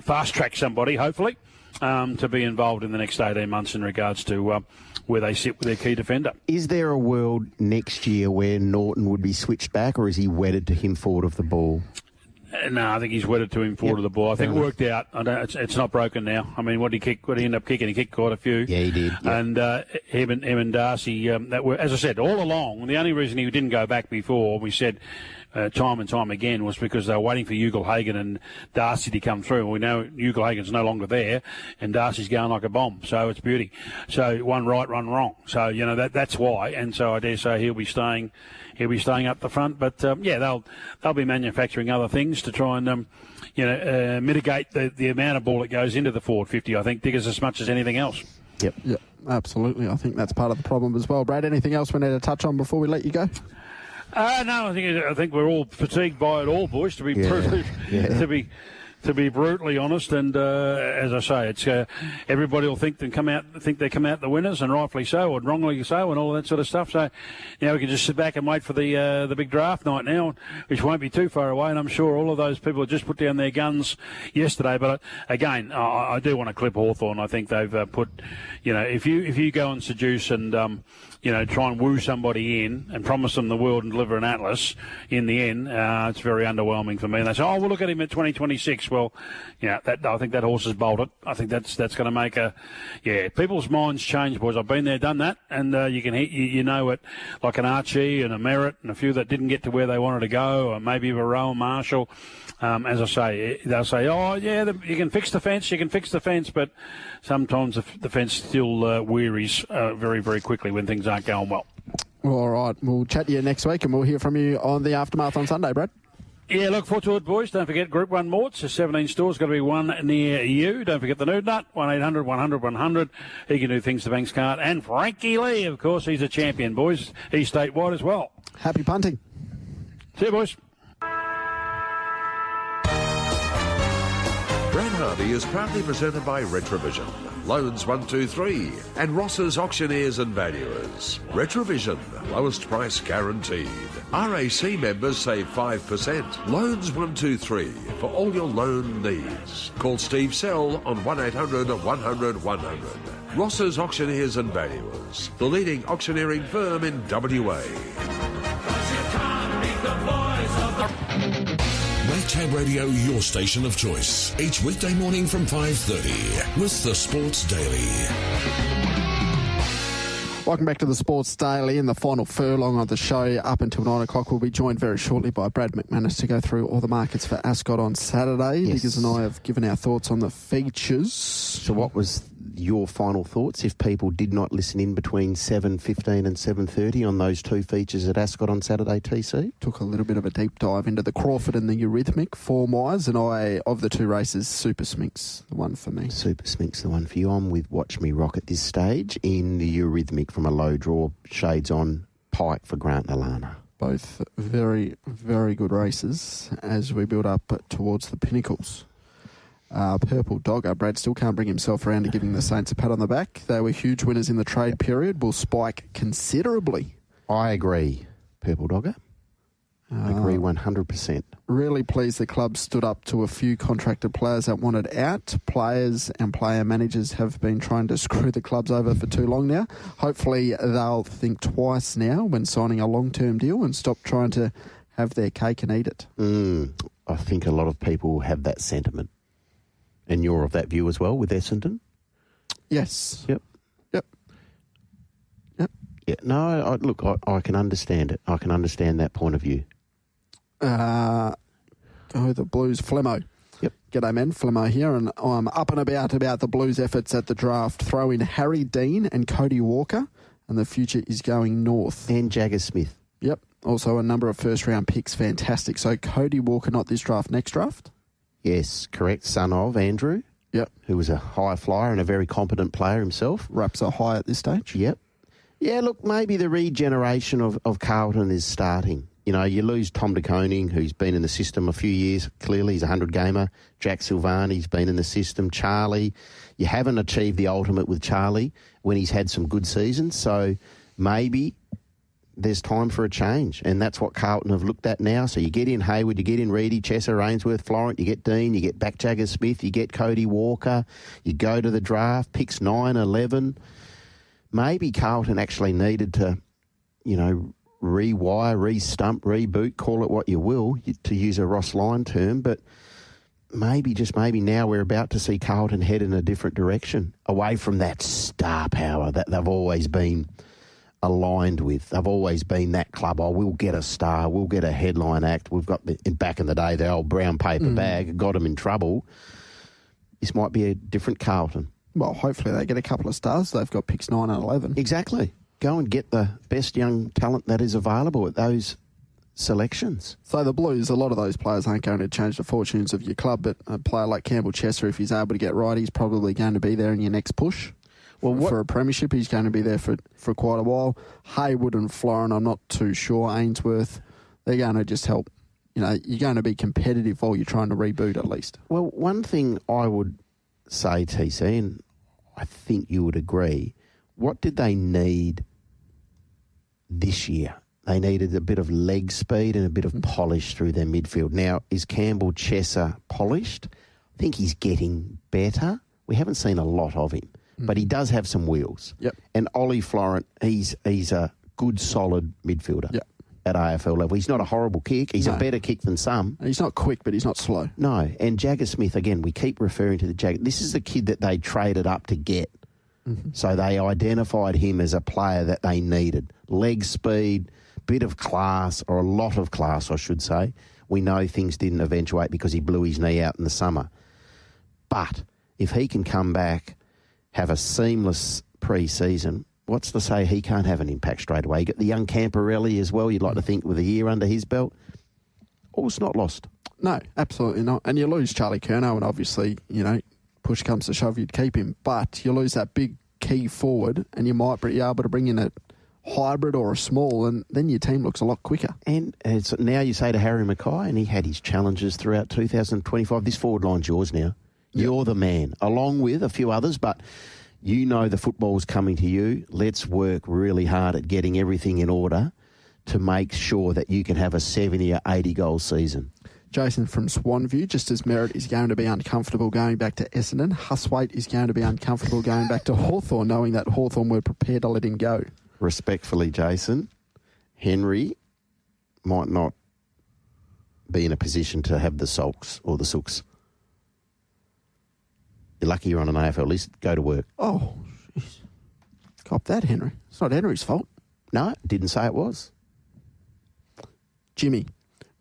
fast-track somebody, hopefully, to be involved in the next 18 months in regards to where they sit with their key defender. Is there a world next year where Norton would be switched back, or is he wedded to him forward of the ball? No, I think he's wedded to him forward of the ball. I think it worked out. It's not broken now. I mean, what did he kick? What did he end up kicking? He kicked quite a few. Yeah, he did. Yep. And him and Darcy, that were, as I said, all along, the only reason he didn't go back before, we said time and time again, was because they were waiting for Ugle-Hagan and Darcy to come through. We know Ugle-Hagan's no longer there, and Darcy's going like a bomb. So it's beauty. So one right, one wrong. So, that's why. And so I dare say he'll be staying up the front, but they'll be manufacturing other things to try and mitigate the amount of ball that goes into the forward 50. I think Diggers as much as anything else. Yep, absolutely. I think that's part of the problem as well. Brad, anything else we need to touch on before we let you go? No, I think we're all fatigued by it all, boys. To be brutally honest, and as I say, it's everybody will think they come out the winners, and rightfully so, or wrongly so, and all that sort of stuff. So, we can just sit back and wait for the big draft night now, which won't be too far away. And I'm sure all of those people have just put down their guns yesterday. But again, I do want to clip Hawthorn. I think they've put, if you go and seduce and try and woo somebody in and promise them the world and deliver an atlas, in the end, it's very underwhelming for me. And they say, oh, we'll look at him at 2026. Well, I think that horse is bolted. I think that's going to make people's minds change, boys. I've been there, done that, and you can it, like an Archie and a Merritt and a few that didn't get to where they wanted to go, or maybe a Rowan Marshall. As I say, they'll say, you can fix the fence, but sometimes the fence still wearies very, very quickly when things aren't going well. All right, we'll chat to you next week, and we'll hear from you on the Aftermath on Sunday, Brad. Yeah, look forward to it, boys. Don't forget Group 1 Morts. There's 17 stores. Got to be one near you. Don't forget the Nude Nut, 1-800-100-100. He can do things the banks can't. And Frankie Lee, of course, he's a champion, boys. He's statewide as well. Happy punting. See you, boys. Brad Hardy is proudly presented by Retrovision, Loans 123, and Ross's Auctioneers and Valuers. Retrovision, lowest price guaranteed. RAC members save 5%. Loans 123 for all your loan needs. Call Steve Sell on 1-800-100-100. Ross's Auctioneers and Valuers, the leading auctioneering firm in WA. Maytag Radio, your station of choice. Each weekday morning from 5:30 with the Sports Daily. Welcome back to the Sports Daily. In the final furlong of the show up until 9 o'clock, we'll be joined very shortly by Brad McManus to go through all the markets for Ascot on Saturday. Yes. Diggers and I have given our thoughts on the features. So what was your final thoughts if people did not listen in between 7:15 and 7:30 on those two features at Ascot on Saturday, TC? Took a little bit of a deep dive into the Crawford and the Eurythmic form-wise, and of the two races, Super Smink's the one for me. Super Smink's the one for you. I'm with Watch Me Rock at this stage in the Eurythmic from a low draw, shades on Pike for Grant and Alana. Both very, very good races as we build up towards the pinnacles. Purple Dogger, Brad still can't bring himself around to giving the Saints a pat on the back. They were huge winners in the trade period, will spike considerably. I agree, Purple Dogger. I agree 100%. Really pleased the club stood up to a few contracted players that wanted out. Players and player managers have been trying to screw the clubs over for too long now. Hopefully they'll think twice now when signing a long-term deal and stop trying to have their cake and eat it. I think a lot of people have that sentiment. And you're of that view as well with Essendon? Yes. Yep. Yeah, no, I can understand it. I can understand that point of view. The Blues, Flemmo. Yep. G'day, men. Flemmo here, and I'm up and about the Blues' efforts at the draft. Throw in Harry Dean and Cody Walker, and the future is going north. And Jagger Smith. Yep. Also a number of first-round picks. Fantastic. So Cody Walker, not this draft, next draft? Yes, correct. Son of Andrew. Yep. Who was a high flyer and a very competent player himself. Raps are high at this stage. Yep. Yeah, look, maybe the regeneration of Carlton is starting. You know, you lose Tom de Koning, who's been in the system a few years. Clearly, he's a 100-gamer. Jack Silvani's been in the system. Charlie, you haven't achieved the ultimate with Charlie when he's had some good seasons. So maybe there's time for a change, and that's what Carlton have looked at now. So you get in Hayward, you get in Reedy, Chesser, Ainsworth, Florent, you get Dean, you get back Jagger Smith, you get Cody Walker, you go to the draft, picks 9, 11. Maybe Carlton actually needed to, you know, rewire, re-stump, reboot, call it what you will, to use a Ross Lyon term, but maybe, just maybe now we're about to see Carlton head in a different direction, away from that star power that they've always been aligned with. They've always been that club, we'll get a star, we'll get a headline act. We've got, back in the day, the old brown paper bag, got them in trouble. This might be a different Carlton. Well, hopefully they get a couple of stars. They've got picks 9 and 11. Exactly. Go and get the best young talent that is available at those selections. So the Blues, a lot of those players aren't going to change the fortunes of your club, but a player like Campbell Chesser, if he's able to get right, he's probably going to be there in your next push. Well, for a premiership, he's going to be there for quite a while. Hayward and Florent, I'm not too sure. Ainsworth, they're going to just help. You know, you're going to be competitive while you're trying to reboot at least. Well, one thing I would say, TC, and I think you would agree, what did they need this year? They needed a bit of leg speed and a bit of polish through their midfield. Now, is Campbell Chesser polished? I think he's getting better. We haven't seen a lot of him, but he does have some wheels. Yep. And Ollie Florent, he's a good, solid midfielder. Yep. At AFL level. He's not a horrible kick. He's a better kick than some. He's not quick, but he's not slow. No. And Jagger Smith, again, we keep referring to the Jagger. This is the kid that they traded up to get. Mm-hmm. So they identified him as a player that they needed. Leg speed, bit of class, or a lot of class, I should say. We know things didn't eventuate because he blew his knee out in the summer. But if he can come back, have a seamless pre-season, what's to say he can't have an impact straight away? You got the young Camporelli as well, you'd like to think, with a year under his belt. All's not lost. No, absolutely not. And you lose Charlie Curnow, and obviously, you know, push comes to shove, you'd keep him. But you lose that big key forward, and you might be able to bring in a hybrid or a small, and then your team looks a lot quicker. And now you say to Harry Mackay, and he had his challenges throughout 2025, this forward line's yours now. Yep. You're the man, along with a few others, but you know the football's coming to you. Let's work really hard at getting everything in order to make sure that you can have a 70 or 80 goal season. Jason from Swanview, just as Merritt is going to be uncomfortable going back to Essendon, Huswaite is going to be uncomfortable going back to Hawthorn, knowing that Hawthorn were prepared to let him go. Respectfully, Jason, Henry might not be in a position to have the sulks or the sooks. You're lucky you're on an AFL list. Go to work. Oh, jeez. Cop that, Henry. It's not Henry's fault. No, didn't say it was. Jimmy,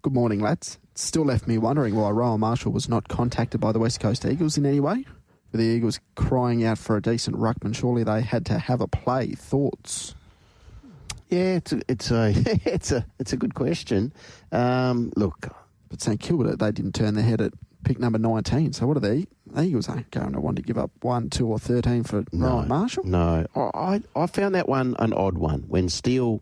good morning, lads. It still left me wondering why Rowan Marshall was not contacted by the West Coast Eagles in any way. With the Eagles crying out for a decent ruckman, surely they had to have a play. Thoughts? Yeah, it's a good question. Look, but St Kilda, they didn't turn their head at pick number 19. So what are they? The Eagles ain't going to want to give up 1, 2 or 13 for Rowan Marshall. No, I found that one an odd one. When Steele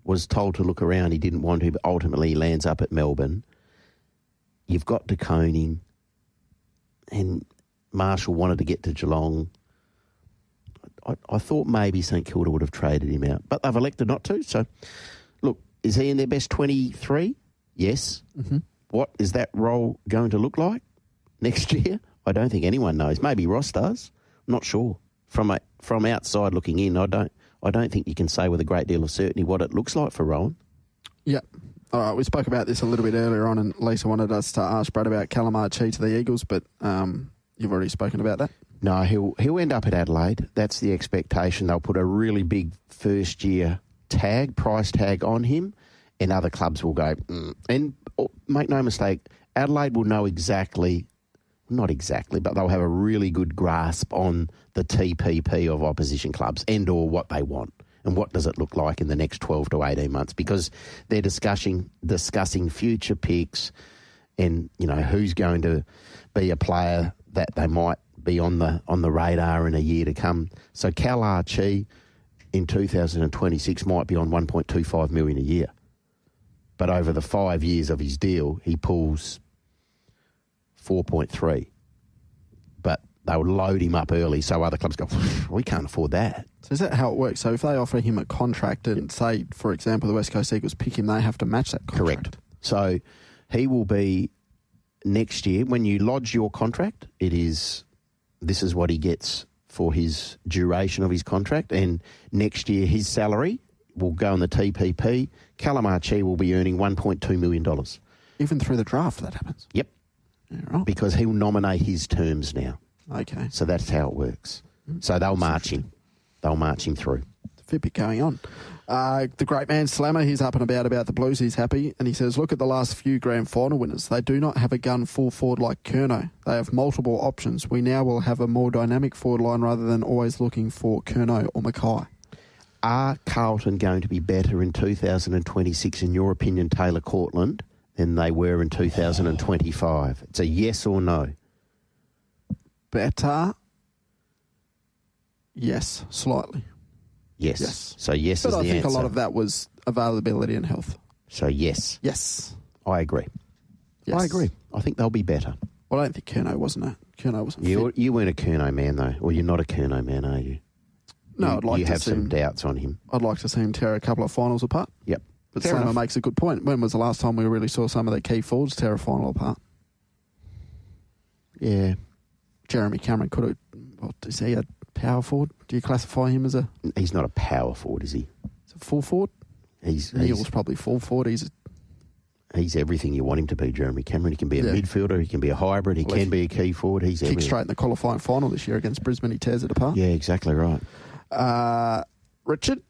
was told to look around, he didn't want to, but ultimately he lands up at Melbourne. You've got De Koning, and Marshall wanted to get to Geelong. I thought maybe St Kilda would have traded him out, but they've elected not to. So, look, is he in their best 23? Yes. Mm-hmm. What is that role going to look like next year? I don't think anyone knows. Maybe Ross does. I'm not sure. From outside looking in, I don't think you can say with a great deal of certainty what it looks like for Rowan. Yep. All right, we spoke about this a little bit earlier on, and Lisa wanted us to ask Brad about Calamar Chi to the Eagles, but you've already spoken about that. No, he'll end up at Adelaide. That's the expectation. They'll put a really big first-year price tag on him, and other clubs will go, And make no mistake, Adelaide will know not exactly, but they'll have a really good grasp on the TPP of opposition clubs and or what they want and what does it look like in the next 12 to 18 months, because they're discussing future picks and, who's going to be a player that they might be on the radar in a year to come. So Cal Archie in 2026 might be on $1.25 million a year. But over the 5 years of his deal, he pulls 4.3. But they would load him up early, so other clubs go, we can't afford that. So is that how it works? So if they offer him a contract and say, for example, the West Coast Eagles pick him, they have to match that contract? Correct. So he will be next year, when you lodge your contract, this is what he gets for his duration of his contract, and next year his salary will go on the TPP. Callum Archie will be earning $1.2 million. Even through the draft that happens? Yep. Yeah, right. Because he'll nominate his terms now. Okay. So that's how it works. So they'll march him. They'll march him through. It's a fair bit going on. The great man Slammer, he's up and about the Blues. He's happy. And he says, look at the last few grand final winners. They do not have a gun full forward like Curnow. They have multiple options. We now will have a more dynamic forward line rather than always looking for Curnow or Mackay. Are Carlton going to be better in 2026, in your opinion, Taylor Cortland, than they were in 2025? It's a yes or no. Better? Yes, slightly. Yes. So yes but is the answer. But I think a lot of that was availability and health. So yes. Yes. I agree. Yes. I agree. I think they'll be better. Well, I don't think Curnow wasn't fit. You weren't a Curnow man, though. Or you're not a Curnow man, are you? No, I'd like to see him. You have some doubts on him. I'd like to see him tear a couple of finals apart. Yep. But Slammer makes a good point. When was the last time we really saw some of the key forwards tear a final apart? Yeah. Jeremy Cameron could have... Is he a power forward? Do you classify him as a... He's not a power forward, is he? He's a full forward? Neil's probably full forward. He's everything you want him to be, Jeremy Cameron. He can be a midfielder, he can be a hybrid, he can be a key forward. He's kick straight in the qualifying final this year against Brisbane, he tears it apart. Yeah, exactly right. Richard,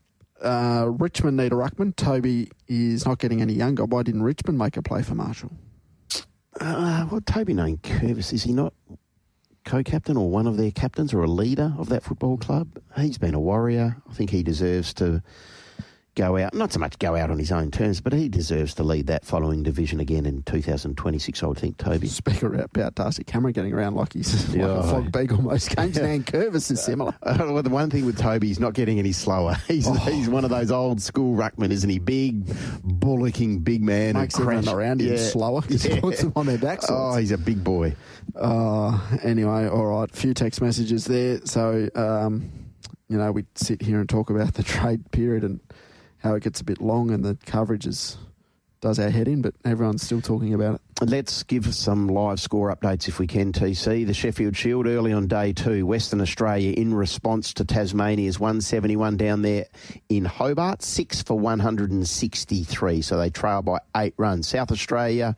Richmond need a ruckman. Toby is not getting any younger. Why didn't Richmond make a play for Marshall? Well, Toby named Curvis, is he not co-captain or one of their captains or a leader of that football club? He's been a warrior. I think he deserves to go out, not so much go out on his own terms, but he deserves to lead that following division again in 2026, I would think, Toby. Speak about Darcy Cameron getting around like he's like a flog beagle most games. And Curvis is similar. Well, the one thing with Toby, he's not getting any slower. He's one of those old school ruckmen, isn't he? Big, bullocking, big man. Makes everyone around him slower because he puts them on their backs. Oh, he's a big boy. Anyway, all right, few text messages there. So, we sit here and talk about the trade period and how it gets a bit long and the coverage does our head in, but everyone's still talking about it. Let's give some live score updates if we can, TC. The Sheffield Shield early on day 2. Western Australia in response to Tasmania's 171 down there in Hobart. 6 for 163, so they trail by 8 runs. South Australia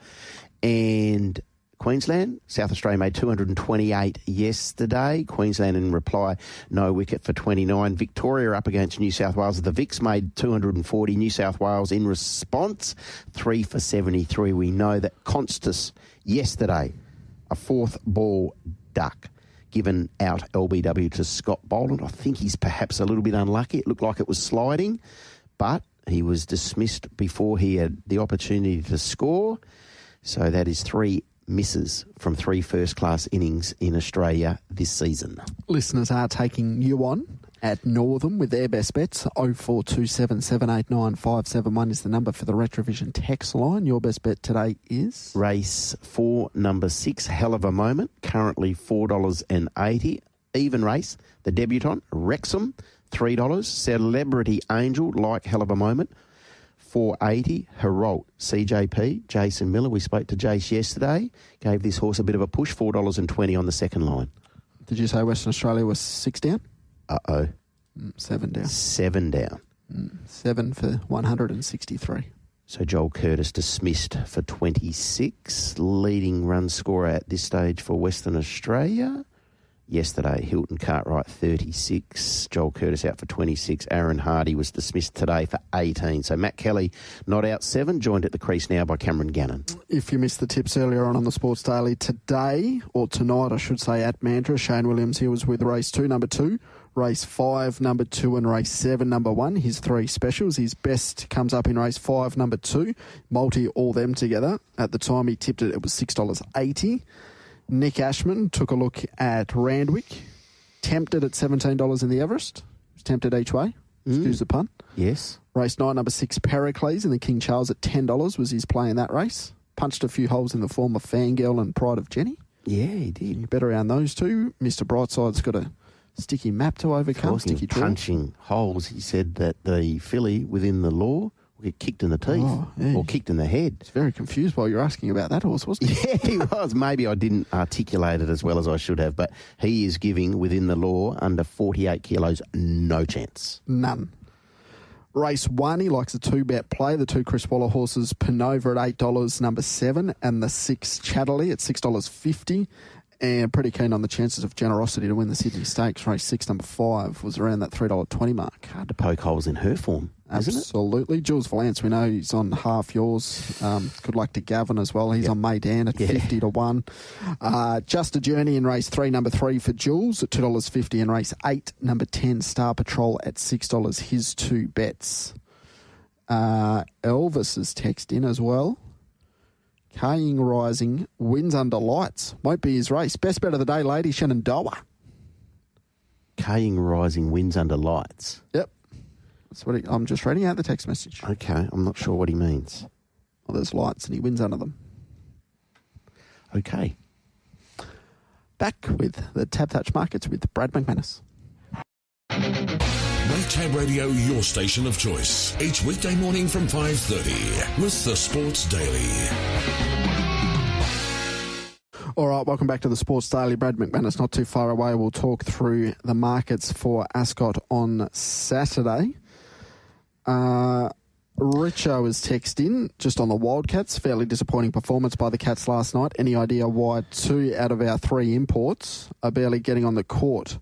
and Queensland. South Australia made 228 yesterday. Queensland in reply, no wicket for 29. Victoria up against New South Wales. The Vics made 240. New South Wales in response, 3 for 73. We know that Constas yesterday, a 4th ball duck, given out LBW to Scott Boland. I think he's perhaps a little bit unlucky. It looked like it was sliding, but he was dismissed before he had the opportunity to score. So that is 3 misses from 3 first-class innings in Australia this season. Listeners are taking you on at Northam with their best bets. 0427 789 571 is the number for the Retrovision text line. Your best bet today is? Race 4, number 6, Hell of a Moment, currently $4.80. Even race, the debutant, Wrexham, $3. Celebrity Angel, like Hell of a Moment, $4.80. Herald, CJP, Jason Miller. We spoke to Jace yesterday. Gave this horse a bit of a push, $4.20 on the second line. Did you say Western Australia was 6 down? 7 down. 7 down. 7 for 163. So Joel Curtis dismissed for 26. Leading run scorer at this stage for Western Australia. yesterday. Hilton Cartwright, 36. Joel Curtis out for 26. Aaron Hardy was dismissed today for 18. So Matt Kelly not out 7, joined at the crease now by Cameron Gannon. If you missed the tips earlier on the Sports Daily, today, or tonight I should say, at Mandurah, Shayne Williams here was with race 2, number 2, race 5, number 2, and race 7, number 1. His 3 specials. His best comes up in race 5, number 2. Multi, all them together. At the time he tipped it, it was $6.80. Nick Ashman took a look at Randwick, tempted at $17 in the Everest. Was tempted each way. Excuse the pun. Yes. Race 9, number 6, Pericles in the King Charles at $10 was his play in that race. Punched a few holes in the form of Fangirl and Pride of Jenny. Yeah, he did. You bet around those two. Mr. Brightside's got a sticky map to overcome. Sticky draw. Punching holes, he said that the filly within the law will get kicked in the teeth or kicked in the head. He's very confused while you're asking about that horse, wasn't he? Yeah, he was. Maybe I didn't articulate it as well as I should have, but he is giving within the law under 48 kilos no chance. None. Race 1, he likes a 2-bet play. The 2 Chris Waller horses, Panova at $8, number 7, and the 6 Chatterley at $6.50. And pretty keen on the chances of Generosity to win the Sydney Stakes. Race 6, number 5, was around that $3.20 mark. Hard to poke holes in her form, isn't it? Absolutely. Jules Vallance, we know he's on half yours. Good luck to Gavin as well. He's on Maydan at 50 to 1. Just a Journey in race 3, number 3 for Jules at $2.50. In race 8, number 10, Star Patrol at $6. His 2 bets. Elvis has texted in as well. Kaying Rising wins under lights. Won't be his race. Best bet of the day, Lady Shenandoah. Kaying Rising wins under lights. Yep. That's what I'm just reading out the text message. Okay, I'm not sure what he means. Well, there's lights and he wins under them. Okay. Back with the Tab Touch Markets with Brad McManus. Make Tab Radio your station of choice. Each weekday morning from 5:30 with the Sports Daily. All right, welcome back to the Sports Daily. Brad McManus not too far away. We'll talk through the markets for Ascot on Saturday. Richo has texted in just on the Wildcats. Fairly disappointing performance by the Cats last night. Any idea why 2 out of our 3 imports are barely getting on the court?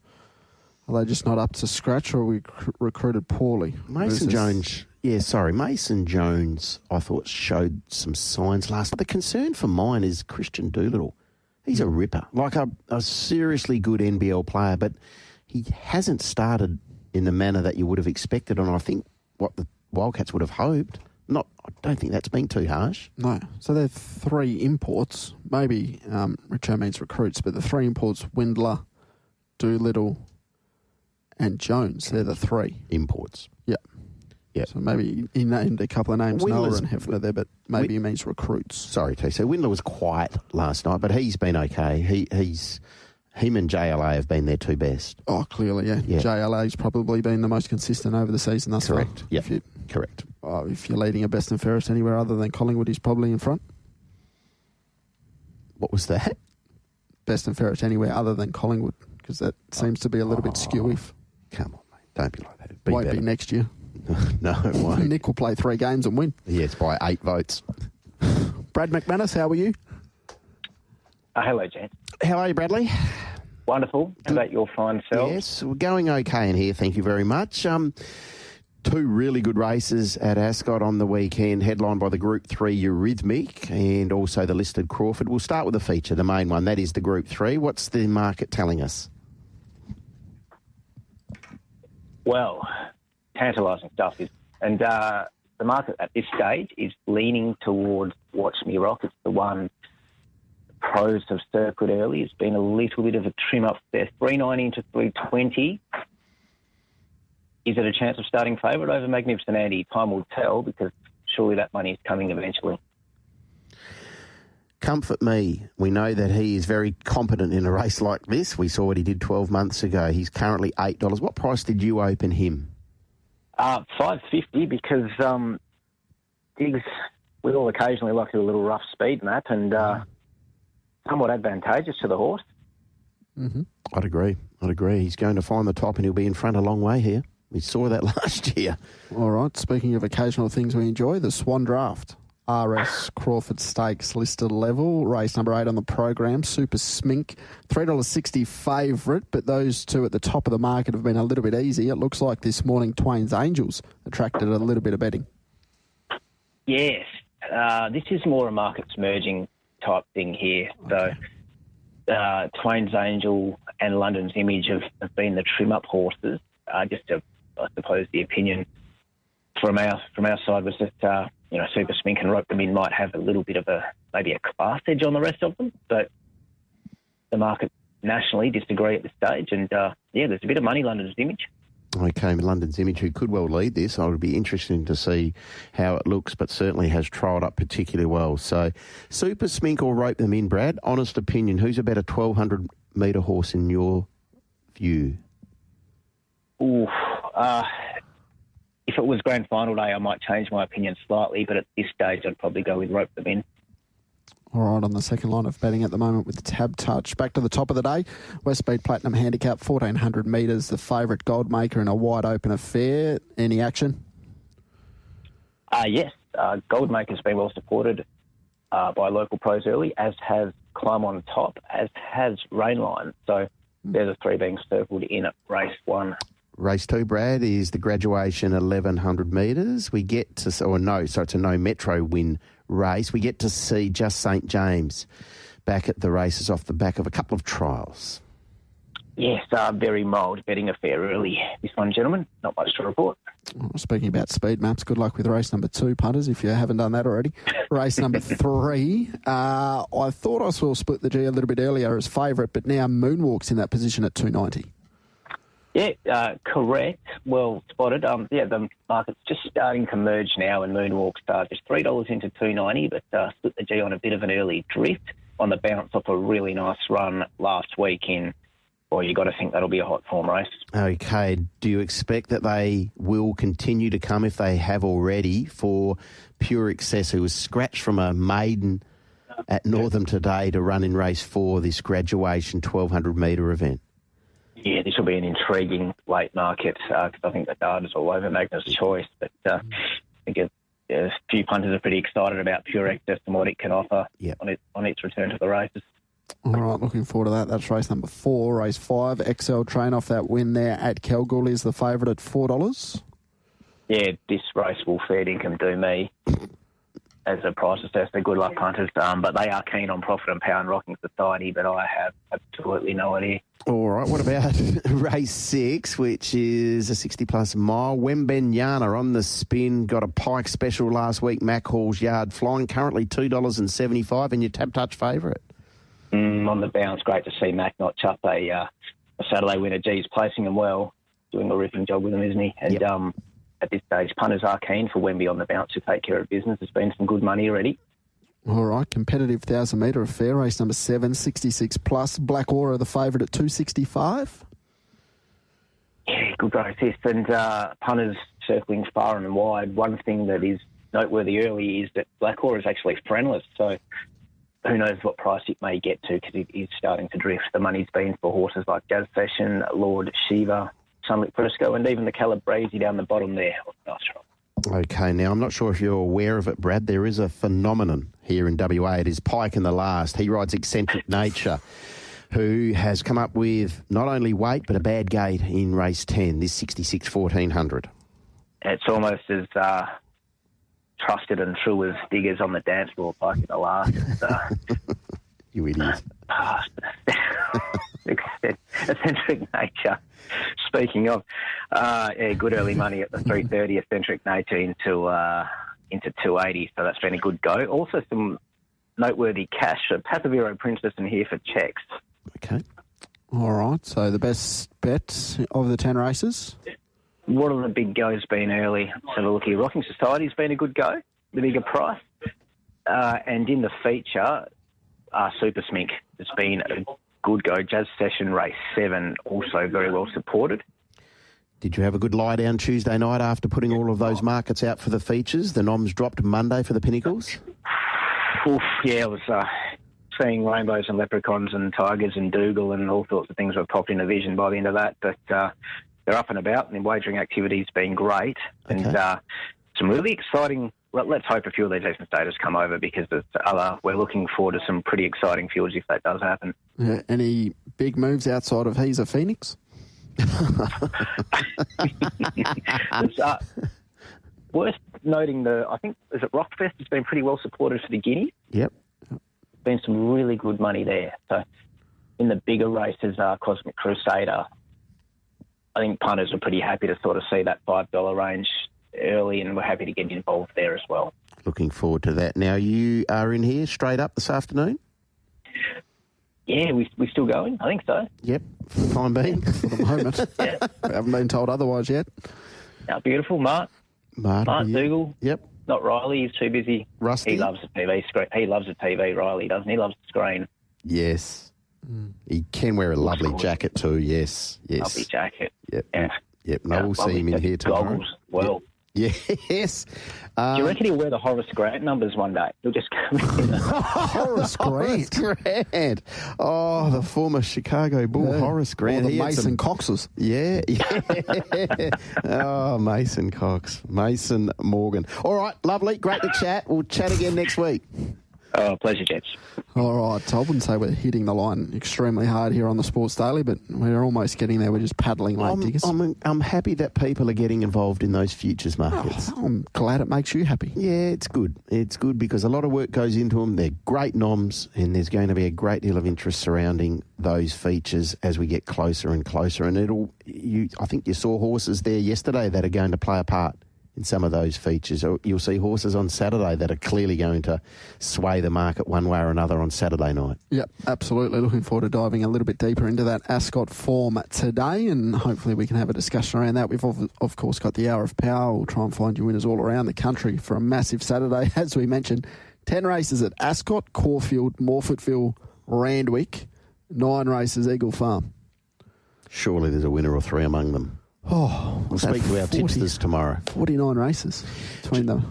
Are they just not up to scratch, or are we recruited poorly? Mason Jones, I thought showed some signs last night. The concern for mine is Christian Doolittle. He's a ripper, like a seriously good NBL player, but he hasn't started in the manner that you would have expected, and I think what the Wildcats would have hoped. I don't think that's been too harsh. No. So they're 3 imports. Maybe Richo means recruits, but the 3 imports, Windler, Doolittle, and Jones, they're the 3 imports. Yeah. So maybe he named a couple of names, Noah and Hefner there, but maybe he means recruits. Sorry, T. So Windler was quiet last night, but he's been okay. Him and JLA have been their 2 best. Oh, clearly, yeah. JLA's probably been the most consistent over the season thus far. Correct. Yeah, correct. If you're leading a best and fairest anywhere other than Collingwood, he's probably in front. What was that? Best and fairest anywhere other than Collingwood, because that seems to be a little bit skewy. Come on, mate. Don't be like that. Won't be next year. No, it won't. Nick will play 3 games and win. Yes, by 8 votes. Brad McManus, how are you? Hello, Jan. How are you, Bradley? Wonderful. How about your fine self? Yes, we're going okay in here. Thank you very much. 2 really good races at Ascot on the weekend, headlined by the Group 3 Eurythmic and also the listed Crawford. We'll start with the feature, the main one. That is the Group 3. What's the market telling us? Well, tantalising stuff. And the market at this stage is leaning towards Watch Me Rock. It's the one the pros have circled early. It's been a little bit of a trim up there. $3.90 to $3.20. Is it a chance of starting favourite over Magnificent Andy? Time will tell, because surely that money is coming eventually. Comfort Me. We know that he is very competent in a race like this. We saw what he did 12 months ago. He's currently $8. What price did you open him? $5.50, because Diggs will occasionally like a little rough speed map and somewhat advantageous to the horse. Mm-hmm. I'd agree. He's going to find the top and he'll be in front a long way here. We saw that last year. All right. Speaking of occasional things we enjoy, the Swan Draft. RS Crawford Stakes listed level. Race number 8 on the program, Super Smink, $3.60 favourite, but those two at the top of the market have been a little bit easy. It looks like this morning Twain's Angels attracted a little bit of betting. Yes, this is more a markets merging type thing here. Okay. So Twain's Angel and London's Image have been the trim-up horses. I suppose the opinion from our side was that Super Smink and Rope Them In might have a little bit of maybe a class edge on the rest of them, but the market nationally disagree at this stage. And there's a bit of money London's Image. Okay, London's Image, who could well lead this. I would be interested to see how it looks, but certainly has trialled up particularly well. So, Super Smink or Rope Them In, Brad? Honest opinion, who's a better 1,200-metre horse in your view? Ooh, if it was grand final day, I might change my opinion slightly, but at this stage, I'd probably go with Rope Them In. All right, on the second line of betting at the moment with Tab Touch. Back to the top of the day, West Speed Platinum Handicap, 1,400 metres, the favourite Gold Maker in a wide open affair. Any action? Yes, Gold Maker's been well supported by local pros early, as has Climb on Top, as has Rainline. So they're the three being circled in at race 1. Race 2, Brad, is the graduation 1,100 metres. We get to, so it's a no metro win race. We get to see Just St James back at the races off the back of a couple of trials. Yes, very mild betting affair early. This one, gentlemen, not much to report. Speaking about speed maps, good luck with race number 2, punters, if you haven't done that already. Race number 3, I thought I saw Split the G a little bit earlier as favourite, but now Moonwalk's in that position at 290. Yeah, correct. Well spotted. The market's just starting to merge now, and Moonwalk's just $3 into $2.90, but Split the G on a bit of an early drift on the bounce off a really nice run last week in. Well, you got to think that'll be a hot form race. Okay. Do you expect that they will continue to come, if they have already, for Pure Excess, who was scratched from a maiden at Northam today to run in race 4, this graduation 1,200-metre event? Yeah, this will be an intriguing late market because I think the data's all over Magnus Choice. But I think a few punters are pretty excited about Pure Excess and what it can offer on its return to the races. All right, looking forward to that. That's race number 4. Race 5, XL Train off that win there at Kalgoorlie is the favourite at $4. Yeah, this race will fair income do me as a price assessor. Good luck, punters. But they are keen on Profit and Power and Rocking Society, but I have absolutely no idea. All right, what about race 6, which is a 60-plus mile? Wembenyana on the spin, got a Pike special last week, Mac Hall's Yard flying, currently $2.75, and your Tab Touch favourite. On the bounce, great to see Mac notch up a Saturday winner. G's placing him well, doing a ripping job with him, isn't he? And at this stage, punters are keen for Wemby on the bounce to take care of business. There's been some good money already. All right, competitive 1,000-metre affair, race number 7, 66 plus. Black Aura, the favourite at $2.65. Yeah, good race this. And punters circling far and wide. One thing that is noteworthy early is that Black Aura is actually friendless, so who knows what price it may get to because it is starting to drift. The money's been for horses like Jazz Session, Lord Shiva, Sunlit Frisco, and even the Calabrese down the bottom there. Nice run. Okay, now I'm not sure if you're aware of it, Brad. There is a phenomenon here in WA. It is Pike in the last. He rides Eccentric Nature, who has come up with not only weight but a bad gate in race 10, this 66 1400. It's almost as trusted and true as Diggers on the dance floor, Pike in the last. You idiot. Eccentric Nature. Speaking of, good early money at the 330 Eccentric Nature into 280, so that's been a good go. Also some noteworthy cash. Pasaviro Princess in here for checks. Okay. All right, so the best bet of the 10 races? What have the big goes been early? Let's have a look here. Rocking Society's been a good go, the bigger price. And in the feature, Super Smink has been a good go. Jazz Session race 7 also very well supported. Did you have a good lie down Tuesday night after putting all of those markets out for the features? The noms dropped Monday for the Pinnacles? Oof, yeah, it was seeing rainbows and leprechauns and tigers and Dougal and all sorts of things have popped into vision by the end of that. But they're up and about, and the wagering activity's been great. Okay. And some really exciting let's hope a few of these Eastern Staters come over because we're looking forward to some pretty exciting fields if that does happen. Yeah, any big moves outside of He's a Phoenix? It's worth noting I think, is it Rockfest has been pretty well supported for the Guineas? Yep. Been some really good money there. So in the bigger races, Cosmic Crusader, I think punters are pretty happy to sort of see that $5 range early, and we're happy to get involved there as well. Looking forward to that. Now, you are in here straight up this afternoon? Yeah, we're still going. I think so. Yep, for the time being. For the moment. Yeah. We haven't been told otherwise yet. Beautiful. Mark Dougal. Yep. Not Riley. He's too busy. Rusty. He loves the TV screen. He loves the TV, Riley, doesn't he? He loves the screen. Yes. He can wear a lovely jacket too, yes. Lovely jacket. Yep. Yeah. Yep, no, we'll see him in here tomorrow. Goggles, well. Yep. Yes. Do you reckon he'll wear the Horace Grant numbers one day? He'll just come in. Horace Grant. Grant. Oh, the former Chicago Bull, Horace Grant. Or the Mason Coxes. Yeah. Oh, Mason Cox. Mason Morgan. All right, lovely. Great to chat. We'll chat again next week. Oh, pleasure, gents. All right. I wouldn't say we're hitting the line extremely hard here on the Sports Daily, but we're almost getting there. We're just paddling late, Diggers. I'm happy that people are getting involved in those futures markets. Oh, I'm glad it makes you happy. Yeah, it's good. It's good because a lot of work goes into them. They're great noms, and there's going to be a great deal of interest surrounding those features as we get closer and closer. And I think you saw horses there yesterday that are going to play a part in some of those features. You'll see horses on Saturday that are clearly going to sway the market one way or another on Saturday night. Yep, absolutely. Looking forward to diving a little bit deeper into that Ascot form today, and hopefully we can have a discussion around that. We've, of course, got the Hour of Power. We'll try and find you winners all around the country for a massive Saturday. As we mentioned, 10 races at Ascot, Caulfield, Morfettville, Randwick, 9 races, Eagle Farm. Surely there's a winner or 3 among them. Oh, we'll speak to our tipsters tomorrow. 49 races between the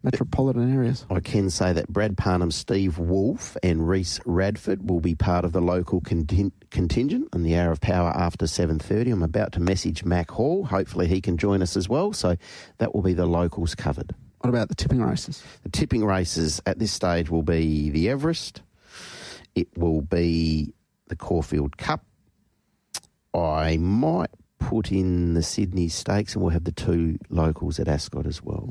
metropolitan areas. I can say that Brad Parnham, Steve Wolfe and Reece Radford will be part of the local contingent on the Hour of Power after 7:30. I'm about to message Mac Hall. Hopefully he can join us as well. So that will be the locals covered. What about the tipping races? The tipping races at this stage will be the Everest. It will be the Caulfield Cup. I might put in the Sydney Stakes, and we'll have the 2 locals at Ascot as well.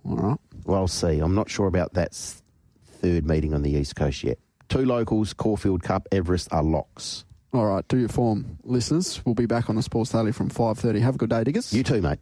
All right. Well, I'll see. I'm not sure about that 3rd meeting on the East Coast yet. 2 locals, Caulfield Cup, Everest are locks. All right. Do your form, listeners. We'll be back on the Sports Daily from 5:30. Have a good day, Diggers. You too, mate.